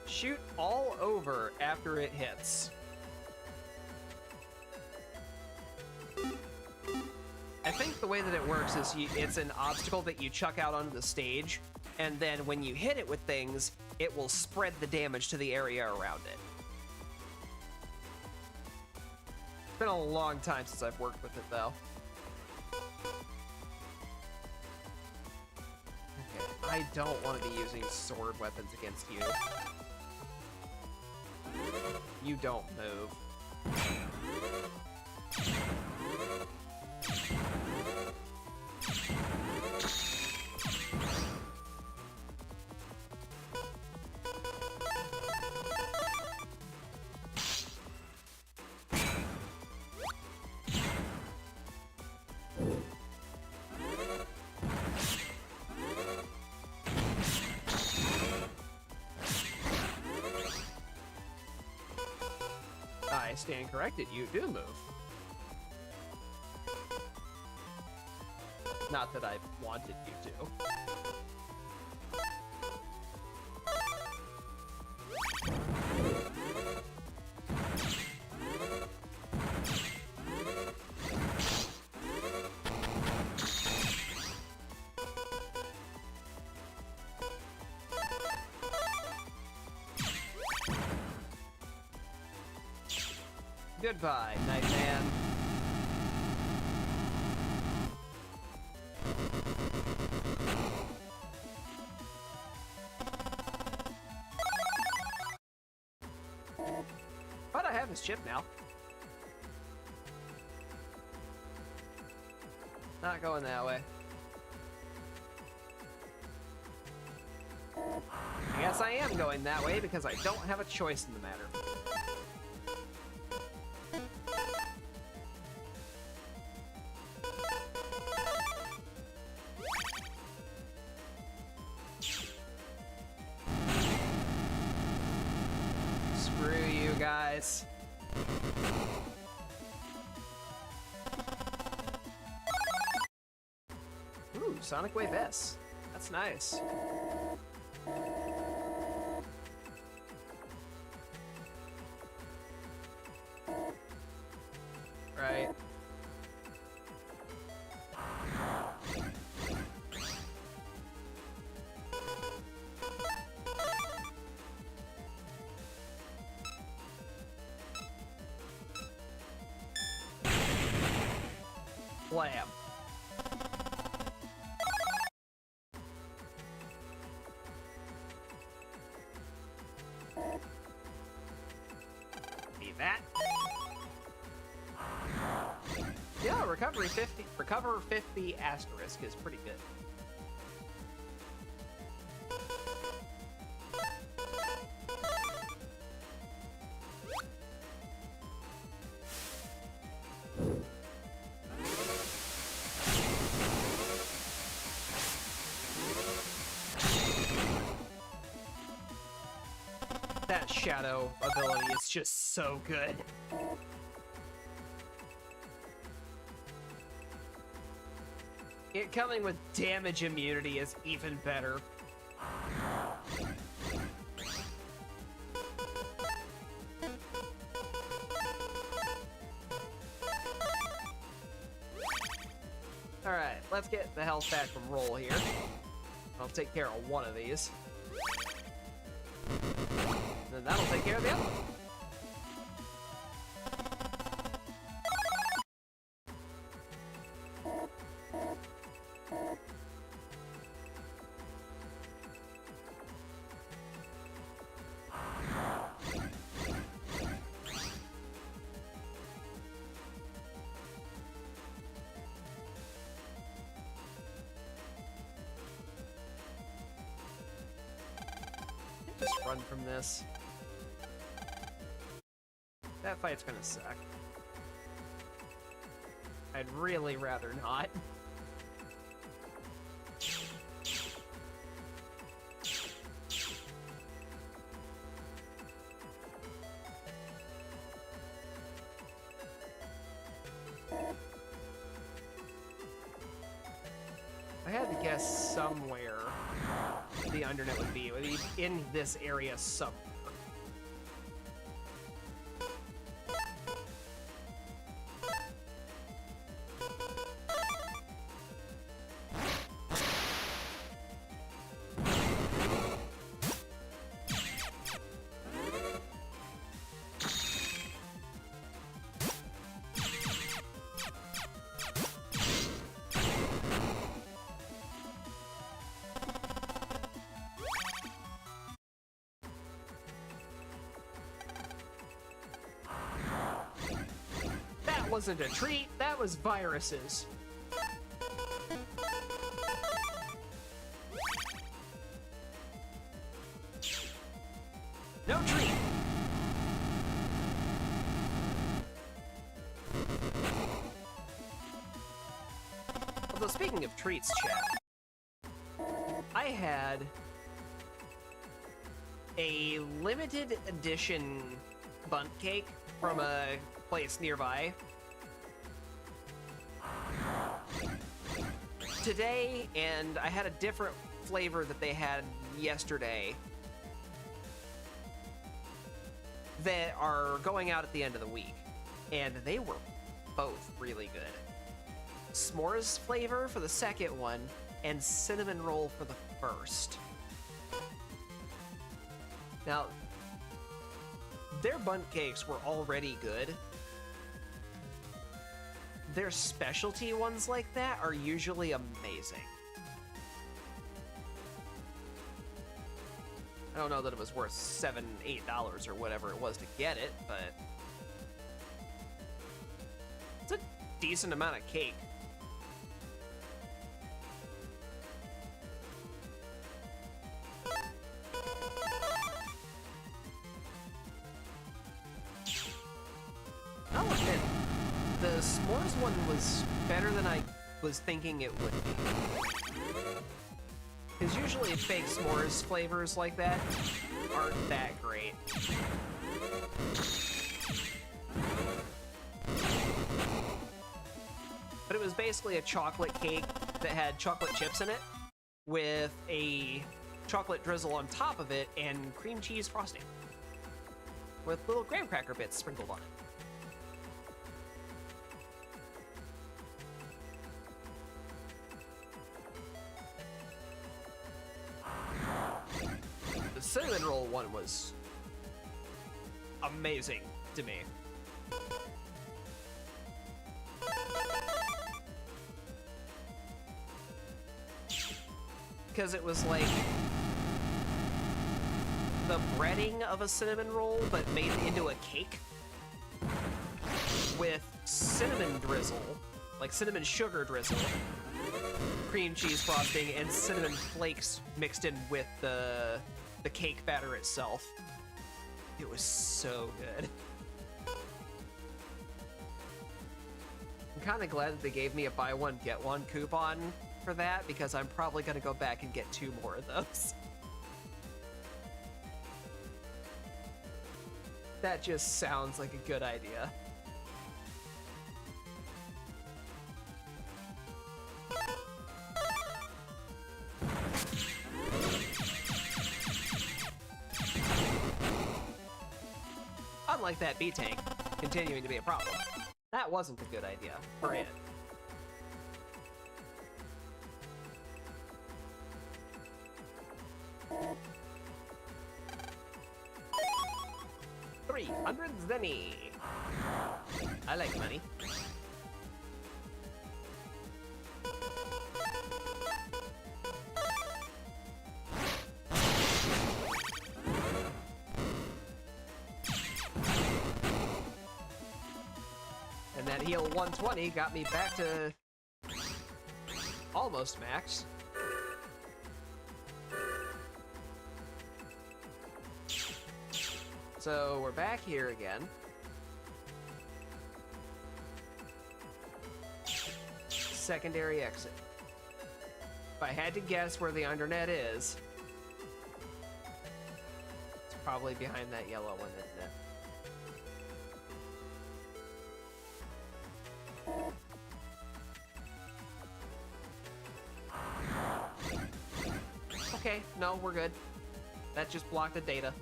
Shoot all over after it hits. I think the way that it works is it's an obstacle that you chuck out onto the stage, and then when you hit it with things, it will spread the damage to the area around it. It's been a long time since I've worked with it, though. Okay, I don't want to be using sword weapons against you. You don't move. I stand corrected, you do move. Not that I wanted you to. Goodbye, Nightman. But I have his chip now. Not going that way. I guess I am going that way because I don't have a choice in the matter. Screw you guys. Ooh, Sonic Wave S. That's nice. Right. Blam. Be that. Yeah, recover 50 asterisk is pretty good. shadow ability is just so good. It coming with damage immunity is even better. Alright, let's get the health back from Roll here. I'll take care of one of these. Then that'll take care of the other one. Just run from this. That fight's gonna suck. I'd really rather not. I had to guess somewhere the undernet would be. It would be in this area somewhere. That wasn't a treat, that was viruses. No treat. Although speaking of treats, chat, I had a limited edition bunt cake from a place nearby today, and I had a different flavor that they had yesterday that are going out at the end of the week, and they were both really good. S'mores flavor for the second one, and cinnamon roll for the first. Now, their bundt cakes were already good. Their specialty ones like that are usually amazing. I don't know that it was worth $7, $8 or whatever it was to get it, but it's a decent amount of cake. I'll admit, the s'mores one was better than I was thinking it would be. Because usually fake s'mores flavors like that aren't that great. But it was basically a chocolate cake that had chocolate chips in it with a chocolate drizzle on top of it and cream cheese frosting with little graham cracker bits sprinkled on it. The cinnamon roll one was amazing to me. Because it was like the breading of a cinnamon roll, but made into a cake with cinnamon drizzle, like cinnamon sugar drizzle, cream cheese frosting, and cinnamon flakes mixed in with the cake batter itself. It was so good. I'm kind of glad that they gave me a buy one get one coupon for that, because I'm probably gonna go back and get 2 more of those. That just sounds like a good idea. Unlike that B-tank, continuing to be a problem. That wasn't a good idea for it. $300 Zenny. I like money. And that heal 120 got me back to almost max. So we're back here again. Secondary exit. If I had to guess where the undernet is, it's probably behind that yellow one, isn't it? Okay, no, we're good. That just blocked the data.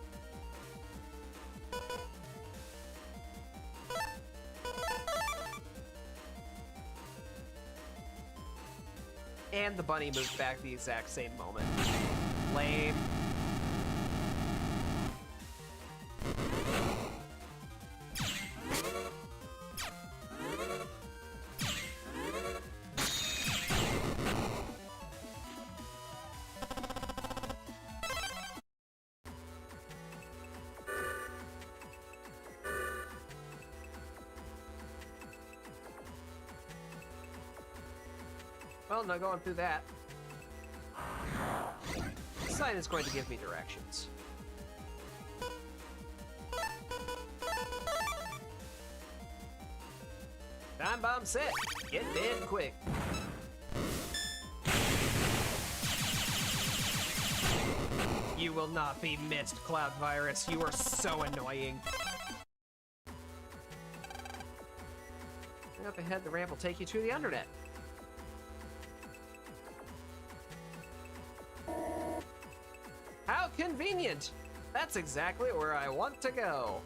And the bunny moved back the exact same moment. Lame. Well, not going through that. The sign is going to give me directions. Time bomb set. Get dead quick. You will not be missed, Cloud Virus. You are so annoying. Up ahead, the ramp will take you to the undernet. How convenient! That's exactly where I want to go.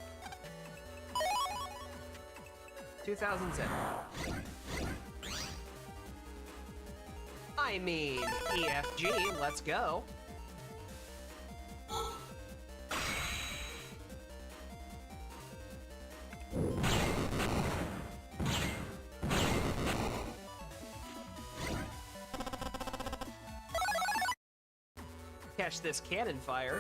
2007. I mean, EFG, let's go. Catch this cannon fire.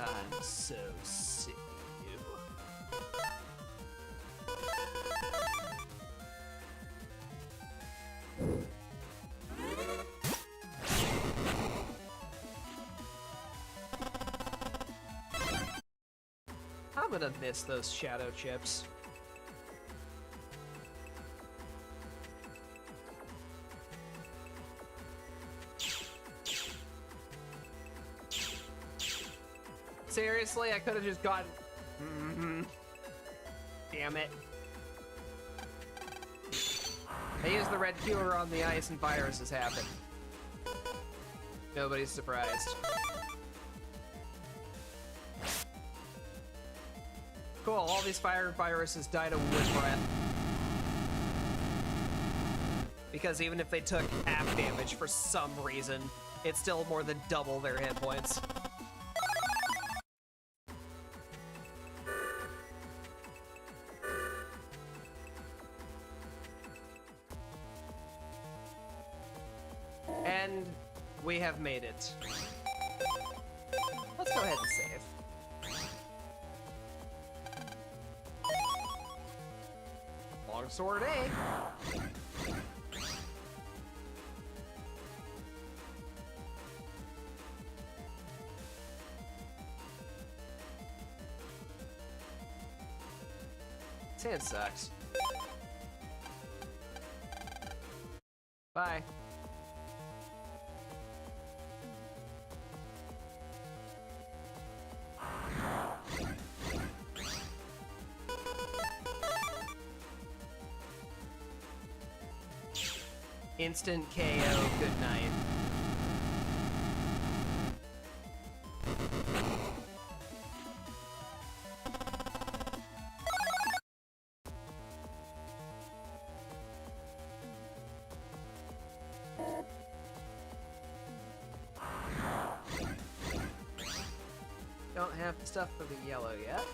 I'm so sick of you. I'm gonna miss those shadow chips. Seriously, I could have just gotten... Damn it. I used the red cure on the ice and viruses happened. Nobody's surprised. Cool, all these fire viruses died of wood breath. Because even if they took half damage for some reason, it's still more than double their hit points. And we have made it. Let's go ahead and save. Sword A. Sand sucks. Bye. Instant KO, good night. Don't have the stuff for the yellow yet.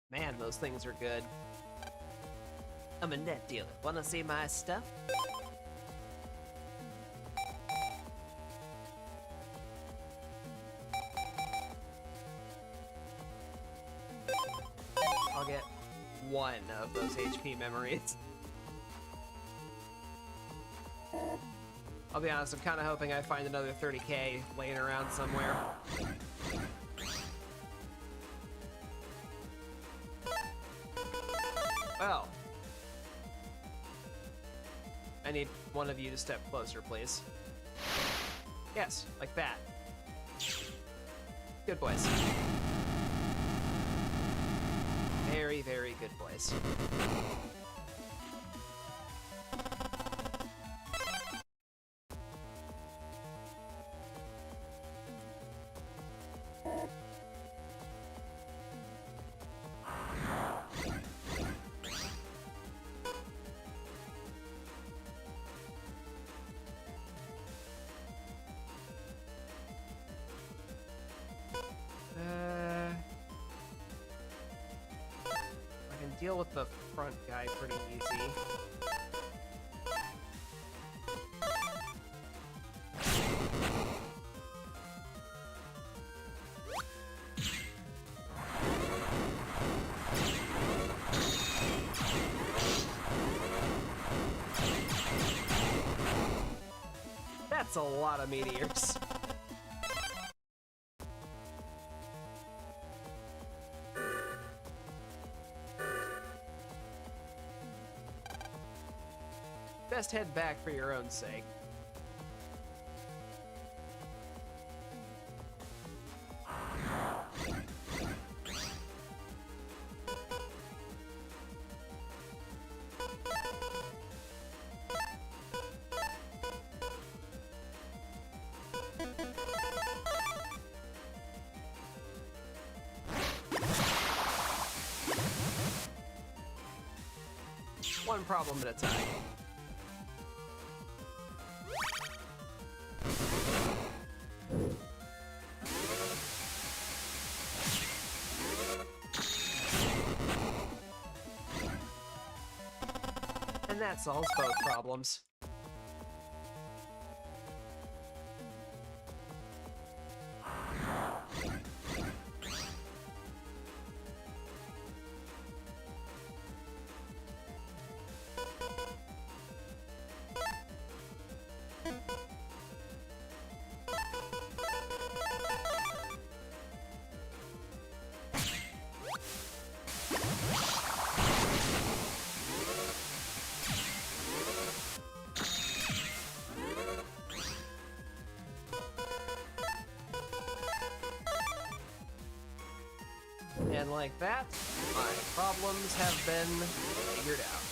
Man, those things are good. I'm a net dealer. Wanna see my stuff? I'll get one of those HP memories. I'll be honest, I'm kind of hoping I find another 30k laying around somewhere. Well, I need one of you to step closer, please. Yes, like that. Good boys. Very, very good boys. Deal with the front guy pretty easy. That's a lot of meteors. Best head back for your own sake. One problem at a time. And that solves both problems. And like that, my problems have been figured out.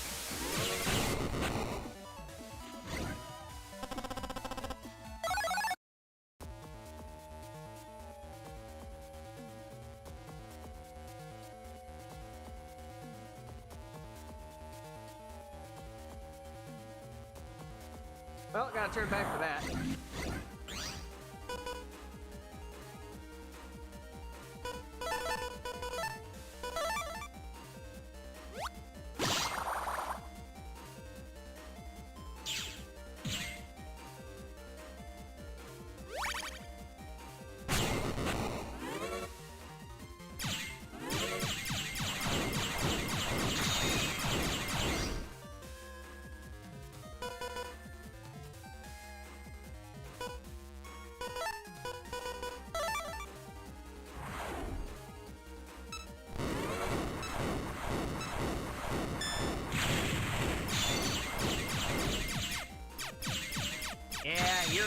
Well, gotta turn back for that.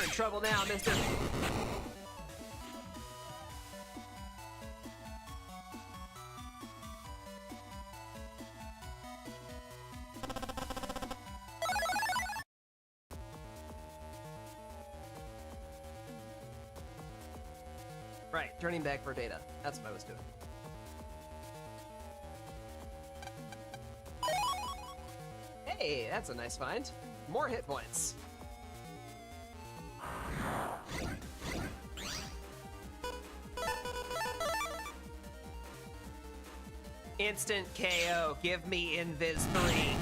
in trouble now, mister. Right, turning back for data. That's what I was doing. Hey, that's a nice find. More hit points. Instant KO. Give me Invis 3.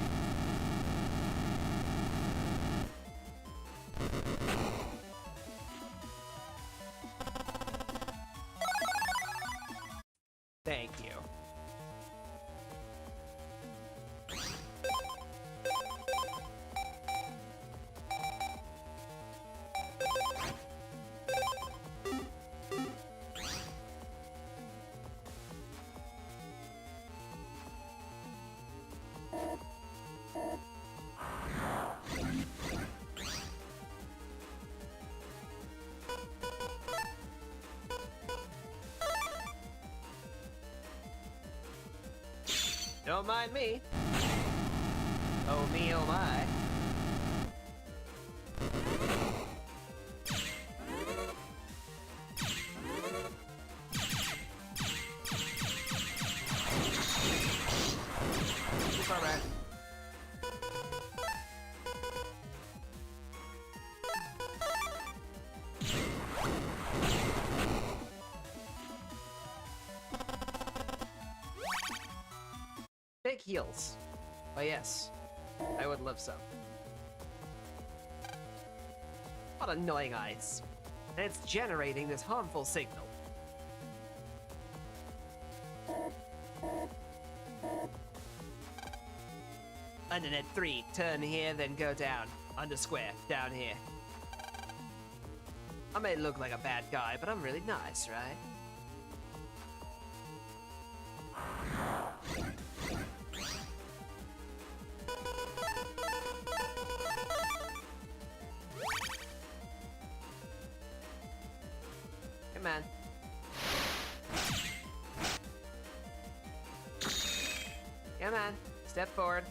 Thank you. Don't mind me. Oh me, oh my. It's all right. Big heals. Oh yes, I would love some. What annoying eyes. And it's generating this harmful signal. Undernet 3, turn here, then go down. Under square, down here. I may look like a bad guy, but I'm really nice, right? Come on. Come on. Step forward.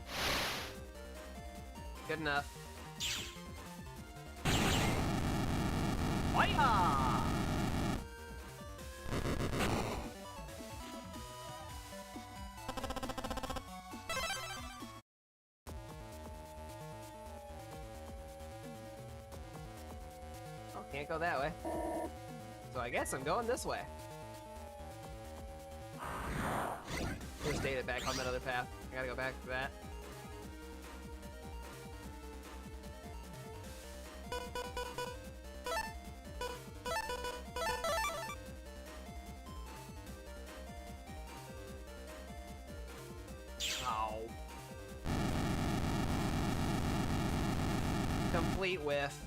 Good enough. Hiya! Oh, can't go that way. So I guess I'm going this way. There's data back on that other path. I gotta go back to that. Oh. Complete whiff.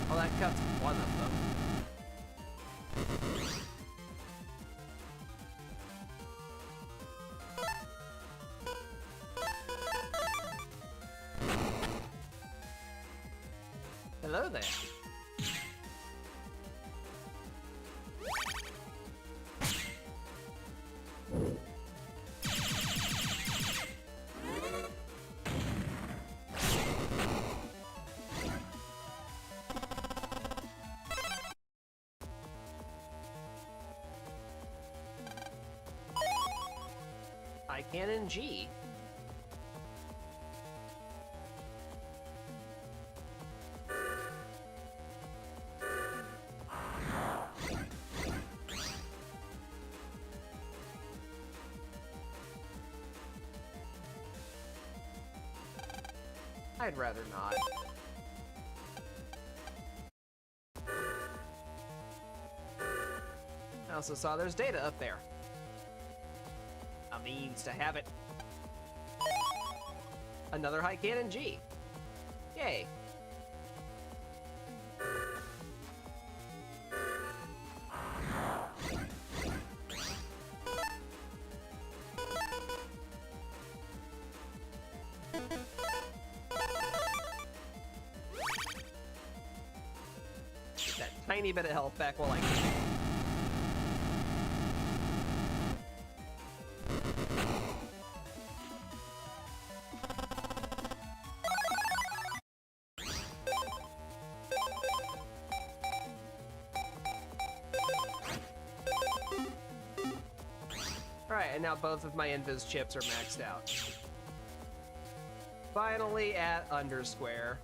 Well, that cuts one of them. Hello there. I can in G. I'd rather not. also saw there's data up there. A means to have it. Another high cannon G. Yay. That tiny bit of health back while I can. Alright, and now both of my invis chips are maxed out. Finally at undersquare.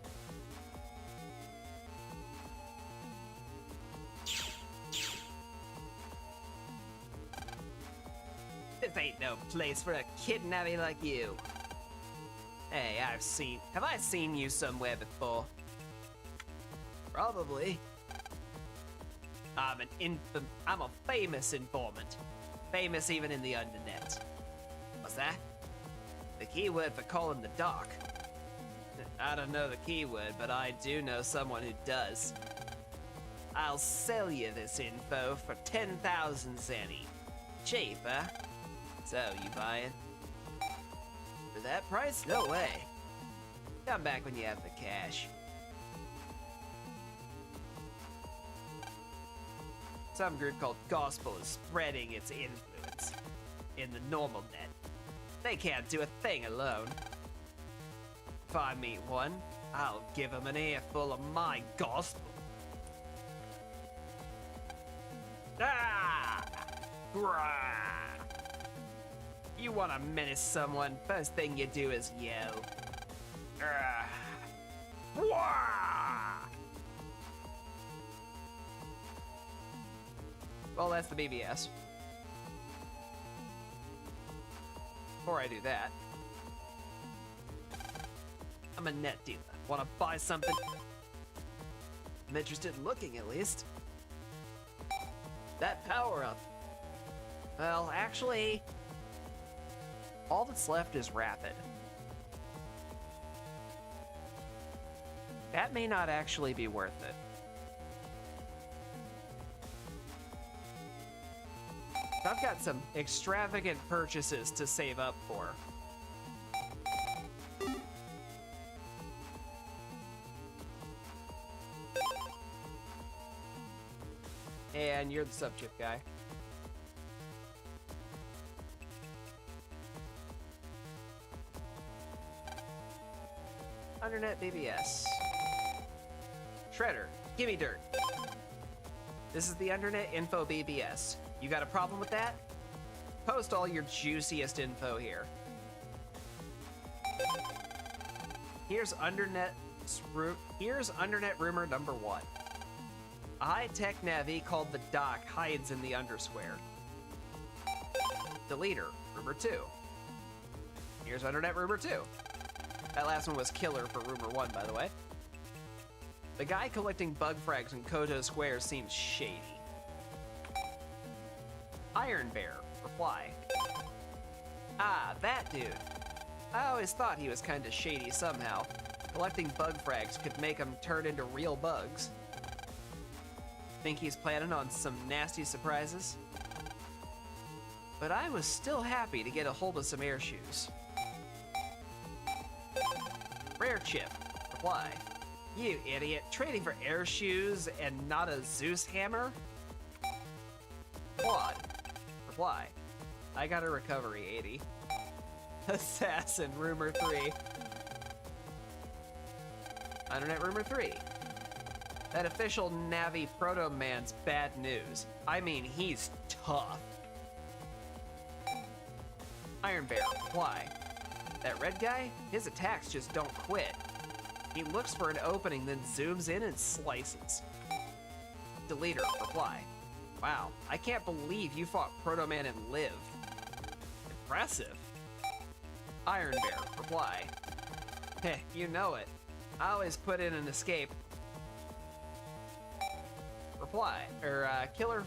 This ain't no place for a kidnapping like you. Hey, have I seen you somewhere before? Probably. I'm a famous informant. Famous even in the undernet. What's that? The keyword for calling the doc. I don't know the keyword, but I do know someone who does. I'll sell you this info for 10,000 zenny. Cheap, huh? So, you buying? For that price? No way. Come back when you have the cash. Some group called Gospel is spreading its influence in the normal net. They can't do a thing alone. If I meet one, I'll give them an earful of my gospel. Ah! Grah! You want to menace someone, first thing you do is yell. Ah! Wah! Well, that's the BBS. Before I do that, I'm a net dealer. Want to buy something? I'm interested in looking, at least. That power-up. Well, actually, all that's left is rapid. That may not actually be worth it. I've got some extravagant purchases to save up for. And you're the sub-chip guy. Undernet BBS. Shredder, gimme dirt. This is the Undernet Info BBS. You got a problem with that? Post all your juiciest info here. Here's Undernet rumor number 1. A high-tech navi called the Doc hides in the undersquare. Deleter, rumor 2. Here's Undernet rumor 2. That last one was killer for rumor 1, by the way. The guy collecting bug frags in Koto Square seems shady. Iron Bear, reply. Ah, that dude. I always thought he was kinda shady somehow. Collecting bug frags could make him turn into real bugs. Think he's planning on some nasty surprises? But I was still happy to get a hold of some air shoes. Rare Chip, reply. You idiot, trading for air shoes and not a Zeus hammer? Quad, reply. I got a recovery 80. Assassin, rumor 3. Internet rumor 3. That official Navi Proto Man's bad news. I mean, he's tough. Iron Bear, reply. That red guy? His attacks just don't quit. He looks for an opening, then zooms in and slices. Deleter, reply. Wow, I can't believe you fought Proto Man and lived. Impressive. Iron Bear, reply. Heh, you know it. I always put in an escape. Reply, Killer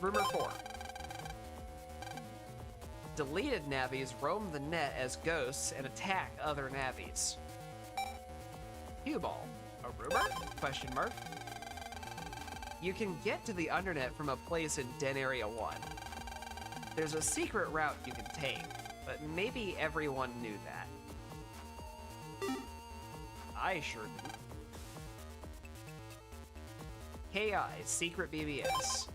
Rumor 4. Deleted navies roam the net as ghosts and attack other navies. Cue ball. A rumor? Question mark. You can get to the undernet from a place in Den Area 1. There's a secret route you can take, but maybe everyone knew that. I sure didn't. KI, secret BBS.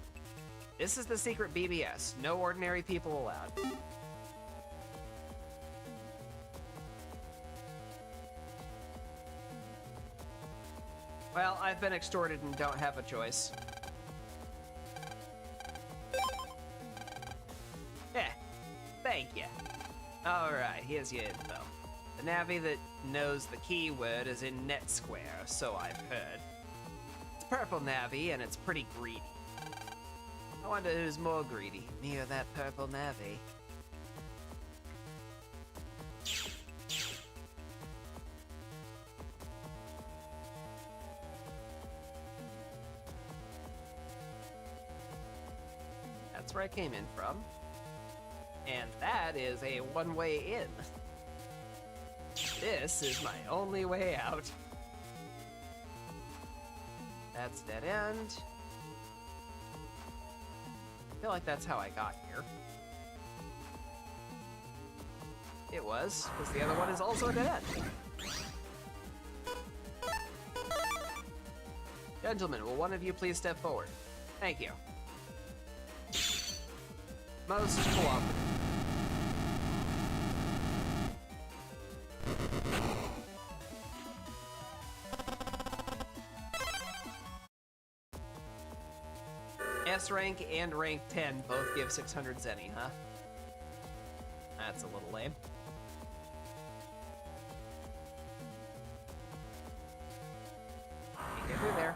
This is the secret BBS. No ordinary people allowed. Well, I've been extorted and don't have a choice. Thank you. Alright, here's your info. The Navi that knows the keyword is in Net Square, so I've heard. It's purple Navi, and it's pretty greedy. I wonder who's more greedy, me or that purple Navi. That's where I came in from. And that is a one-way in. This is my only way out. That's dead end. I feel like that's how I got here. It was, because the other one is also a dead end. Gentlemen, will one of you please step forward? Thank you. Most cooperative. S rank and rank 10 both give 600 zenny, huh? That's a little lame. You get through there.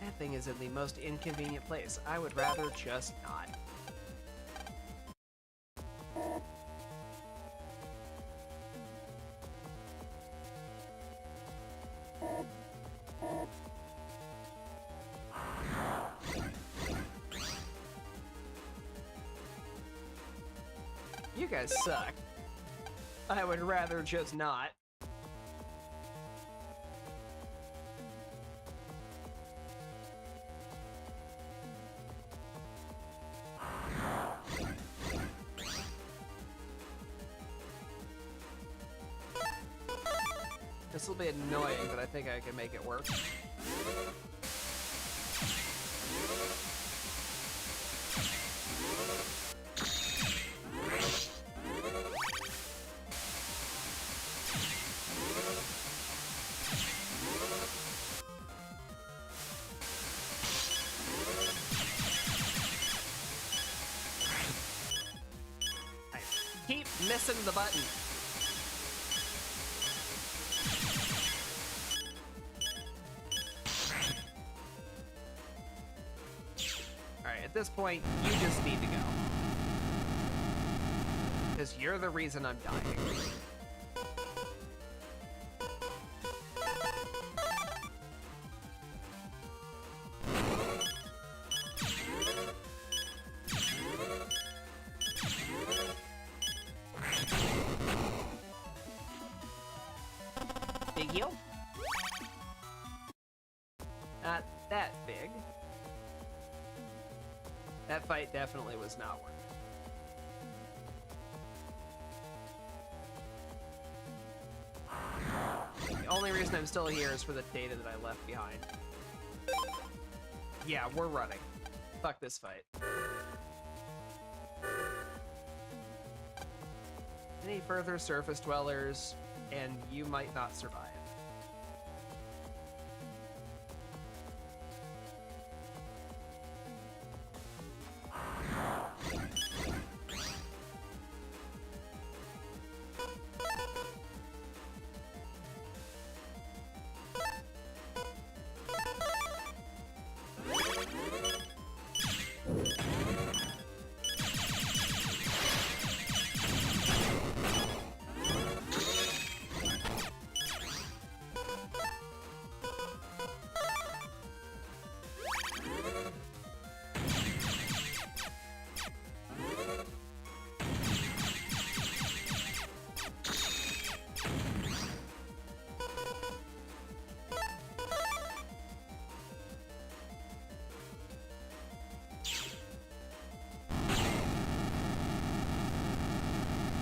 That thing is in the most inconvenient place. I would rather just not. You guys suck. I would rather just not. This will be annoying, but I think I can make it work. I keep missing the button. At this point, you just need to go. Because you're the reason I'm dying. Big heal? Not that big. That fight definitely was not worth it. The only reason I'm still here is for the data that I left behind. Yeah, we're running. Fuck this fight. Any further surface dwellers, and you might not survive.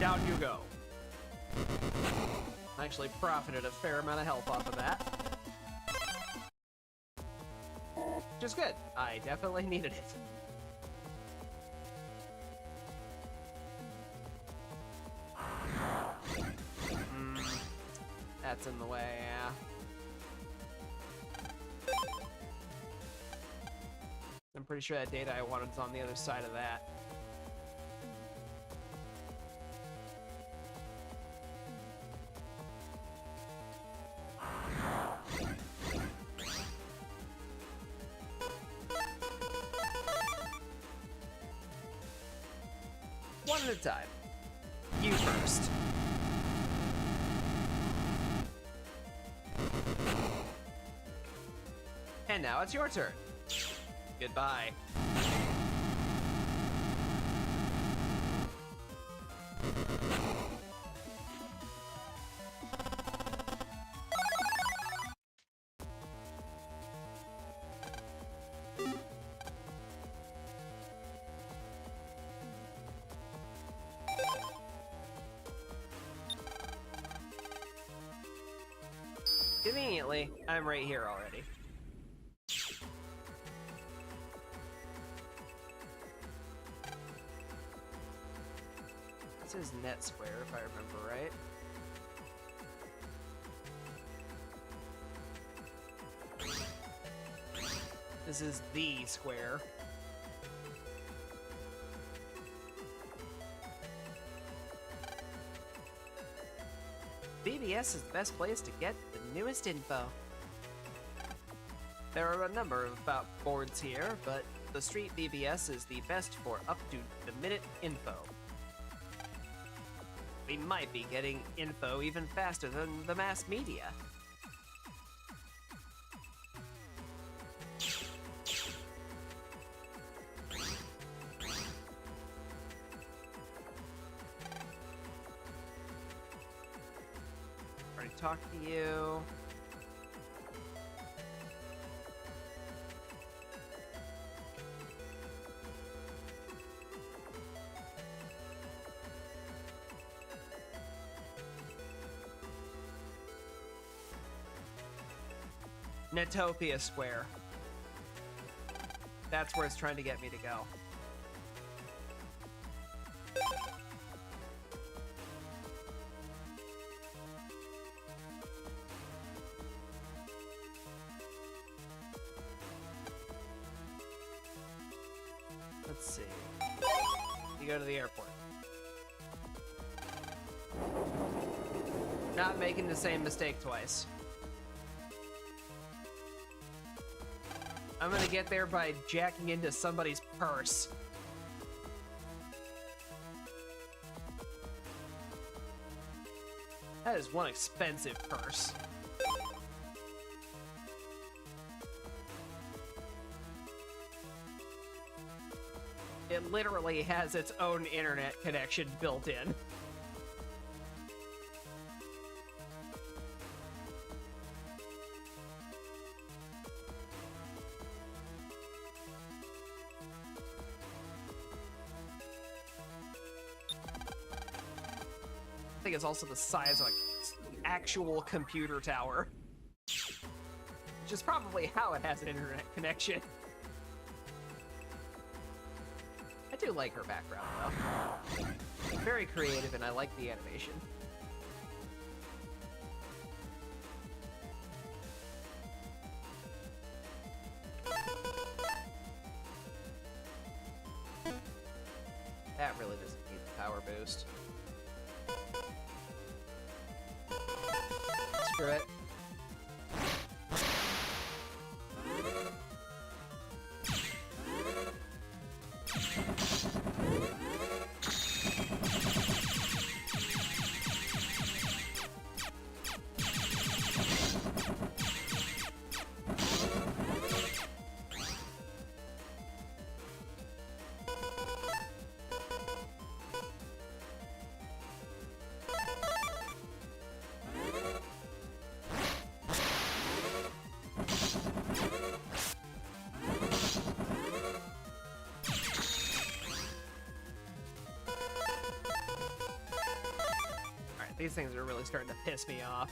Down you go. I actually profited a fair amount of health off of that. Which is good. I definitely needed it. That's in the way, yeah. I'm pretty sure that data I wanted is on the other side of that. One at a time. You first. And now it's your turn. Goodbye. Conveniently, I'm right here already. This is net square, if I remember right. This is the square. BBS is the best place to get the newest info. There are a number of boards here, but the Street BBS is the best for up-to-the-minute info. We might be getting info even faster than the mass media. Already talked to you. Netopia Square. That's where it's trying to get me to go. Let's see. You go to the airport. Not making the same mistake twice. I'm gonna get there by jacking into somebody's purse. That is one expensive purse. It literally has its own internet connection built in. I think it's also the size of an actual computer tower. Which is probably how it has an internet connection. I do like her background, though. Very creative, and I like the animation. That really doesn't need the power boost. Screw it. These things are really starting to piss me off.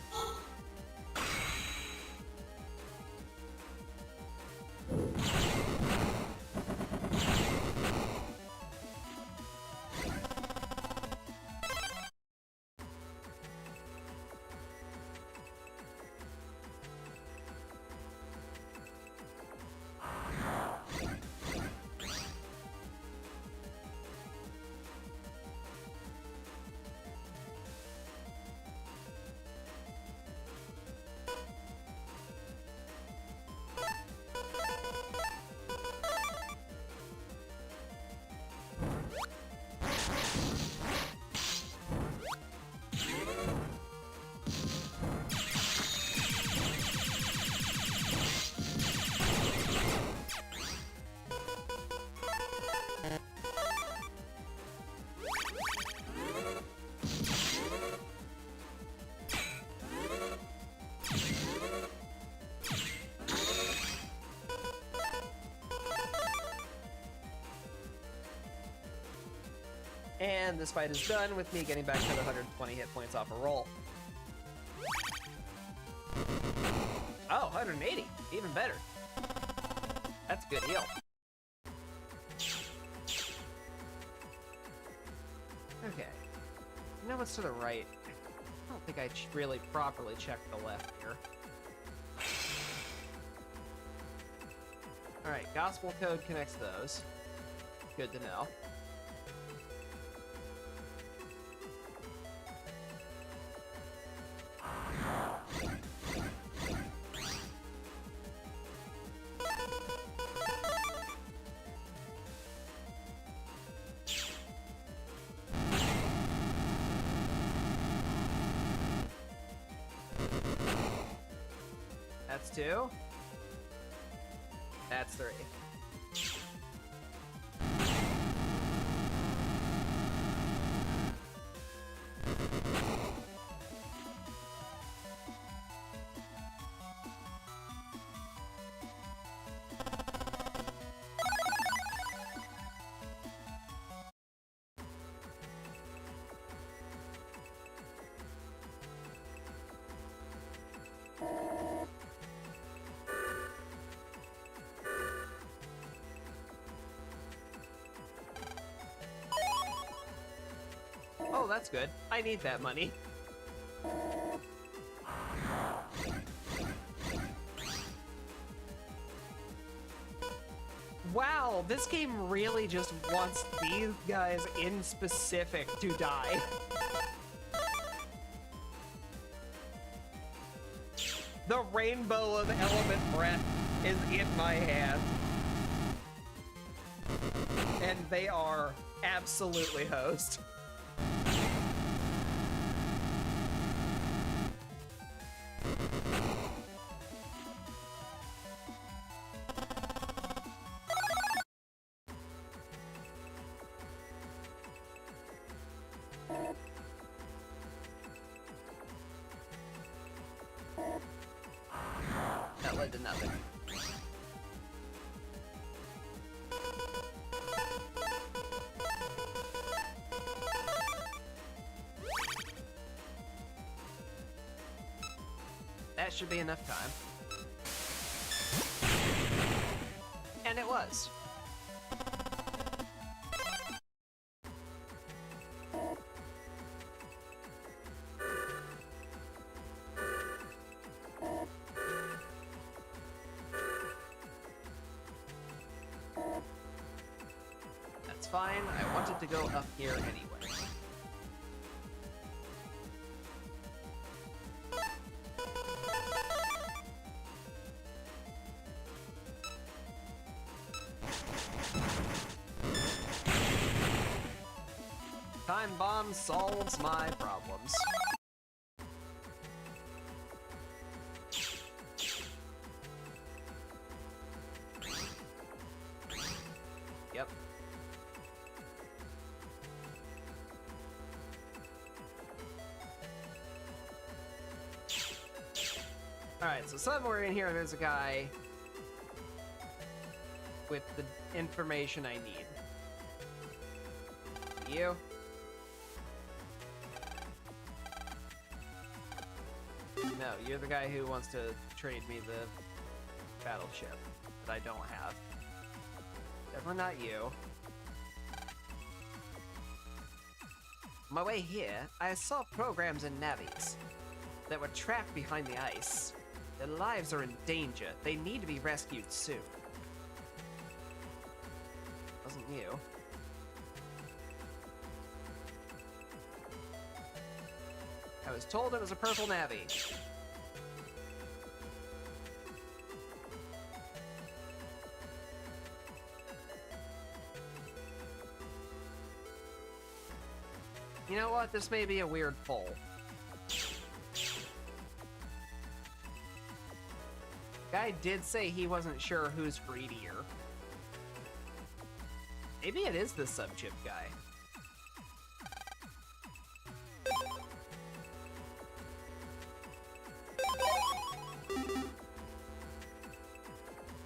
And this fight is done with me getting back to the 120 hit points off a roll. Oh, 180. Even better. That's a good heal. Okay. You know what's to the right? I don't think I really properly checked the left here. Alright, gospel code connects those. Good to know. That's 2. That's 3. Oh, that's good. I need that money. Wow, this game really just wants these guys in specific to die. The rainbow of element breath is in my hand. And they are absolutely hosed. That led to nothing. That should be enough time. And it was. That's fine. I wanted to go up here anyway. Time bomb solves my problems. Yep. Alright, so somewhere in here there's a guy with the information I need. You? No, you're the guy who wants to trade me the battleship that I don't have. Definitely not you. On my way here, I saw programs and navies that were trapped behind the ice. Their lives are in danger. They need to be rescued soon. Wasn't you. I was told it was a purple navy. You know what? This may be a weird poll. Guy did say he wasn't sure who's greedier. Maybe it is the subchip guy.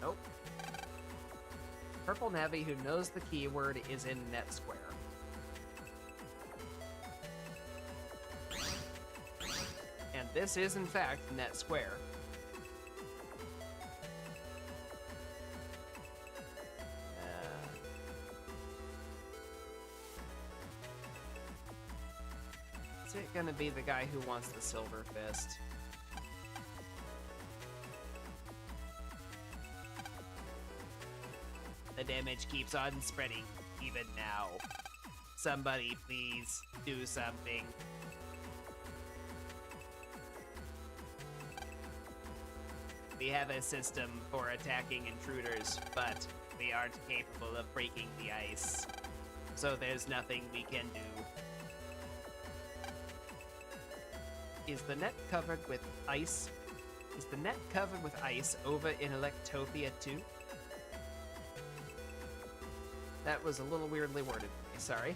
Nope. Purple Navi who knows the keyword is in net square. And this is in fact net square. Is it gonna be the guy who wants the silver fist? The damage keeps on spreading, even now. Somebody please do something. We have a system for attacking intruders, but we aren't capable of breaking the ice. So there's nothing we can do. Is the net covered with ice? Is the net covered with ice over in Electopia too? That was a little weirdly worded for me, sorry.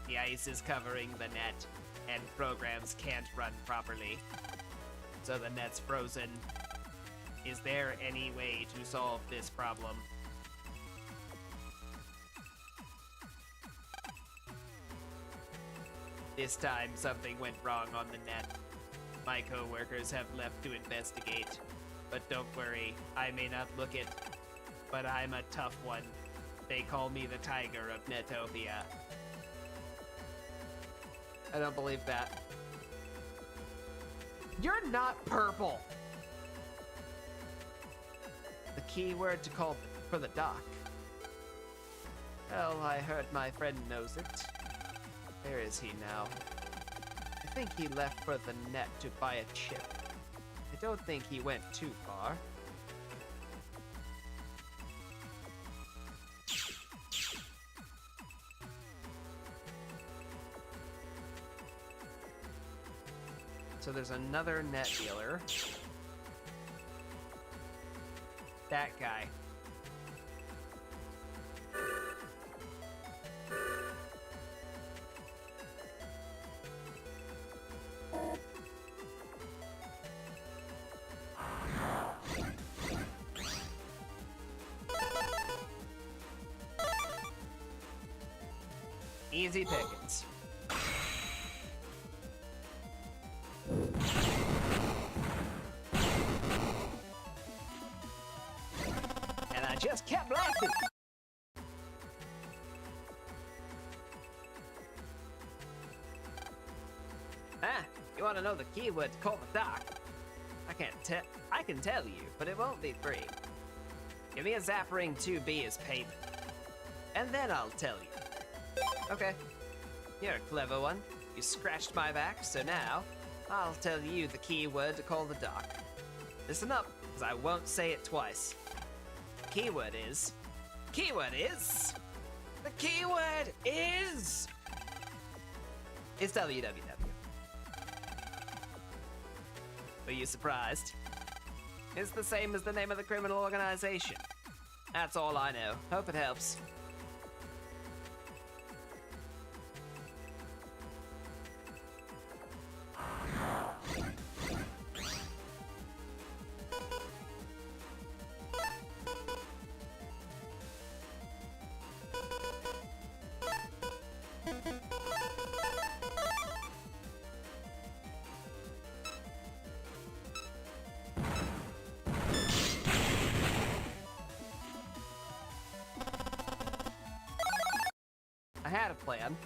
The ice is covering the net, and programs can't run properly. So the net's frozen. Is there any way to solve this problem? This time something went wrong on the net. My co-workers have left to investigate. But don't worry, I may not look it, but I'm a tough one. They call me the Tiger of Netopia. I don't believe that. You're not purple! The keyword to call for the dock. Well, I heard my friend knows it. Where is he now? I think he left for the net to buy a chip. I don't think he went too far. So there's another net dealer. That guy. Easy pickings. And I just kept laughing. You want to know the keyword to call the dock? I can tell you, but it won't be free. Give me a Zappering 2B as payment, and then I'll tell you. Okay, you're a clever one. You scratched my back, so now I'll tell you the keyword to call the dock. Listen up, because I won't say it twice. The keyword is... The keyword is... It's WWW. Were you surprised? It's the same as the name of the criminal organization. That's all I know. Hope it helps. plan.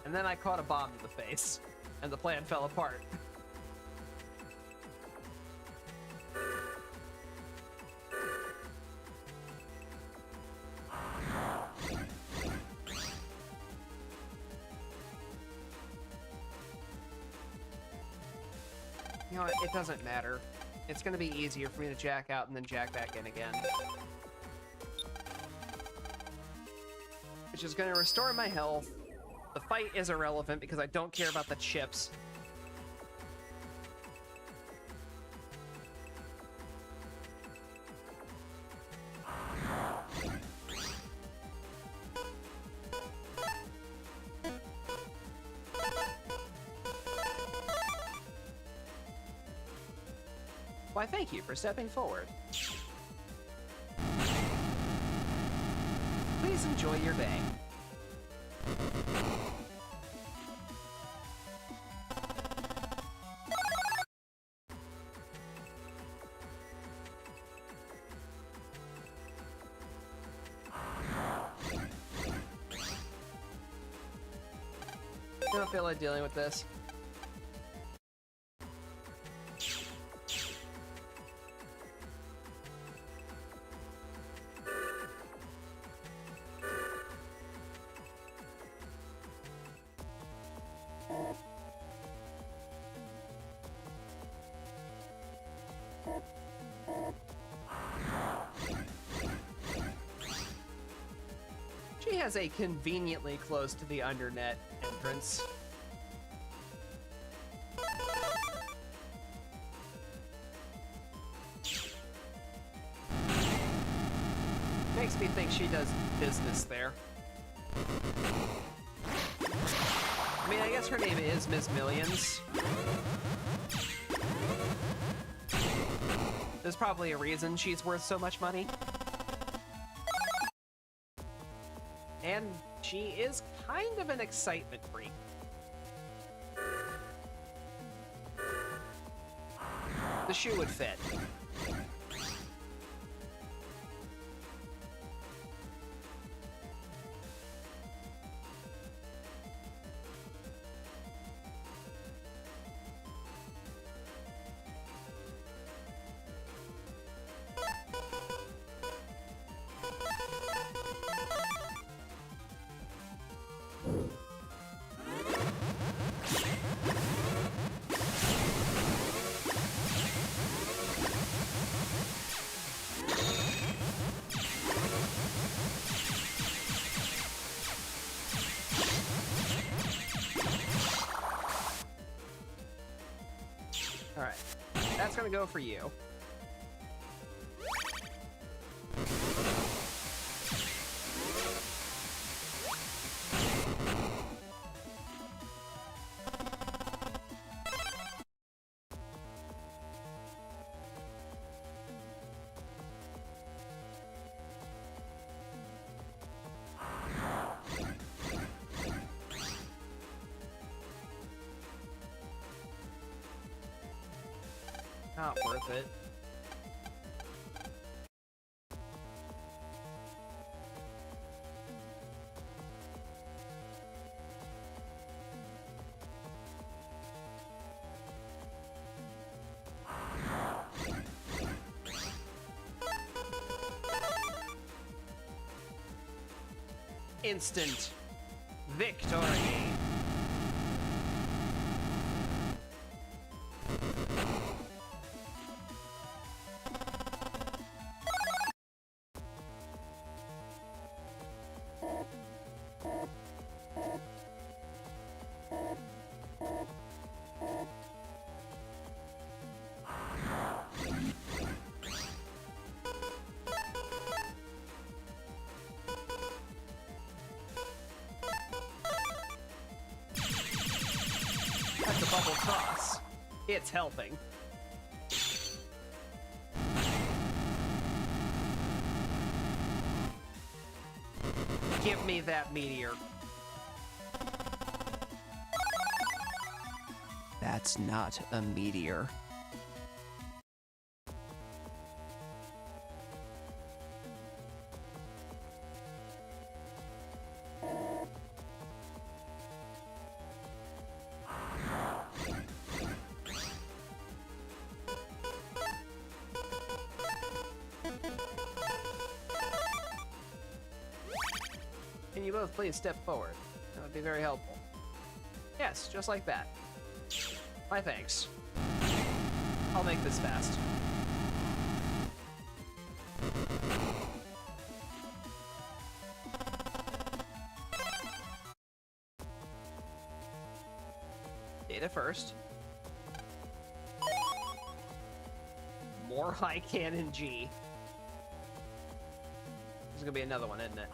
And then I caught a bomb to the face, and the plan fell apart. You know what? It doesn't matter. It's gonna be easier for me to jack out and then jack back in again. Which is gonna restore my health. The fight is irrelevant because I don't care about the chips. Why, thank you for stepping forward. Please enjoy your day. I don't feel like dealing with this. She has a conveniently close to the undernet entrance. Makes me think she does business there. I mean, I guess her name is Miss Millions. There's probably a reason she's worth so much money. And she is kind of an excitement freak. The shoe would fit. Alright, that's gonna go for you. Not worth it. Instant victory. That's a bubble cross. It's helping. Give me that meteor. That's not a meteor. both please step forward? That would be very helpful. Yes, just like that. My thanks. I'll make this fast. Data first. More high cannon G. There's gonna be another one, isn't it?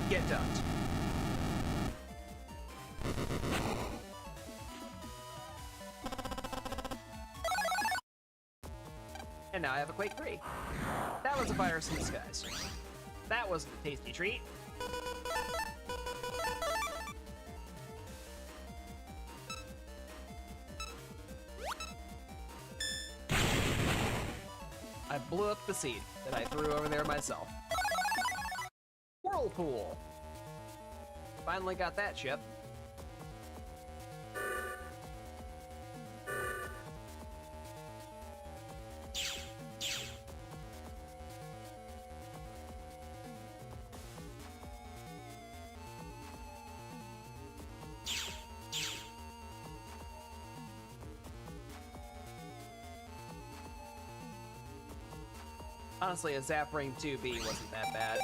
Get dumped. And now I have a Quake 3. That was a virus in disguise. That wasn't a tasty treat. I blew up the seed that I threw over there myself. Whirlpool. Finally got that ship. Honestly, a Zap Ring 2B wasn't that bad.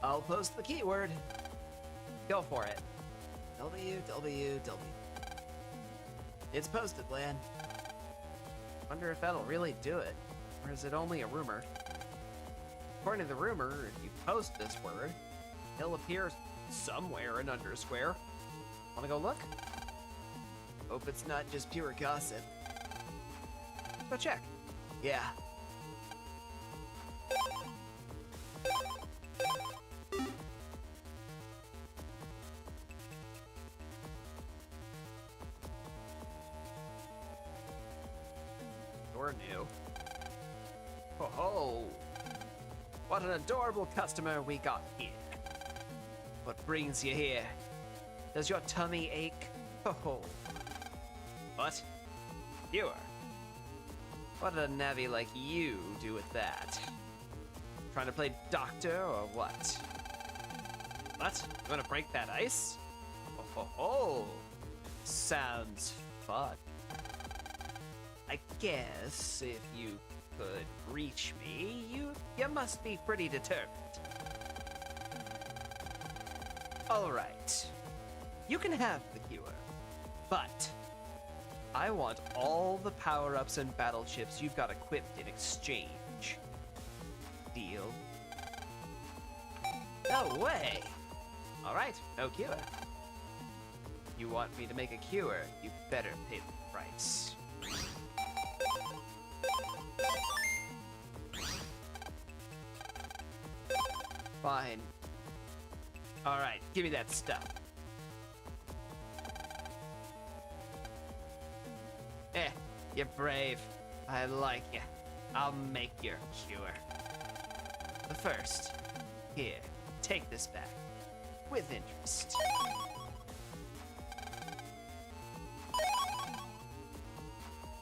I'll post the keyword. Go for it. WWW. It's posted, Lan. Wonder if that'll really do it, or is it only a rumor? According to the rumor, if you post this word, it'll appear somewhere in Undersquare. Wanna go look? Hope it's not just pure gossip. Go check. Yeah. You're new. Oh ho! What an adorable customer we got here. What brings you here? Does your tummy ache? Oh. What? Viewer. What did a navvy like you do with that? Trying to play doctor or what? What? You wanna break that ice? Oh. Sounds fun. I guess if you could reach me, you must be pretty determined. All right. You can have the cure, but I want all the power-ups and battle chips you've got equipped in exchange. Deal? No way! All right, no cure. You want me to make a cure, you better pay the price. Fine. All right, give me that stuff. You're brave. I like you. I'll make your cure. But first, here, take this back. With interest.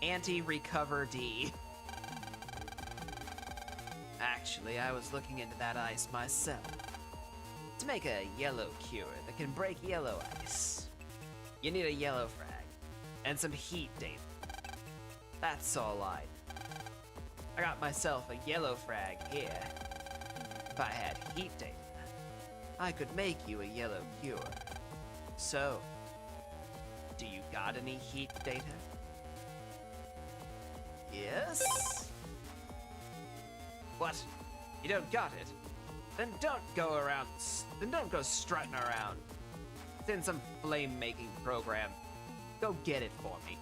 Anti-recover D. Actually, I was looking into that ice myself. To make a yellow cure that can break yellow ice, you need a yellow frag and some heat data. That's all I got myself a yellow frag here. If I had heat data, I could make you a yellow cure. So, do you got any heat data? Yes? What? You don't got it? Then don't go around. Then don't go strutting around. It's in some flame-making program. Go get it for me.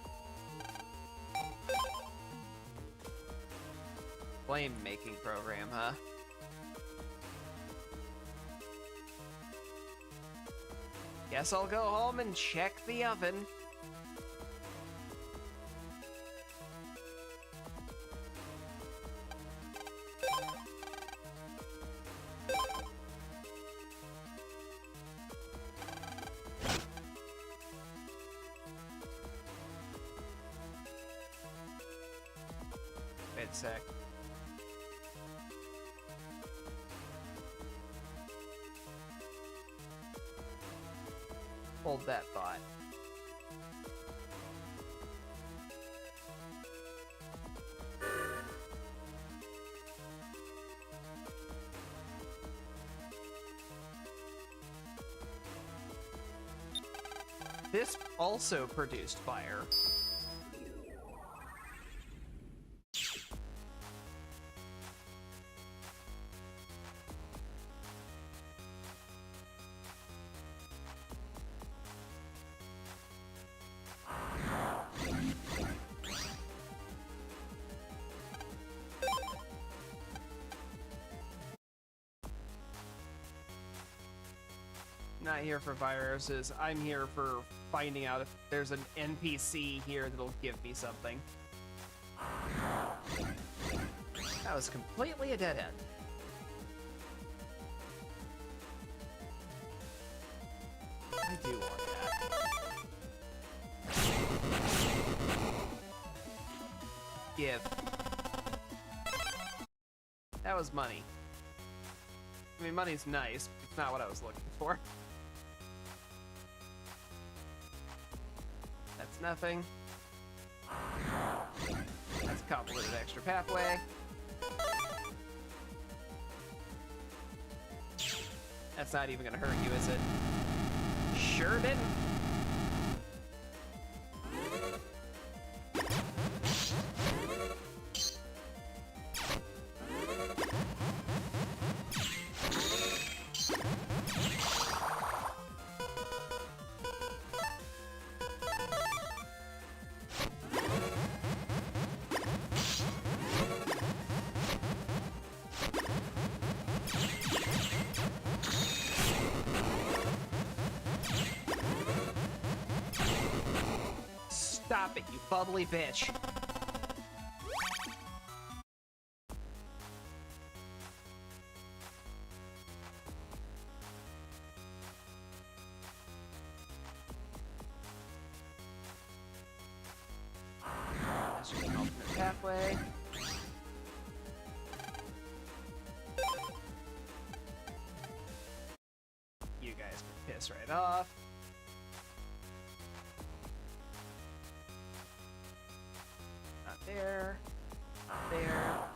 Flame-making program, huh? Guess I'll go home and check the oven. sec. Hold that thought. This also produced fire. Not here for viruses. I'm here for finding out if there's an NPC here that'll give me something. That was completely a dead end. I do want that. Give. That was money. I mean, money's nice, but it's not what I was looking for. That's nothing. That's a convoluted extra pathway. That's not even gonna hurt you, is it? Sure didn't. Stop it, you bubbly bitch. That's just an alternate pathway. You guys can piss right off. There, not there.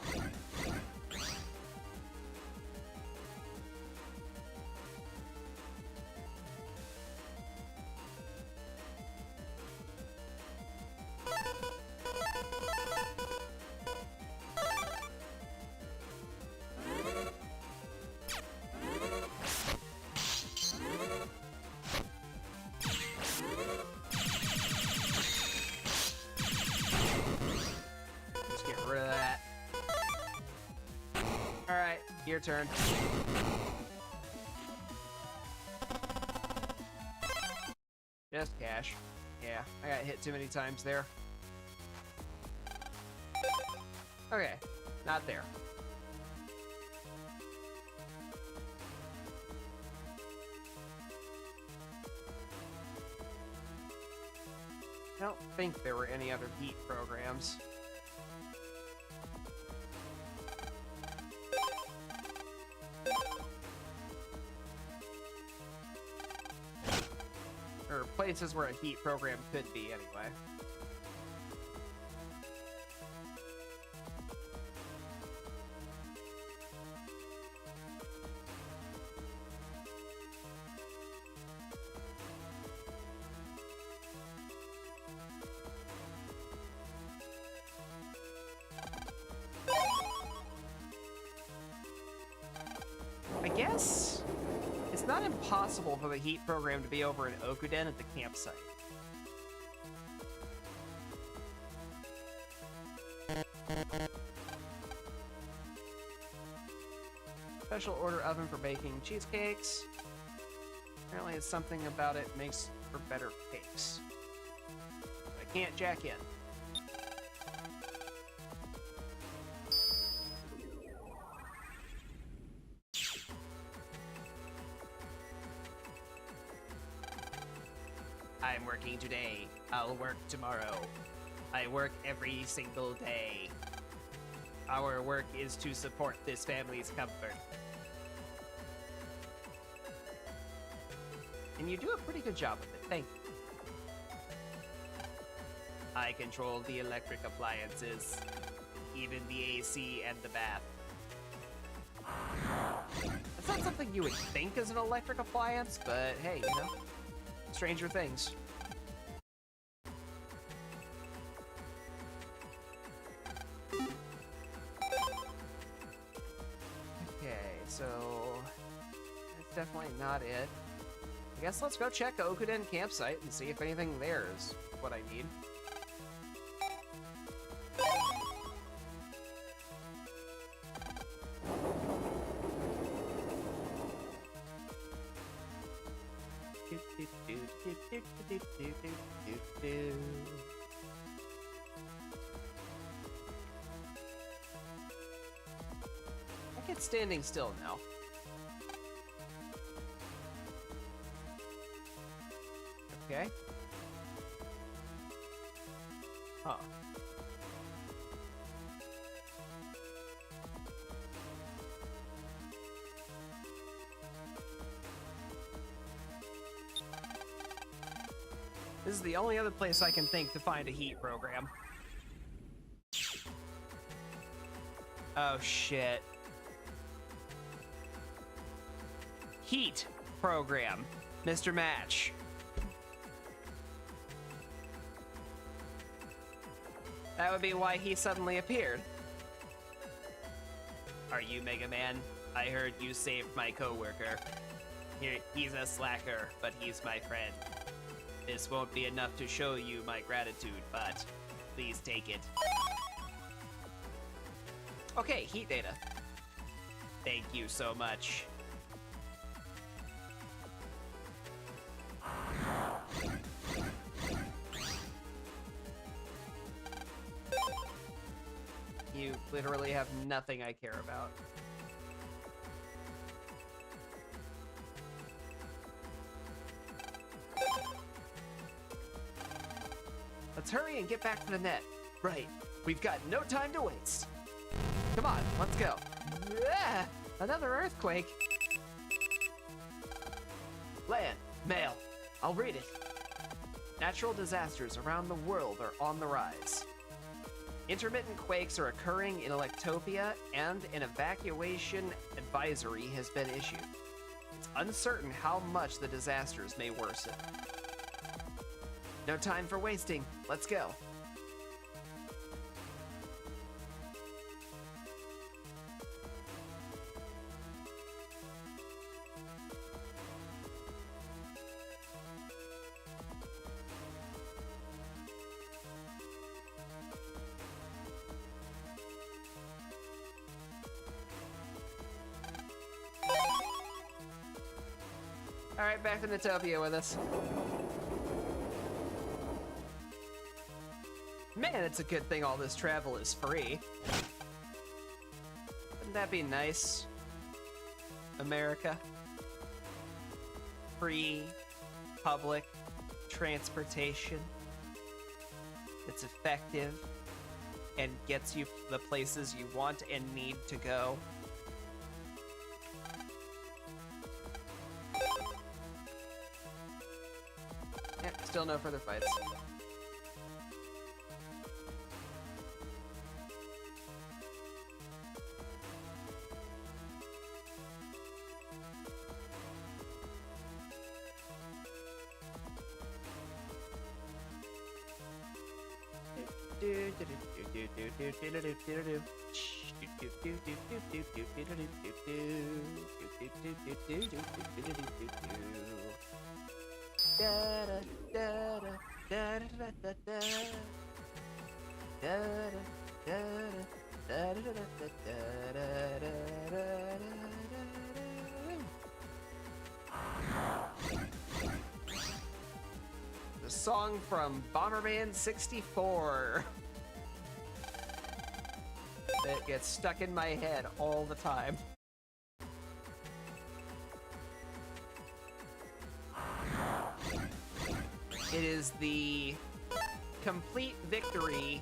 Your turn. Just cash. Yeah, I got hit too many times there. Okay, not there. I don't think there were any other heat programs. Or places where a heat program could be, anyway. I guess it's not impossible for the heat program to be over in Okuden at the campsite. Special order oven for baking cheesecakes. Apparently it's something about it makes for better cakes. I can't jack in. I'm working today. I'll work tomorrow. I work every single day. Our work is to support this family's comfort. And you do a pretty good job of it, thank you. I control the electric appliances, even the AC and the bath. That's not something you would think is an electric appliance, but hey, you know, stranger things. Okay, so that's definitely not it. I guess let's go check Okuden campsite and see if anything there is what I need. I get standing still now. Okay. Huh. This is the only other place I can think to find a heat program. Oh shit. Heat program, Mr. Match. That would be why he suddenly appeared. Are you Mega Man? I heard you saved my coworker. He's a slacker, but he's my friend. This won't be enough to show you my gratitude, but please take it. Okay, heat data. Thank you so much. You literally have nothing I care about. Let's hurry and get back to the net. Right, we've got no time to waste. Come on, let's go. Ah, another earthquake. Land, mail. I'll read it. Natural disasters around the world are on the rise. Intermittent quakes are occurring in Electopia, and an evacuation advisory has been issued. It's uncertain how much the disasters may worsen. No time for wasting. Let's go. All right, back to Natopia with us. Man, it's a good thing all this travel is free. Wouldn't that be nice? America. Free public transportation. It's effective and gets you the places you want and need to go. Still no further fights. The song from Bomberman 64 that gets stuck in my head all the time. It is the complete victory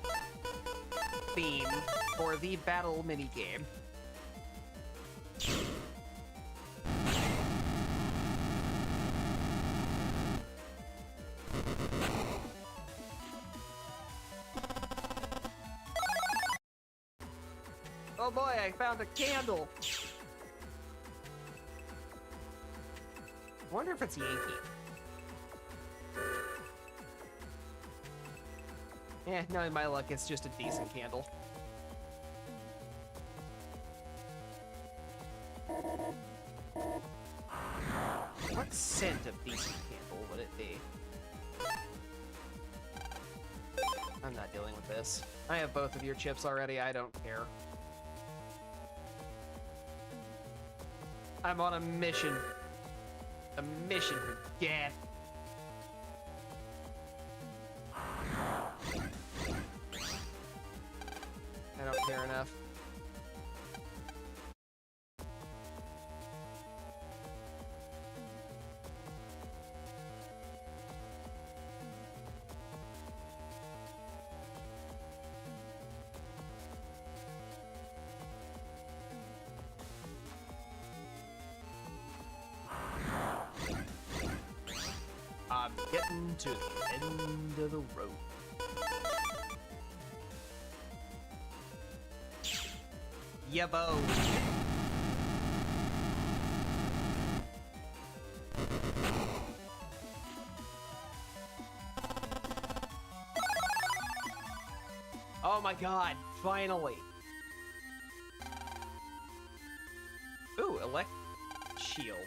theme for the battle minigame. Oh boy, I found a candle. I wonder if it's Yankee. Knowing my luck, it's just a decent candle. What scent of decent candle would it be? I'm not dealing with this. I have both of your chips already, I don't care. I'm on a mission. A mission for gas. I don't care enough. I'm getting to the end of the road. Yabo. Oh my god, finally. Ooh, elect shield.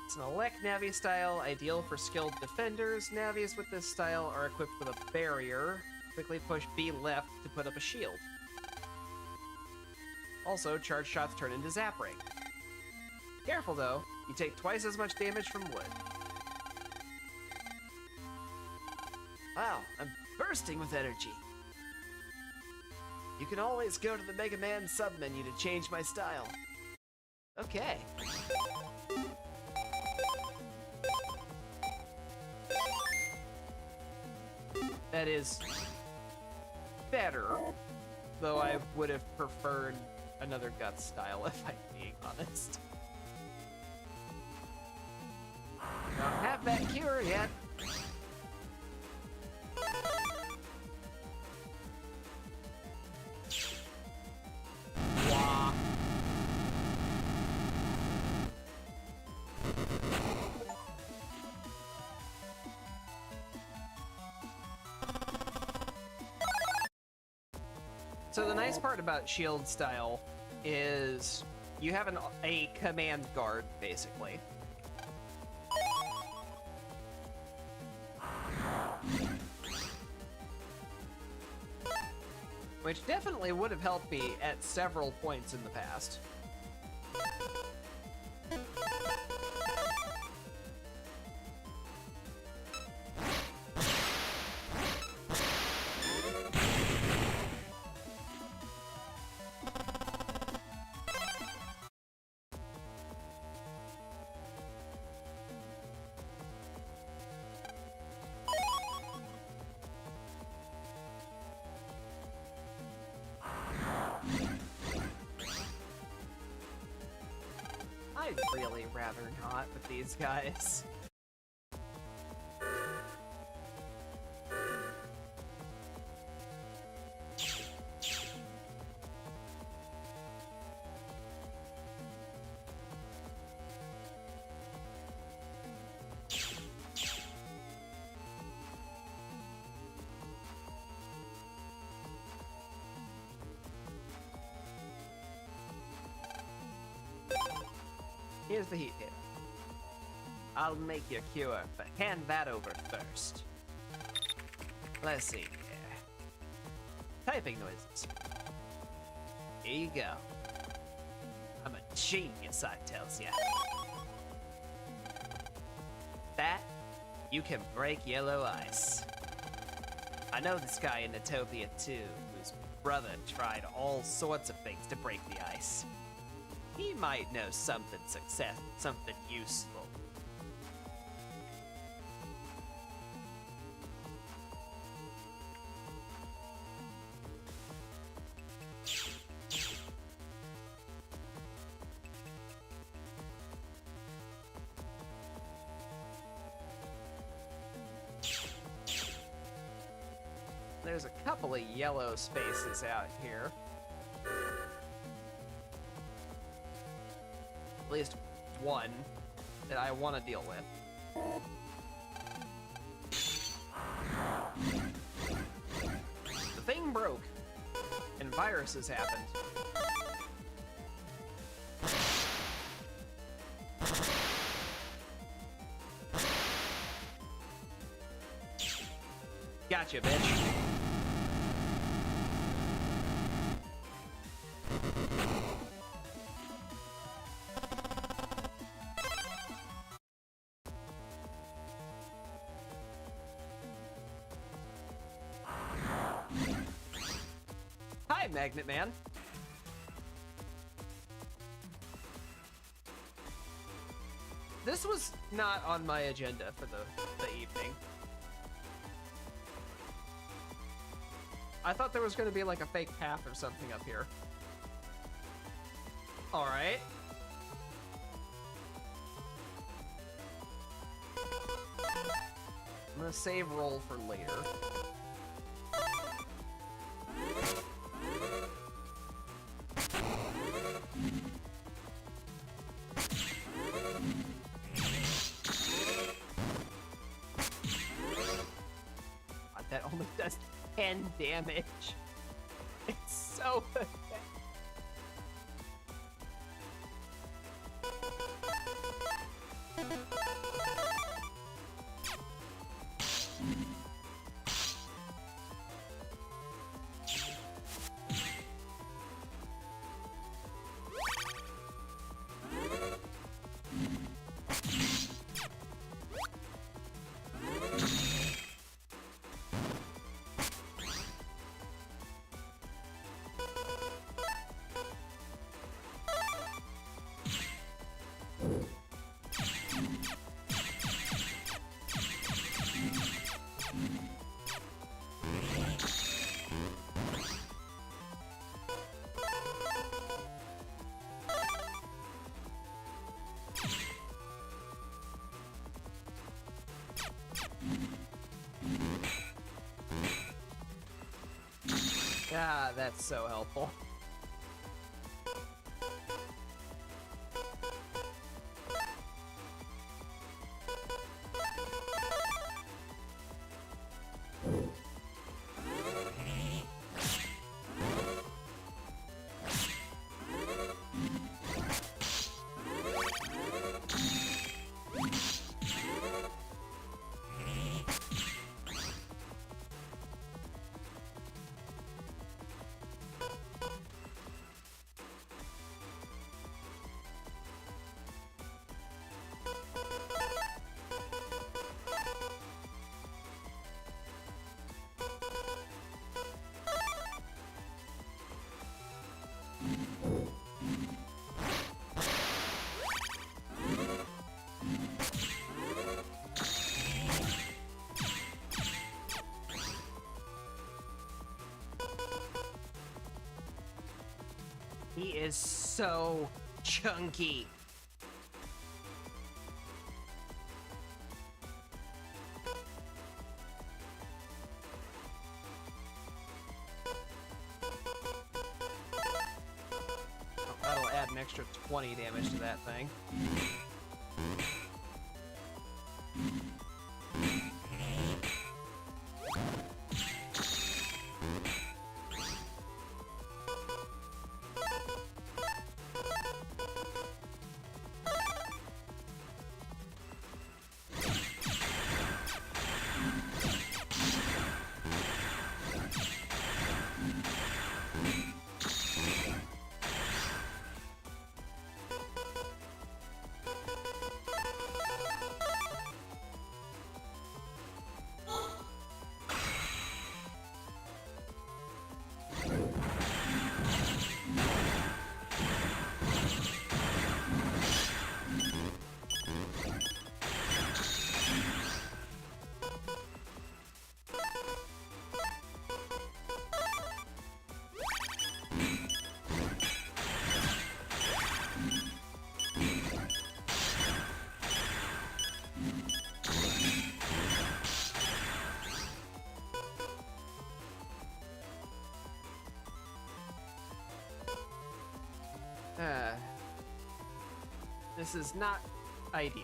It's an elect Navi style, ideal for skilled defenders. Navis with this style are equipped with a barrier. Quickly push B left to put up a shield. Also, charge shots turn into zap ring. Careful though, you take twice as much damage from wood. Wow, I'm bursting with energy. You can always go to the Mega Man submenu to change my style. Okay. That is better, though I would have preferred another Guts style if I'm being honest. Don't have that cure yet. Wah. So the nice part about shield style is you have a command guard, basically. Which definitely would have helped me at several points in the past. I'd really rather not with these guys. Here's the heat hit. I'll make your cure, but hand that over first. Let's see here. Typing noises. Here you go. I'm a genius, I tells ya. That, you can break yellow ice. I know this guy in Utopia too, whose brother tried all sorts of things to break the ice. might know something something useful. There's a couple of yellow spaces out here. At least one that I want to deal with. The thing broke, and viruses happened. Gotcha, bitch. Hi, Magnet Man. This was not on my agenda for the evening. I thought there was going to be like a fake path or something up here. All right. I'm gonna save roll for later. That only does 10 damage. It's so pathetic. Ah, that's so helpful. He is so chunky. Oh, that'll add an extra 20 damage to that thing. This is not ideal.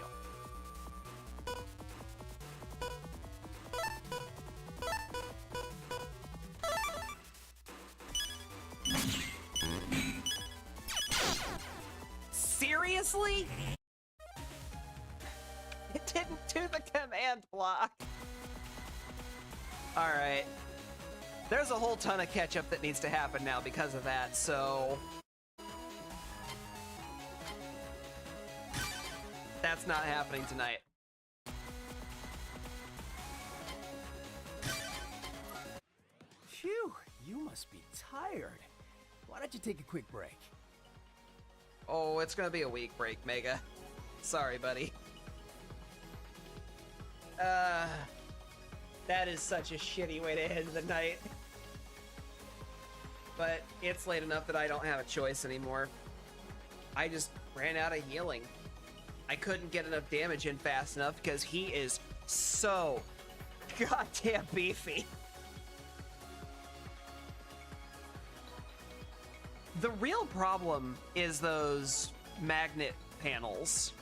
Seriously? It didn't do the command block. Alright. There's a whole ton of catch-up that needs to happen now because of that, so... that's not happening tonight. Phew, you must be tired. Why don't you take a quick break? Oh, it's gonna be a week break, Mega. Sorry, buddy. That is such a shitty way to end the night. But it's late enough that I don't have a choice anymore. I just ran out of healing. I couldn't get enough damage in fast enough because he is so goddamn beefy. The real problem is those magnet panels.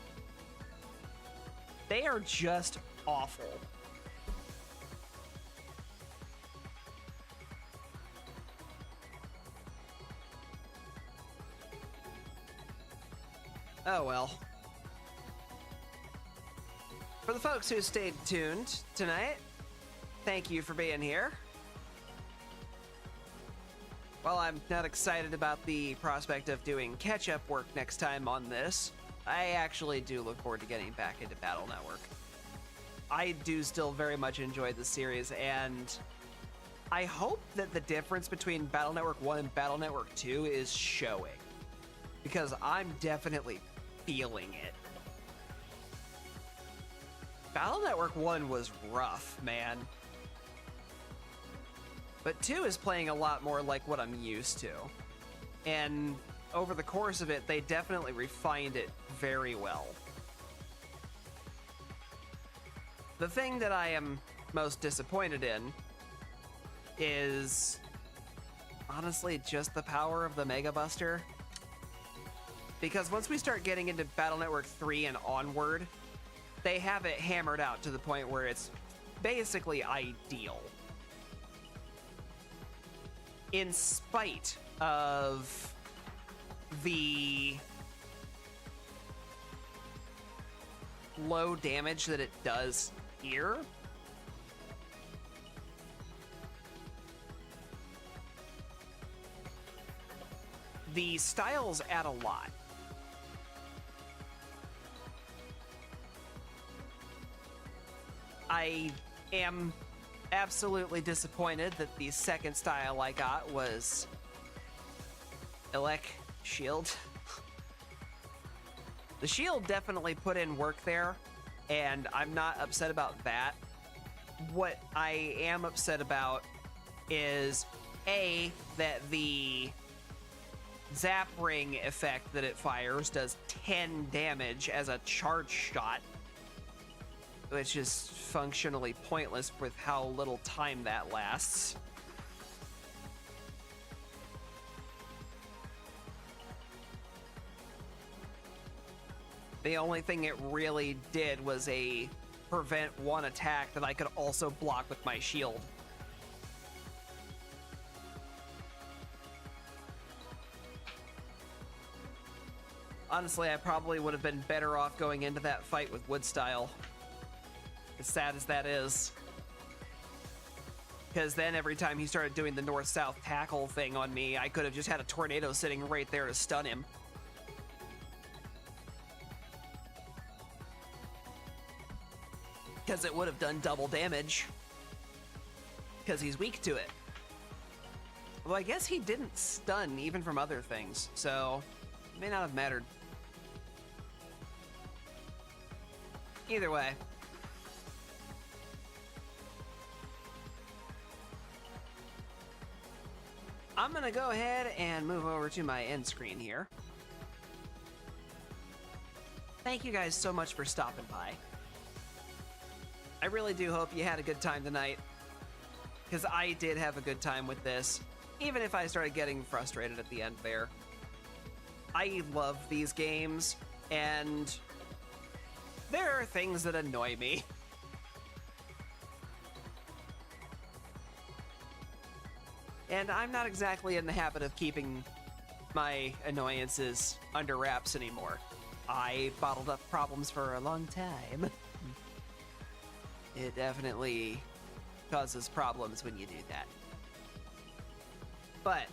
They are just awful. Oh well. For the folks who stayed tuned tonight, thank you for being here. While I'm not excited about the prospect of doing catch-up work next time on this, I actually do look forward to getting back into Battle Network. I do still very much enjoy the series, and I hope that the difference between Battle Network 1 and Battle Network 2 is showing, because I'm definitely feeling it. Battle Network 1 was rough, man. But 2 is playing a lot more like what I'm used to. And over the course of it, they definitely refined it very well. The thing that I am most disappointed in is honestly just the power of the Mega Buster. Because once we start getting into Battle Network 3 and onward, they have it hammered out to the point where it's basically ideal. In spite of the low damage that it does here, the styles add a lot. I am absolutely disappointed that the second style I got was Elec Shield. The shield definitely put in work there, and I'm not upset about that. What I am upset about is A, that the zap ring effect that it fires does 10 damage as a charge shot, which is functionally pointless with how little time that lasts. The only thing it really did was a prevent one attack that I could also block with my shield. Honestly, I probably would have been better off going into that fight with wood style. As sad as that is. Because then every time he started doing the north-south tackle thing on me, I could have just had a tornado sitting right there to stun him. Because it would have done double damage. Because he's weak to it. Well, I guess he didn't stun even from other things, so it may not have mattered. Either way. I'm gonna go ahead and move over to my end screen here. Thank you guys so much for stopping by. I really do hope you had a good time tonight, because I did have a good time with this, even if I started getting frustrated at the end there. I love these games, And there are things that annoy me. And I'm not exactly in the habit of keeping my annoyances under wraps anymore. I bottled up problems for a long time. It definitely causes problems when you do that. But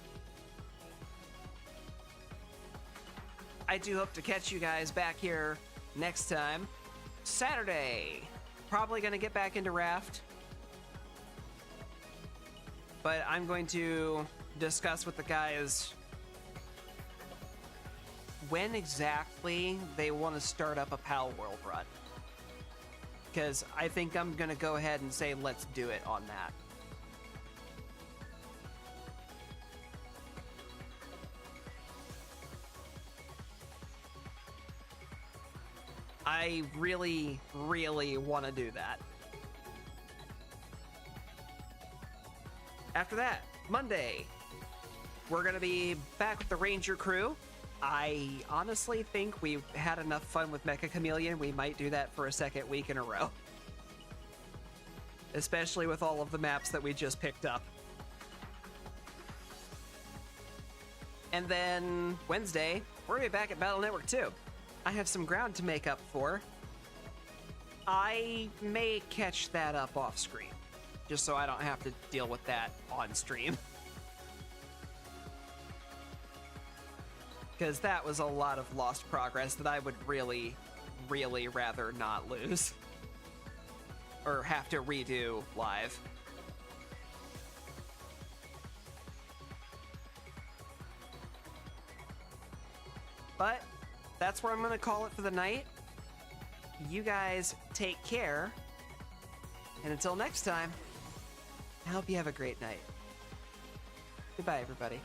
I do hope to catch you guys back here next time. Saturday. Probably going to get back into Raft. But I'm going to discuss with the guys when exactly they want to start up a Pal World run. Because I think I'm going to go ahead and say let's do it on that. I really, really want to do that. After that, Monday, we're going to be back with the Ranger crew. I honestly think we've had enough fun with Mecha Chameleon. We might do that for a second week in a row. Especially with all of the maps that we just picked up. And then Wednesday, we're going to be back at Battle Network 2. I have some ground to make up for. I may catch that up off screen, just so I don't have to deal with that on stream. Because that was a lot of lost progress that I would really, really rather not lose. Or have to redo live. But that's where I'm going to call it for the night. You guys take care. And until next time, I hope you have a great night. Goodbye, everybody.